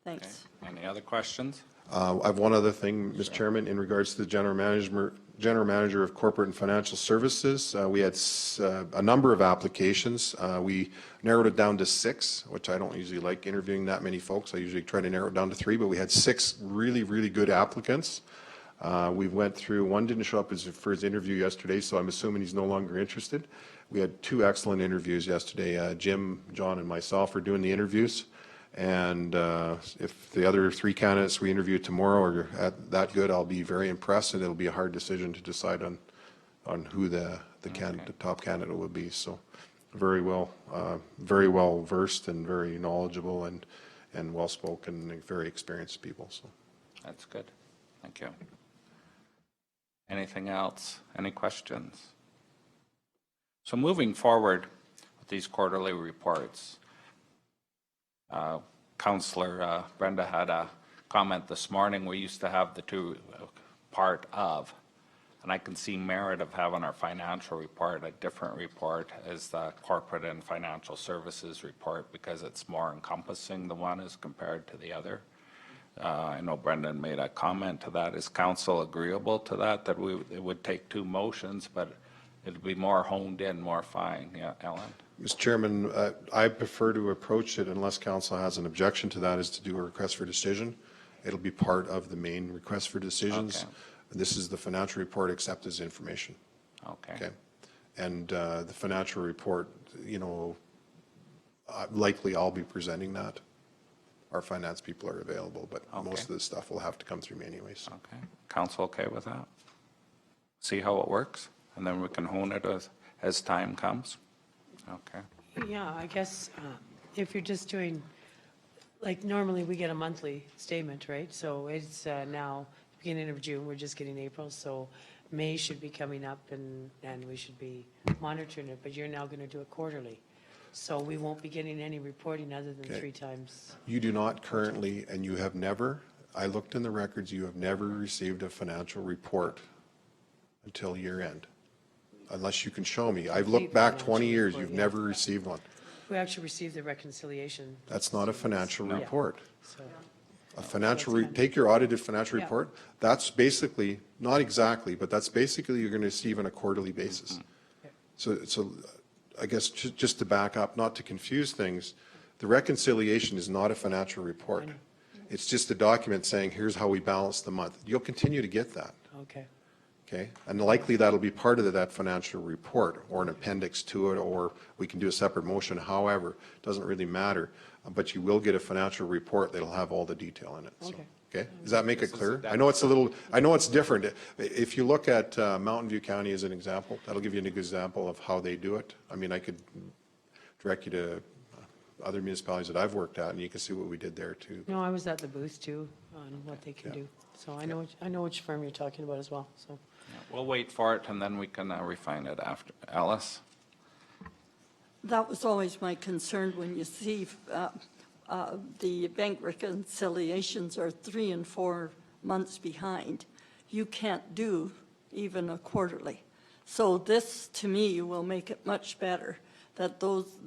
Thanks. Any other questions? I have one other thing, Mr. Chairman, in regards to the General Manager of Corporate and Financial Services. We had a number of applications. We narrowed it down to 6, which I don't usually like interviewing that many folks. I usually try to narrow it down to 3, but we had 6 really, really good applicants. We went through, one didn't show up for his interview yesterday, so I'm assuming he's no longer interested. We had 2 excellent interviews yesterday. Jim, John, and myself are doing the interviews. And if the other 3 candidates we interview tomorrow are that good, I'll be very impressed, and it'll be a hard decision to decide on who the top candidate will be. So very well versed and very knowledgeable and well spoken and very experienced people. So That's good. Thank you. Anything else? Any questions? So moving forward with these quarterly reports, Councillor Brenda had a comment this morning. We used to have the 2 part of, and I can see merit of having our financial report, a different report as the corporate and financial services report, because it's more encompassing, the one as compared to the other. I know Brendan made a comment to that. Is council agreeable to that, that it would take 2 motions, but it'd be more honed in, more fine? Yeah, Ellen? Mr. Chairman, I prefer to approach it, unless council has an objection to that, is to do a request for decision. It'll be part of the main request for decisions. Okay. This is the financial report except as information. Okay. And the financial report, likely I'll be presenting that. Our finance people are available, but most of the stuff will have to come through me anyways. Okay. Council okay with that? See how it works, and then we can hone it as time comes? Okay. Yeah, I guess if you're just doing, like normally we get a monthly statement, right? So it's now beginning of June, we're just getting April, so May should be coming up and we should be monitoring it, but you're now going to do it quarterly. So we won't be getting any reporting other than 3 times. You do not currently, and you have never, I looked in the records, you have never received a financial report until year end. Unless you can show me. I've looked back 20 years, you've never received one. We actually received the reconciliation. That's not a financial report. So, A financial, take your audited financial report, that's basically, not exactly, but that's basically you're going to receive on a quarterly basis. So I guess just to back up, not to confuse things, the reconciliation is not a financial report. It's just a document saying, here's how we balance the month. You'll continue to get that. okay. Okay, and likely that'll be part of that financial report or an appendix to it, or we can do a separate motion. However, it doesn't really matter, but you will get a financial report that'll have all the detail in it. So. Okay. Okay, does that make it clear? I know it's a little, I know it's different. If you look at Mountain View County as an example, that'll give you an example of how they do it. I mean, I could direct you to other municipalities that I've worked at, and you can see what we did there too. No, I was at the booth too on what they can Yeah. do. So I know which firm you're talking about as well, so. We'll wait for it and then we can refine it after. Alice? That was always my concern when you see the bank reconciliations are 3 and 4 months behind. You can't do even a quarterly. So this, to me, will make it much better, that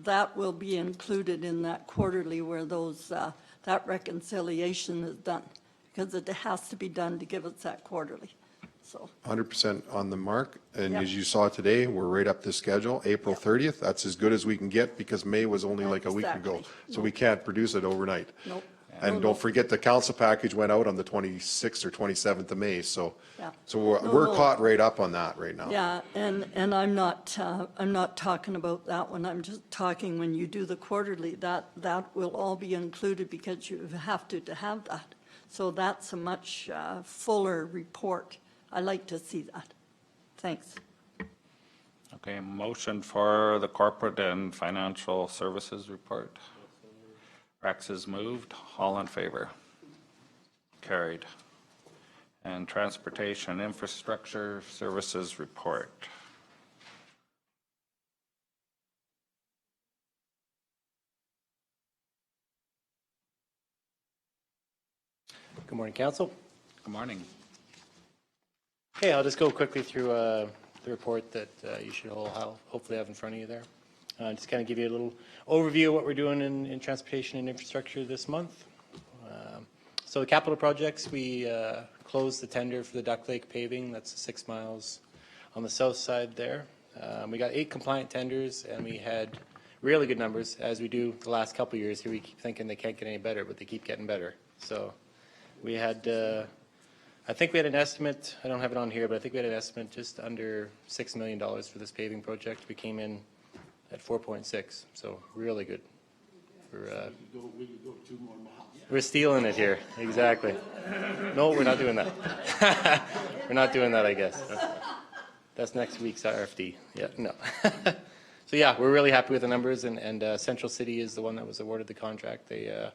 that will be included in that quarterly where that reconciliation is done, because it has to be done to give us that quarterly. So 100% on the mark, and Yep. as you saw today, we're right up to schedule, April 30th. That's as good as we can get because May was only like a week ago. Exactly. So we can't produce it overnight. Nope. And No, don't no. forget, the council package went out on the 26th or 27th of May, so, Yeah. so we're No, we're no. caught right up on that right now. Yeah, and I'm not talking about that one. I'm just talking when you do the quarterly, that will all be included because you have to have that. So that's a much fuller report. I like to see that. Thanks. Okay, motion for the corporate and financial services report. Rex is moved. All in favor? Carried. And transportation infrastructure services report. Good morning, council. Good morning. Okay, I'll just go quickly through the report that you should all hopefully have in front of you there. Just kind of give you a little overview of what we're doing in transportation and infrastructure this month. So the capital projects, we closed the tender for the Duck Lake paving. That's 6 miles on the south side there. We got 8 compliant tenders, and we had really good numbers, as we do the last couple of years here. We keep thinking they can't get any better, but they keep getting better. So we had, I think we had an estimate, I don't have it on here, but I think we had an estimate just under $6 million for this paving project. We came in at 4.6, so really good. We're stealing it here, exactly. No, we're not doing that. We're not doing that, I guess. That's next week's RFD. Yeah, no. So yeah, we're really happy with the numbers, and Central City is the one that was awarded the contract. They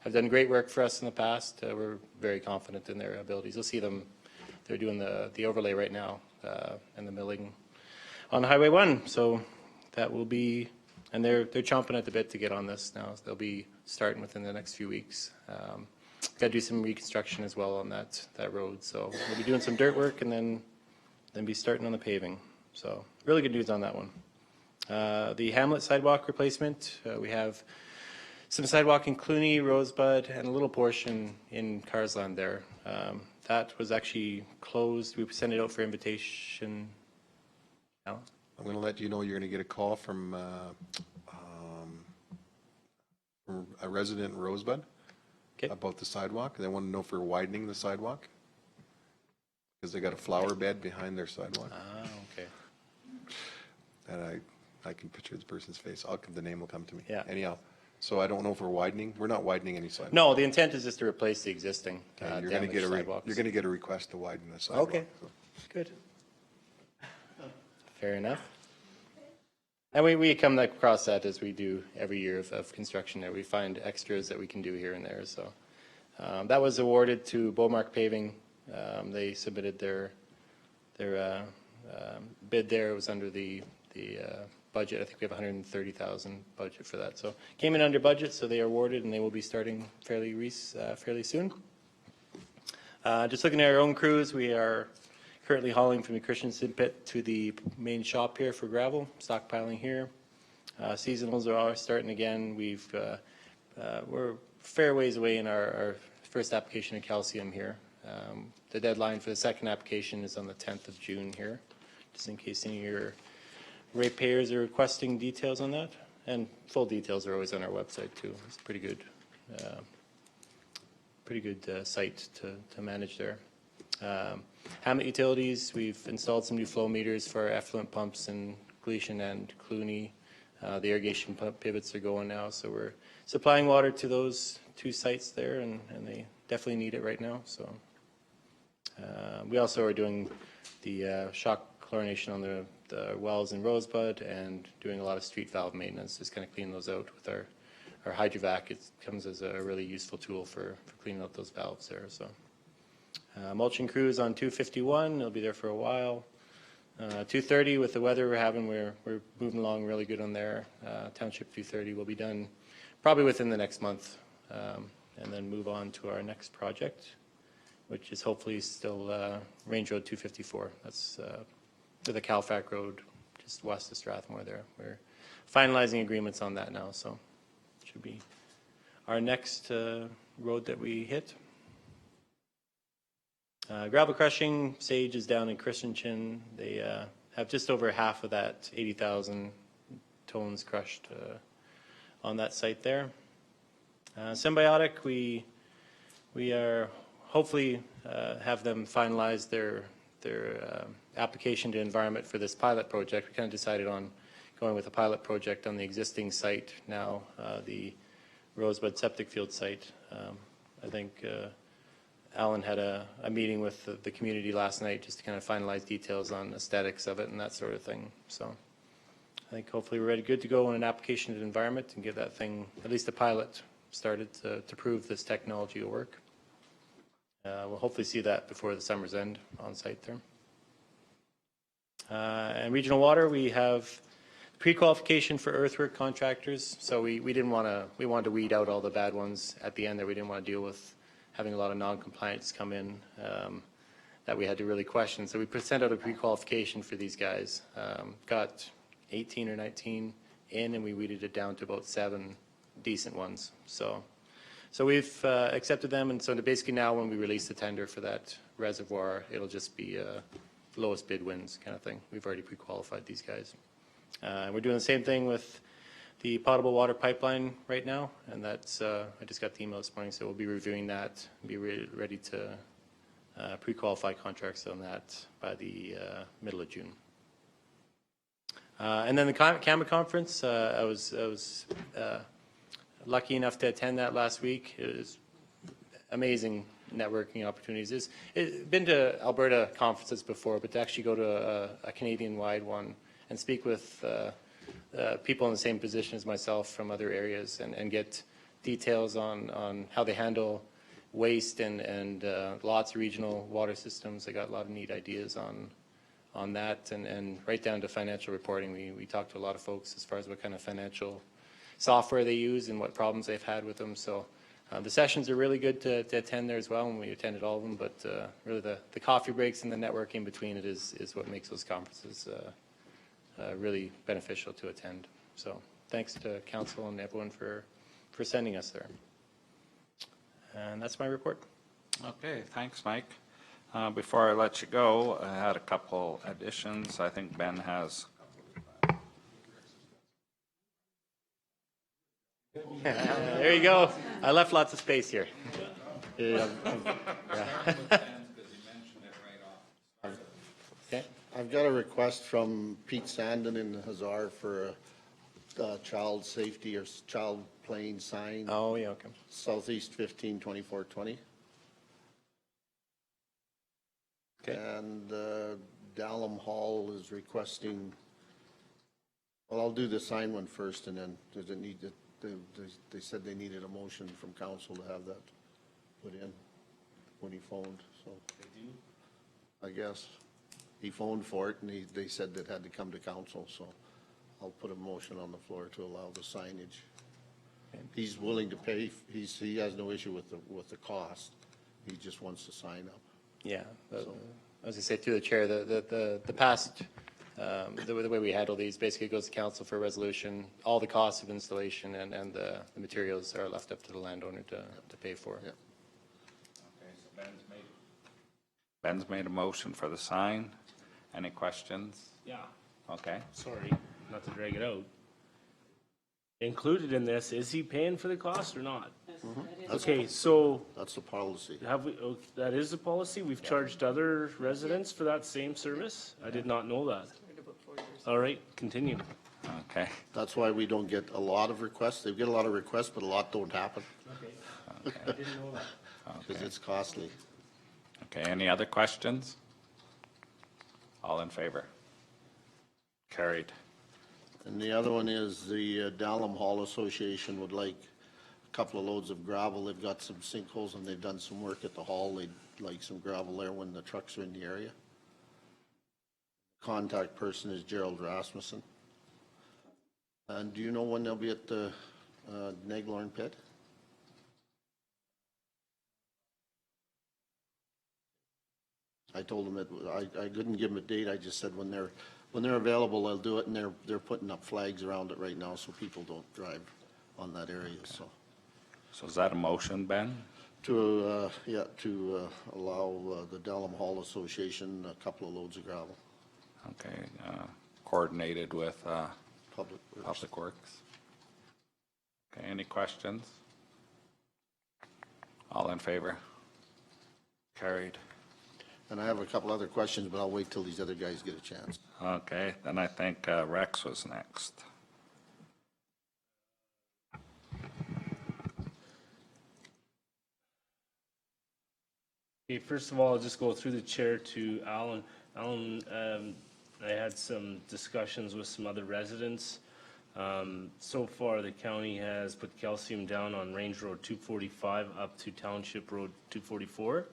have done great work for us in the past. We're very confident in their abilities. You'll see them, they're doing the overlay right now and the milling on Highway 1. So that will be, and they're chomping at the bit to get on this now. They'll be starting within the next few weeks. Got to do some reconstruction as well on that road. So we'll be doing some dirt work and then be starting on the paving. So really good news on that one. The Hamlet sidewalk replacement, we have some sidewalk in Clooney, Rosebud, and a little portion in Carsland there. That was actually closed. We sent it out for invitation. Alan? I'm going to let you know you're going to get a call from a resident in Rosebud about the sidewalk. They want to know if we're widening the sidewalk because they got a flower bed behind their sidewalk. Ah, okay. And I can picture the person's face. The name will come to me. Yeah. Anyhow, so I don't know if we're widening. We're not widening any sidewalk. No, the intent is just to replace the existing Okay, you're going to get sidewalks. you're going to get a request to widen the sidewalk. Okay. So. Good. Fair enough. And we come across that as we do every year of construction there. We find extras that we can do here and there. So that was awarded to Beaumark Paving. They submitted their bid there. It was under the budget. I think we have $130,000 budget for that. So came in under budget, so they are awarded, and they will be starting fairly soon. Just looking at our own crews, we are currently hauling from the Christensen pit to the main shop here for gravel, stockpiling here. Seasonals are starting again. We're fair ways away in our first application of calcium here. The deadline for the second application is on the 10th of June here, just in case any of your ratepayers are requesting details on that. And full details are always on our website too. It's a pretty good site to manage there. Hamlet Utilities, we've installed some new flow meters for our effluent pumps in Gleason and Clooney. The irrigation pump pivots are going now, so we're supplying water to those 2 sites there, and definitely need it right now, so. We also are doing the shock chlorination on the wells in Rosebud and doing a lot of street valve maintenance, just kind of clean those out with our hydrovac. It comes as a really useful tool for cleaning out those valves there, so. Mulching crews on 251, they'll be there for a while. 230 with the weather we're having, we're moving along really good on there. Township 230 will be done probably within the next month, and then move on to our next project, which is hopefully still Range Road 254. That's to the Calfac Road, just west of Strathmore there. We're finalizing agreements on that now, so should be our next road that we hit. Gravel crushing, Sage is down in Christensen. They have just over half of that 80,000 tons crushed on that site there. Symbiotic, we are hopefully have them finalize their application to environment for this pilot project. We kind of decided on going with a pilot project on the existing site now, the Rosebud septic field site. I think Alan had a meeting with the community last night just to kind of finalize details on aesthetics of it and that sort of thing. So I think hopefully we're ready, good to go on an application to the environment and get that thing, at least a pilot, started to prove this technology will work. We'll hopefully see that before the summer's end on site there. And regional water, we have pre-qualification for earthwork contractors. So we wanted to weed out all the bad ones at the end there. We didn't want to deal with having a lot of non-compliance come in that we had to really question. So we sent out a pre-qualification for these guys. Got 18 or 19 in, and we weeded it down to about 7 decent ones. So we've accepted them, and so basically now when we release the tender for that reservoir, it'll just be lowest bid wins kind of thing. We've already pre-qualified these guys. We're doing the same thing with the potable water pipeline right now, and that's, I just got the email this morning, so we'll be reviewing that and be ready to pre-qualify contracts on that by the middle of June. And then the CAMA conference, I was lucky enough to attend that last week. It was amazing networking opportunities. I've been to Alberta conferences before, but to actually go to a Canadian-wide one and speak with people in the same position as myself from other areas and get details on how they handle waste and lots of regional water systems. I got a lot of neat ideas on that, and right down to financial reporting. We talked to a lot of folks as far as what kind of financial software they use and what problems they've had with them. So the sessions are really good to attend there as well, and we attended all of them, but really the coffee breaks and the networking between it is what makes those conferences really beneficial to attend. So thanks to council and everyone for sending us there. And that's my report. Okay, thanks, Mike. Before I let you go, I had a couple additions. I think Ben has. There you go. I left lots of space here. Yeah. Okay. I've got a request from Pete Sandon in Hazard for a child safety or child playing sign. Oh, yeah, okay. Southeast 15 24 20. Okay. And Dallam Hall is requesting, well, I'll do the sign one first, and then does it need to, they said they needed a motion from council to have that put in when he phoned, so. They do? I guess. He phoned for it, and they said that had to come to council, so I'll put a motion on the floor to allow the signage. He's willing to pay, he has no issue with the cost. He just wants to sign up. Yeah, as I say through the chair, the past, the way we handle these basically goes to council for a resolution. All the costs of installation and the materials are left up to the landowner to pay for. Yeah. Okay, so Ben's made a motion for the sign. Any questions? Yeah, Okay. sorry, not to drag it out. Included in this, is he paying for the cost or not? Okay, so That's the policy. have we, oh, that is the policy? We've charged other residents for that same service? I did not know that. All right, continue. Okay. That's why we don't get a lot of requests. They get a lot of requests, but a lot don't happen. I didn't know that. because Okay. it's costly. Okay, any other questions? All in favor? Carried. And the other one is the Dallam Hall Association would like a couple of loads of gravel. They've got some sinkholes and they've done some work at the hall. They'd like some gravel there when the trucks are in the area. Contact person is Gerald Rasmussen. And do you know when they'll be at the Naglorn pit? I told them I couldn't give them a date. I just said when they're available, they'll do it, and they're putting up flags around it right now so people don't drive on that area, so. So is that a motion, Ben? To allow the Dallam Hall Association a couple of loads of gravel, Okay, coordinated with public works. Public Works. Okay, any questions? All in favor? Carried. And I have a couple other questions, but I'll wait till these other guys get a chance. Okay, then I think Rex was next. Okay, first of all, I'll just go through the chair to Alan. Alan, I had some discussions with some other residents. So far, the county has put calcium down on Range Road 245 up to Township Road 244.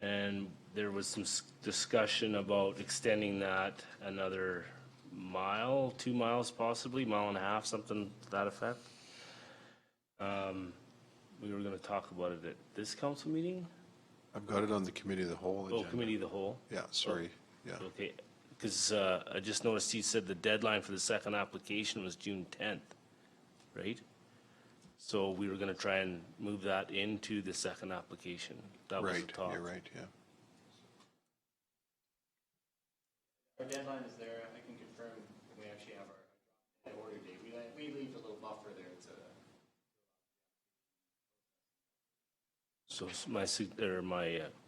And there was some discussion about extending that another mile, 2 miles possibly, mile and a half, something to that effect. We were gonna talk about it at this council meeting? I've got it on the committee of the whole Oh, agenda. committee of the whole? Yeah, sorry, yeah. Okay, because I just noticed he said the deadline for the second application was June 10th, right? So we were gonna try and move that into the second application. That was the Right, talk. you're right, yeah. Our deadline is there. I can confirm we actually have our order date. We leave a little buffer there to. So my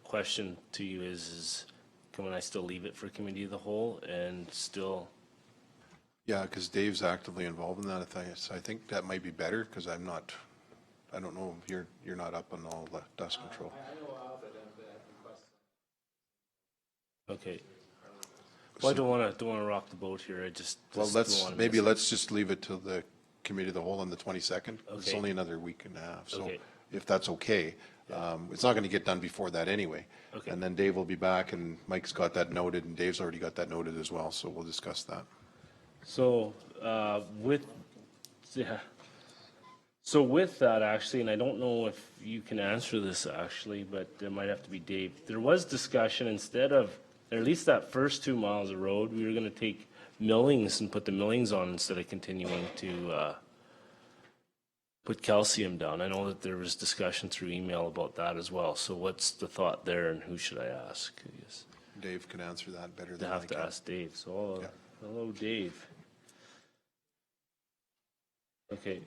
question to you is can I still leave it for committee of the whole and still? Yeah, because Dave's actively involved in that. So I think that might be better, because I don't know, if you're not up on all the dust control. I know of it and request. Okay. Well, I don't wanna rock the boat here. I just Well, don't let's, wanna maybe miss it. let's just leave it till the committee of the whole on the 22nd. It's Okay. only another week and a half, so Okay. if that's okay. It's not going to get done before that anyway. Okay. And then Dave will be back, and Mike's got that noted, and Dave's already got that noted as well, so we'll discuss that. So, so with that actually, and I don't know if you can answer this actually, but it might have to be Dave. There was discussion instead of, or at least that first 2 miles of road, we were gonna take millings and put the millings on instead of continuing to, put calcium down. I know that there was discussion through email about that as well. So what's the thought there and who should I ask? I guess Dave can answer that better I than I have to can. ask Dave. So, Yeah. hello, Dave. Okay.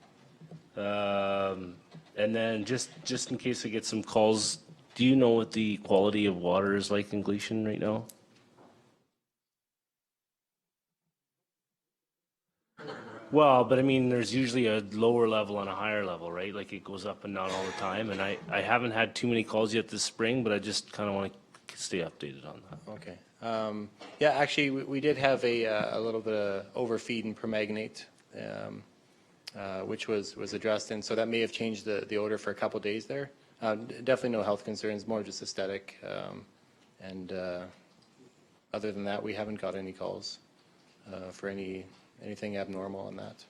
And then just in case I get some calls, do you know what the quality of water is like in Gleason right now? Well, but I mean, there's usually a lower level and a higher level, right? Like it goes up and down all the time. And I haven't had too many calls yet this spring, but I just kind of want to stay updated on that. Okay. Yeah, actually, we did have a little bit of overfeed and permanganate, which was addressed, and so that may have changed the odor for a couple of days there. Definitely no health concerns, more just aesthetic. And other than that, we haven't got any calls for anything abnormal on that.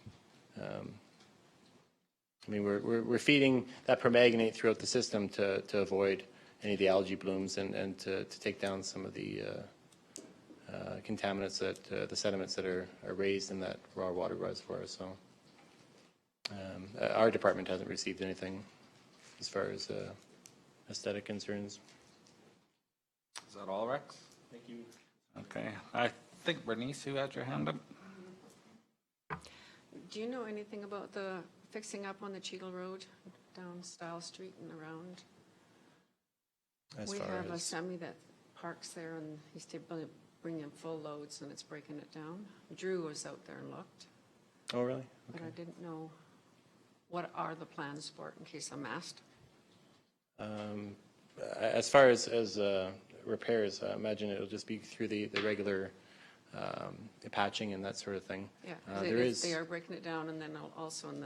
I mean, we're feeding that permanganate throughout the system to avoid any of the algae blooms and to take down some of the contaminants that the sediments that are raised in that raw water reservoir. So our department hasn't received anything as far as aesthetic concerns. Is that all, Rex? Thank you. Okay, I think Bernice, you had your hand up? Do you know anything about the fixing up on the Cheadle Road down Style Street and around? We have a semi that parks there and he's bringing in full loads and it's breaking it down. Drew was out there and looked, Oh, really? but I didn't know what are the plans for it in case I'm asked. As far as repairs, I imagine it'll just be through the regular patching and that sort of thing. Yeah, There is, they are breaking it down, and then also in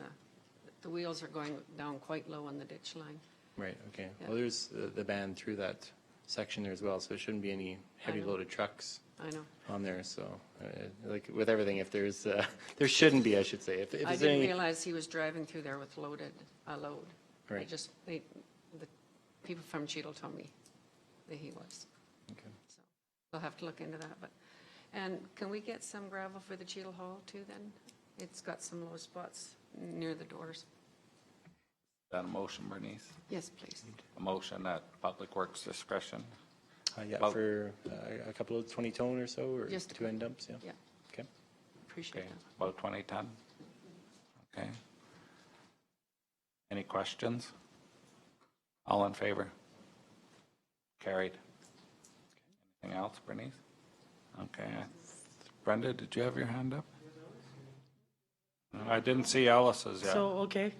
the wheels are going down quite low on the ditch line. right, okay. Yeah. Well, there's the band through that section there as well, so there shouldn't be any heavy know. loaded trucks I know. on there, so, like with everything, if there's, there shouldn't be, I should say. If I there's didn't any, realize he was driving through there with a load. Right. The people from Cheadle told me that he was. Okay. So we'll have to look into that, and can we get some gravel for the Cheadle Hall too then? It's got some low spots near the doors. Is that a motion, Bernice? Yes, please. A motion at Public Works discretion? yeah, Well- for a couple of 20 tone or so, or Just- 2 end dumps, yeah? Yeah, Okay. appreciate Okay, that. about 2010? Okay. Any questions? All in favor? Carried. Anything else, Bernice? Okay. Brenda, did you have your hand up? No, I didn't see Alice's yet. So, okay.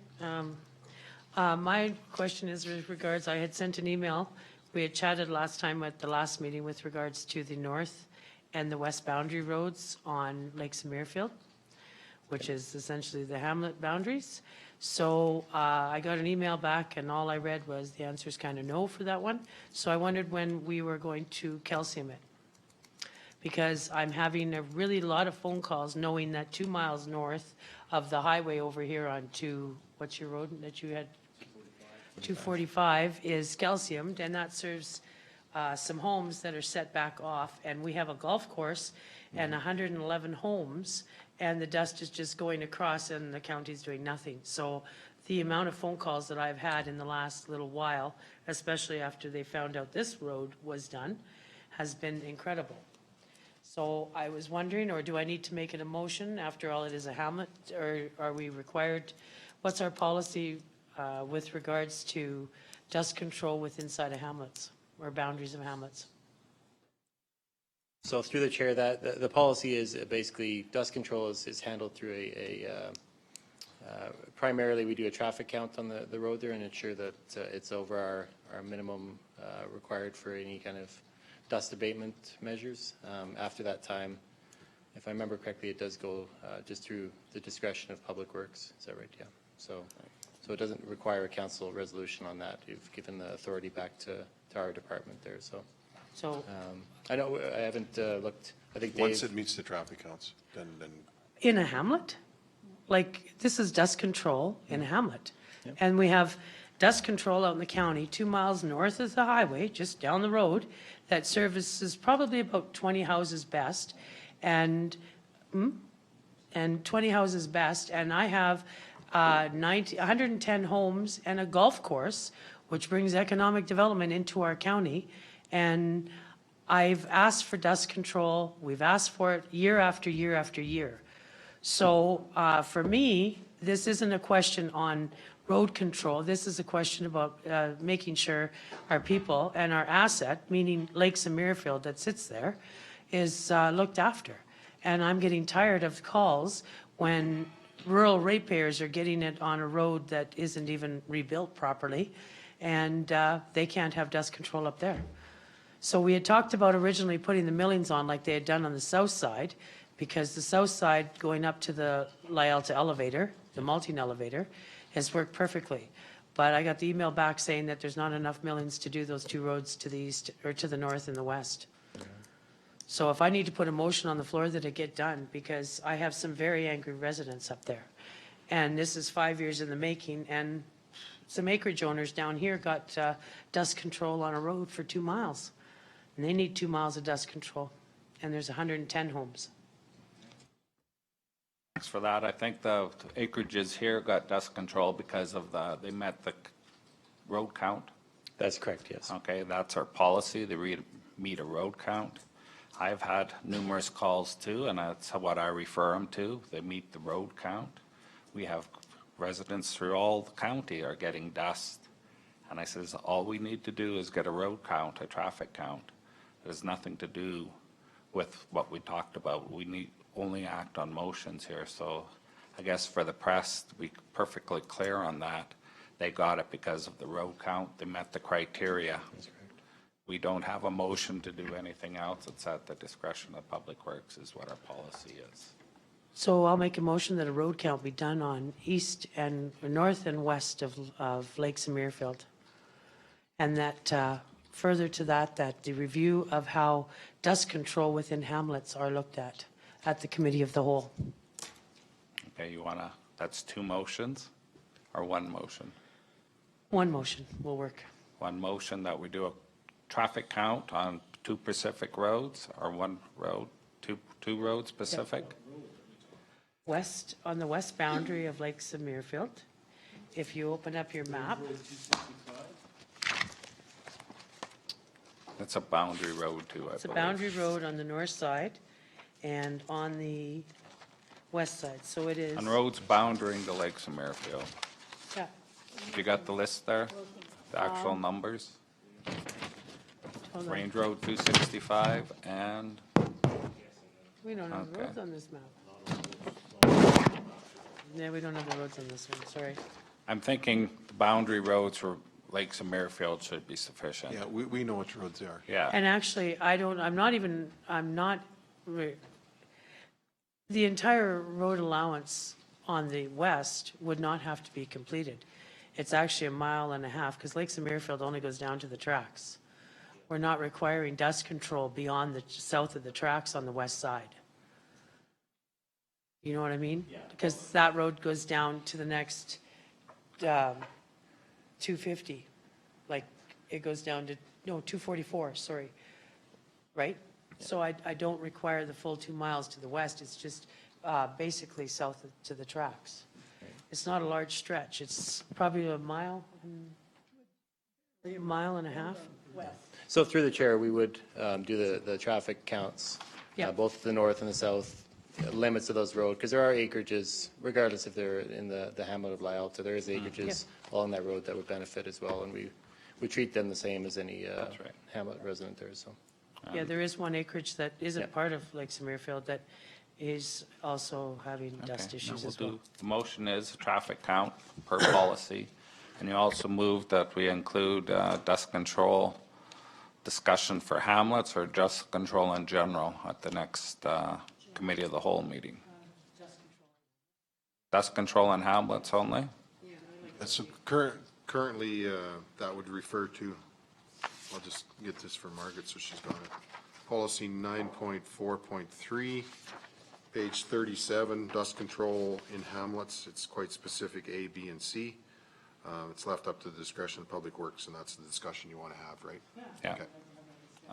My question is with regards, I had sent an email. We had chatted last time at the last meeting with regards to the north and the west boundary roads on Lake Samirfield, which is essentially the hamlet boundaries. So I got an email back, and all I read was the answer is kind of no for that one. So I wondered when we were going to calcium it. Because I'm having a really lot of phone calls knowing that 2 miles north of the highway over here on what's your road that you had? 245 is calciumed, and that serves some homes that are set back off. And we have a golf course and 111 homes, and the dust is just going across and the county's doing nothing. So the amount of phone calls that I've had in the last little while, especially after they found out this road was done, has been incredible. So I was wondering, or do I need to make it a motion? After all, it is a hamlet, or are we required? What's our policy with regards to dust control with inside of hamlets or boundaries of hamlets? So through the chair, that the policy is basically dust control is handled through primarily we do a traffic count on the road there and ensure that it's over our minimum required for any kind of dust abatement measures. After that time, if I remember correctly, it does go just through the discretion of Public Works. Is that right? Yeah. So it doesn't require a council resolution on that. You've given the authority back to our department there. So I know I haven't looked. I think Once Dave, it meets the traffic counts, then In a hamlet? Like, this is dust control in a hamlet. And we have dust control out in the county, 2 miles north of the highway, just down the road, that services probably about 20 houses best. And 20 houses best, and I have 110 homes and a golf course, which brings economic development into our county. And I've asked for dust control. We've asked for it year after year after year. So for me, this isn't a question on road control. This is a question about making sure our people and our asset, meaning Lake Samirfield that sits there, is looked after. And I'm getting tired of calls when rural ratepayers are getting it on a road that isn't even rebuilt properly, and they can't have dust control up there. So we had talked about originally putting the millings on like they had done on the south side, because the south side going up to the La Alta elevator, the Maltine elevator, has worked perfectly. But I got the email back saying that there's not enough millings to do those two roads to the east, or to the north and the west. So if I need to put a motion on the floor that it get done, because I have some very angry residents up there. And this is 5 years in the making, and some acreage owners down here got dust control on a road for 2 miles. And they need 2 miles of dust control, and there's 110 homes. Thanks for that. I think the acreages here got dust control because of they met the road count. that's correct. Yes. Okay, that's our policy, they meet a road count. I've had numerous calls too, and that's what I refer them to. They meet the road count. We have residents through all the county are getting dust. And I says, all we need to do is get a road count, a traffic count. It has nothing to do with what we talked about. We need only act on motions here. So I guess for the press, to be perfectly clear on that, they got it because of the road count, they met the criteria. We don't have a motion to do anything else, it's at the discretion of Public Works is what our policy is. So I'll make a motion that a road count be done on north and west of Lake Samirfield. And that, further to that, that the review of how dust control within hamlets are looked at the committee of the whole. Okay, you wanna, that's two motions or one motion? One motion will work. One motion that we do a traffic count on 2 Pacific roads or one road, two roads Pacific? West, on the west boundary of Lake Samirfield, if you open up your map, It's a boundary road too, I believe. it's a boundary road on the north side and on the west side, so it is. On roads boundary the Lake Samirfield. Yeah, You got the list there? The actual numbers? hold on. Range Road 265 and, We don't have the Okay. roads on this map. Yeah, we don't have the roads on this one, sorry. I'm thinking the boundary roads for Lake Samirfield should be sufficient. Yeah, we know which roads they are. Yeah, And actually, the entire road allowance on the west would not have to be completed. It's actually 1.5 miles, because Lake Samirfield only goes down to the tracks. We're not requiring dust control beyond the south of the tracks on the west side. You know what I mean? Yeah. Because that road goes down to the next 250. Like, it goes down to, no, 244, sorry. Right? So I don't require the full 2 miles to the west. It's just basically south to the tracks. It's not a large stretch. It's probably 1.5 miles. 1.5 miles. So through the chair, we would do the traffic counts, Yeah. both the north and the south, limits of those roads, because there are acreages, regardless if they're in the hamlet of La Alta, there is acreages along that road that would benefit as well, and we treat them the same as any right. hamlet resident there, so. Yeah, there is one acreage that isn't Yeah. part of Lake Samirfield that is also having dust okay. issues Now as we'll well. do, the motion is a traffic count per policy. And you also moved that we include dust control discussion for hamlets or dust control in general at the next committee of the whole meeting. Dust control in hamlets only? So currently, that would refer to, I'll just get this for Margaret so she's got it. Policy 9.4.3, page 37, dust control in hamlets. It's quite specific, A, B, and C. It's left up to the discretion of Public Works, and that's the discussion you want to have, right? Yeah. Okay.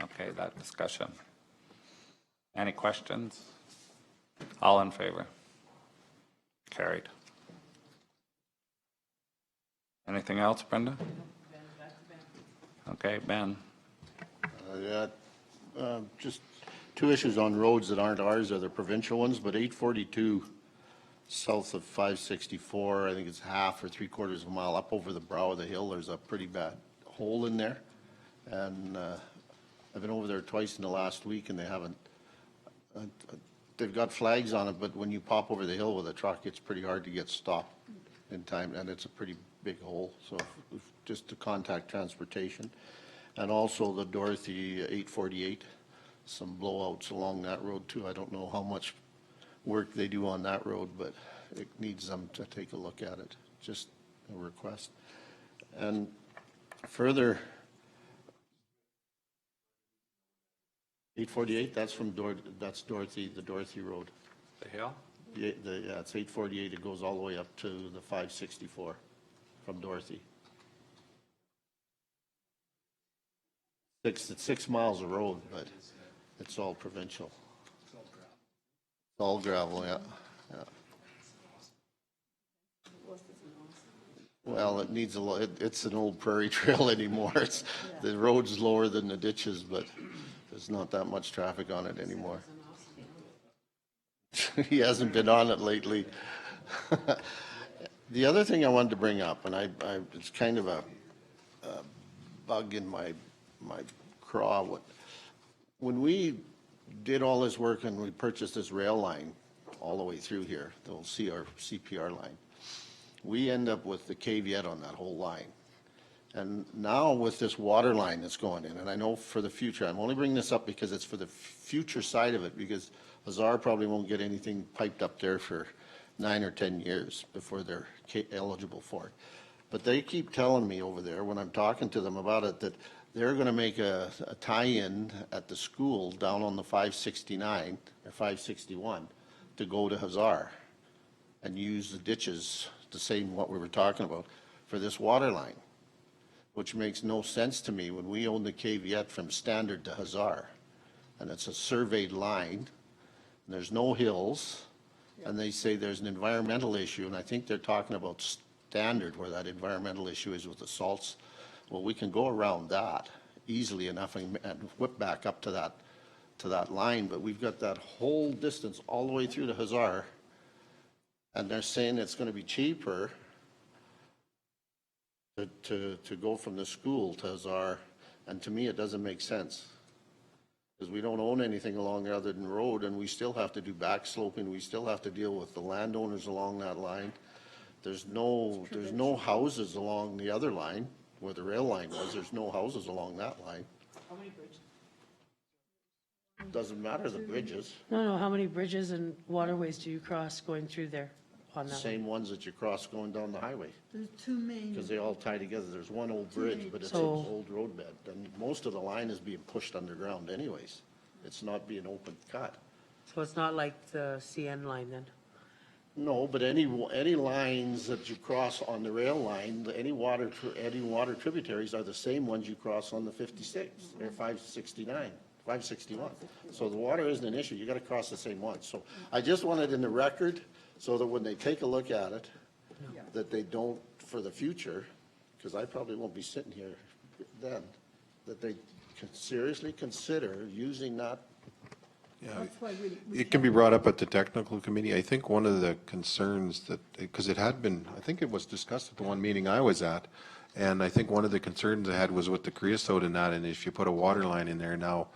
Okay, that discussion. Any questions? All in favor? Carried. Anything else, Brenda? Okay, Ben. Just two issues on roads that aren't ours, are the provincial ones, but 842 south of 564, I think it's half or 3/4 of a mile up over the brow of the hill, there's a pretty bad hole in there. And I've been over there twice in the last week and they haven't, they've got flags on it, but when you pop over the hill with a truck, it's pretty hard to get stopped in time, and it's a pretty big hole, so just to contact transportation. And also the Dorothy 848, some blowouts along that road too. I don't know how much work they do on that road, but it needs them to take a look at it, just a request. And further, 848, that's from that's Dorothy, the Dorothy Road. The hill? Yeah, it's 848, it goes all the way up to the 564 from Dorothy. It's 6 miles of road, but it's all provincial. It's all gravel, yeah. Well, it needs it's an old prairie trail anymore. The road's lower than the ditches, but there's not that much traffic on it anymore. He hasn't been on it lately. The other thing I wanted to bring up, and it's kind of a bug in my craw. When we did all this work and we purchased this rail line all the way through here, the old CPR line, we end up with the caveat on that whole line. And now with this water line that's going in, and I know for the future, I'm only bringing this up because it's for the future side of it, because Azar probably won't get anything piped up there for 9 or 10 years before they're eligible for it. But they keep telling me over there, when I'm talking to them about it, that they're gonna make a tie-in at the school down on the 569 or 561 to go to Hazar and use the ditches, the same what we were talking about, for this water line, which makes no sense to me when we own the caveat from Standard to Hazar. And it's a surveyed line, and there's no hills, and they say there's an environmental issue, and I think they're talking about Standard where that environmental issue is with the salts. Well, we can go around that easily enough and whip back up to that line, but we've got that whole distance all the way through to Hazar, and they're saying it's gonna be cheaper to go from the school to Hazar, and to me, it doesn't make sense. Because we don't own anything along the other than road, and we still have to do back sloping, we still have to deal with the landowners along that line. There's no houses along the other line, where the rail line was, there's no houses along that line. How many bridges? Doesn't matter the bridges, No, how many bridges and waterways do you cross going through there on that one? same ones that you cross going down the highway, There's two main, because they all tie together. There's one old bridge, but it's an So- old road bed, and most of the line is being pushed underground anyways. It's not being open cut. So it's not like the CN line then? No, but any lines that you cross on the rail line, any water tributaries are the same ones you cross on the 56, or 569, 561. So the water isn't an issue, you gotta cross the same one. So I just want it in the record, so that when they take a look at it, that they don't, for the future, because I probably won't be sitting here then, that they can seriously consider using that. Yeah, that's why we it can be brought up at the technical committee. I think one of the concerns that, because it had been, I think it was discussed at the one meeting I was at, and I think one of the concerns I had was with the creosote and that, and if you put a water line in there now,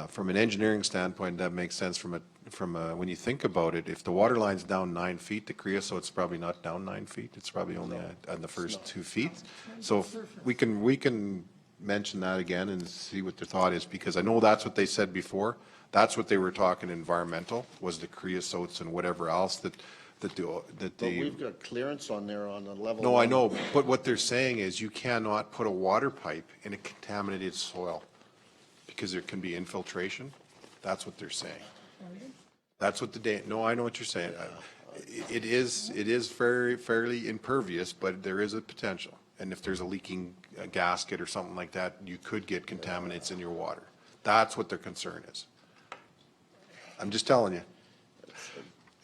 from an engineering standpoint, that makes sense from a, when you think about it, if the water line's down 9 feet, the creosote's probably not down 9 feet, it's probably only on the first 2 feet. So if we can mention that again and see what their thought is, because I know that's what they said before. That's what they were talking environmental, was the creosotes and whatever else that But they. we've got clearance on there on the level. No, I 1. know, but what they're saying is you cannot put a water pipe in a contaminated soil because there can be infiltration. That's what they're saying. That's what no, I know what you're saying. It is fairly impervious, but there is a potential. And if there's a leaking gasket or something like that, you could get contaminants in your water. That's what their concern is. I'm just telling you.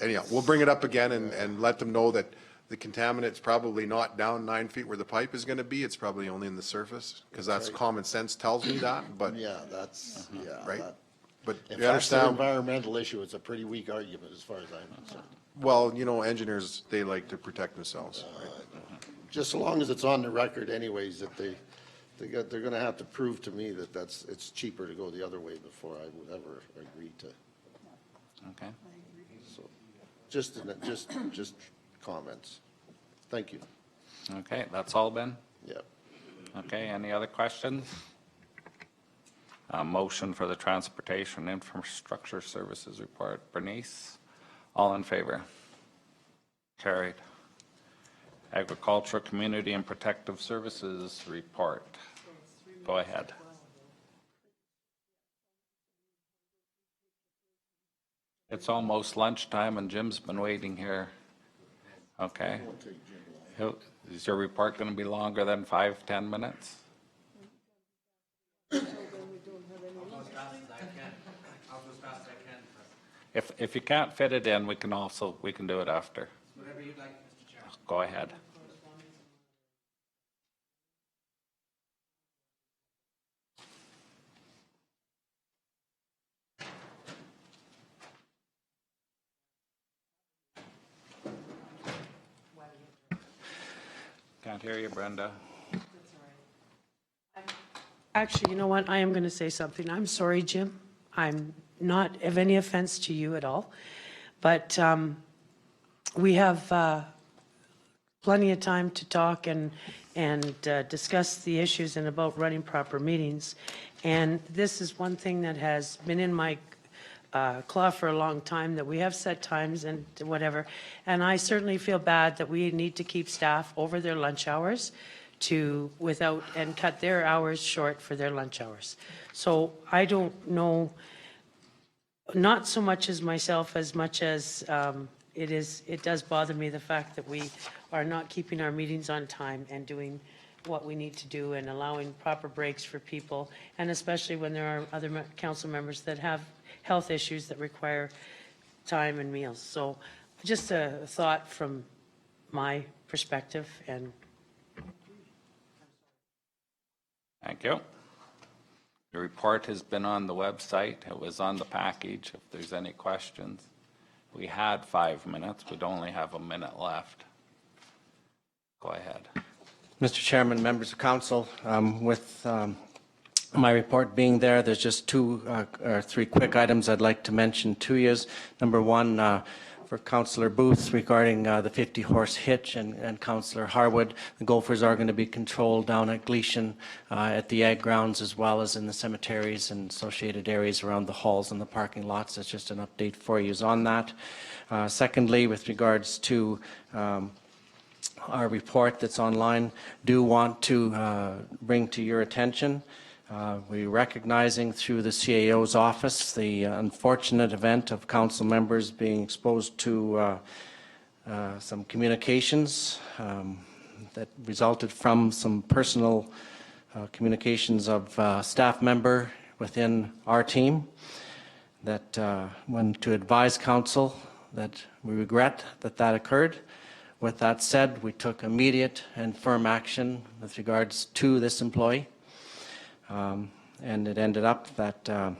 Anyhow, we'll bring it up again and let them know that the contaminant's probably not down 9 feet where the pipe is gonna be, it's probably only in the surface, because that's common sense tells me that, but, Yeah, that's, yeah. right? that- But If you that's an understand, environmental issue, it's a pretty weak argument as far as I'm concerned. well, engineers, they like to protect themselves. Just so long as it's on the record anyways, that they're gonna have to prove to me that it's cheaper to go the other way before I would ever agree to. Okay. So, just comments. Thank you. Okay, that's all, Ben? Yep. Okay, any other questions? Motion for the Transportation Infrastructure Services Report. Bernice, all in favor? Carried. Agriculture, Community and Protective Services Report. Go ahead. It's almost lunchtime and Jim's been waiting here. Okay. Is your report going to be longer than 5-10 minutes? If you can't fit it in, we can do it after. Whatever you'd like, Mr. Chair. Go ahead. Can't hear you, Brenda. Actually, you know what? I am going to say something. I'm sorry, Jim. I'm not of any offense to you at all. But we have plenty of time to talk and discuss the issues and about running proper meetings. And this is one thing that has been in my claw for a long time, that we have set times and whatever. And I certainly feel bad that we need to keep staff over their lunch hours and cut their hours short for their lunch hours. So I don't know, not so much as myself as much as it does bother me, the fact that we are not keeping our meetings on time and doing what we need to do and allowing proper breaks for people, and especially when there are other council members that have health issues that require time and meals. So just a thought from my perspective. And Thank you. The report has been on the website. It was on the package. If there's any questions. We had 5 minutes. We'd only have a minute left. Go ahead. Mr. Chairman, members of council, with my report being there, there's just 2 or 3 quick items I'd like to mention to you. Number one, for Councillor Booth regarding the 50-horse hitch, and Councillor Harwood, the gophers are going to be controlled down at Gleason at the ag grounds, as well as in the cemeteries and associated areas around the halls and the parking lots. That's just an update for you on that. Secondly, with regards to our report that's online, do want to bring to your attention, we're recognizing through the CAO's office the unfortunate event of council members being exposed to some communications that resulted from some personal communications of a staff member within our team, that want to advise council that we regret that that occurred. With that said, we took immediate and firm action with regards to this employee. And it ended up that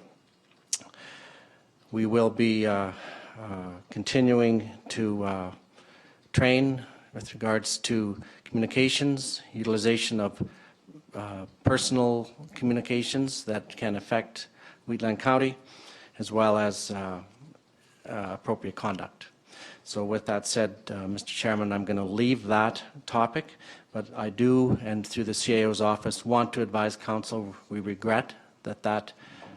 we will be continuing to train with regards to communications, utilization of personal communications that can affect Wheatland County, as well as appropriate conduct. So with that said, Mr. Chairman, I'm going to leave that topic, but I do, and through the CAO's office, want to advise council we regret that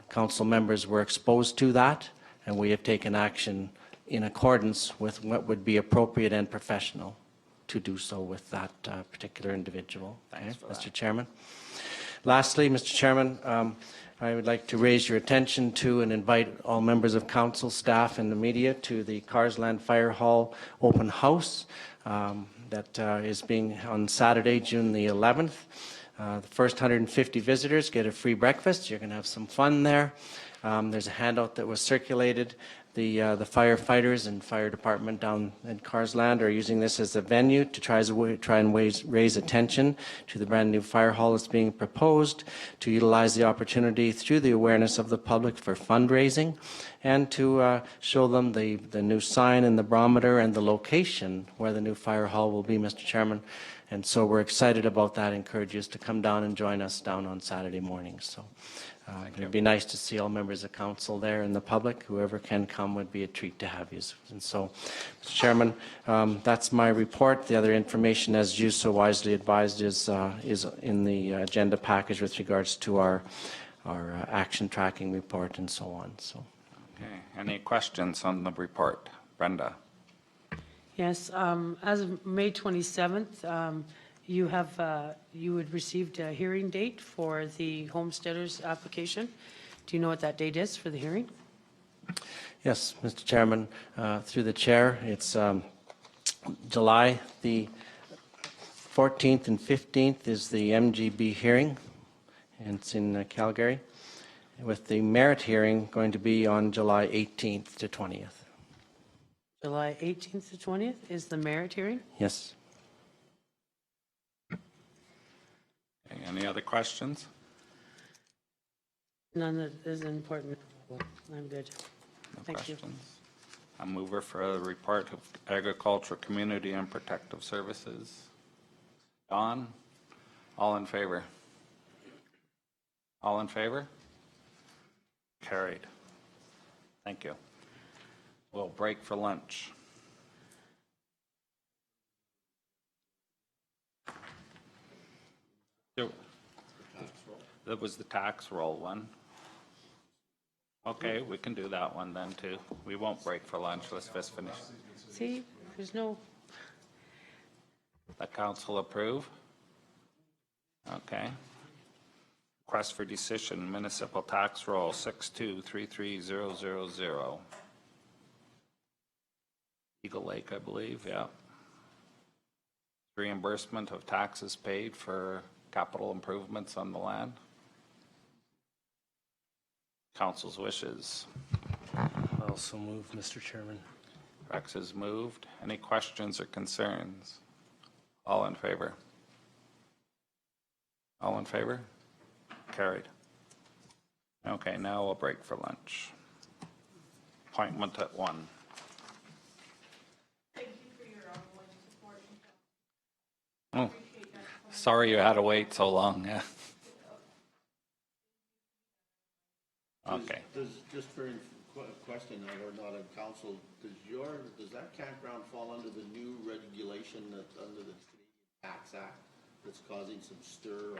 council members were exposed to that, and we have taken action in accordance with what would be appropriate and professional to do so with that particular individual. Thanks for Mr. that. Chairman. Lastly, Mr. Chairman, I would like to raise your attention to and invite all members of council, staff, and the media to the Carsland Fire Hall open house that is being on Saturday, June the 11th. The first 150 visitors get a free breakfast. You're going to have some fun there. There's a handout that was circulated. The firefighters and fire department down in Carsland are using this as a venue to try and raise attention to the brand new fire hall that's being proposed, to utilize the opportunity through the awareness of the public for fundraising, and to show them the new sign and the barometer and the location where the new fire hall will be, Mr. Chairman. And so we're excited about that. Encourage you to come down and join us down on Saturday morning. So it'd be nice to see all members of council there and the public. Whoever can come would be a treat to have you. And so, Mr. Chairman, that's my report. The other information, as you so wisely advised, is in the agenda package with regards to our action tracking report and so on. So. Okay. Any questions on the report? Brenda? yes, as of May 27th, you had received a hearing date for the homesteaders application. Do you know what that date is for the hearing? Yes, Mr. Chairman, through the chair, it's July the 14th and 15th is the MGB hearing, and it's in Calgary, with the merit hearing going to be on July 18th to 20th. July 18th to 20th is the merit hearing? Yes. Okay, any other questions? None that is important. I'm good. No Thank you. questions? A mover for a report of Agriculture, Community, and Protective Services. Don? All in favor? All in favor? Carried. Thank you. We'll break for lunch. That was the tax roll one. Okay, we can do that one then too. We won't break for lunch. Let's just finish. See, there's no, The council approve? Okay. Request for decision, municipal tax roll 6233000. Eagle Lake, I believe, yeah. Reimbursement of taxes paid for capital improvements on the land. Council's wishes. Also move, Mr. Chairman. Rex is moved. Any questions or concerns? All in favor? All in favor? Carried. Okay, now we'll break for lunch. Appointment at 1. Thank you for your ongoing support. Oh, sorry you had to wait so long, yeah. Okay. Just for question, I heard not on council, does that campground fall under the new regulation that's under the Canadian Tax Act that's causing some stir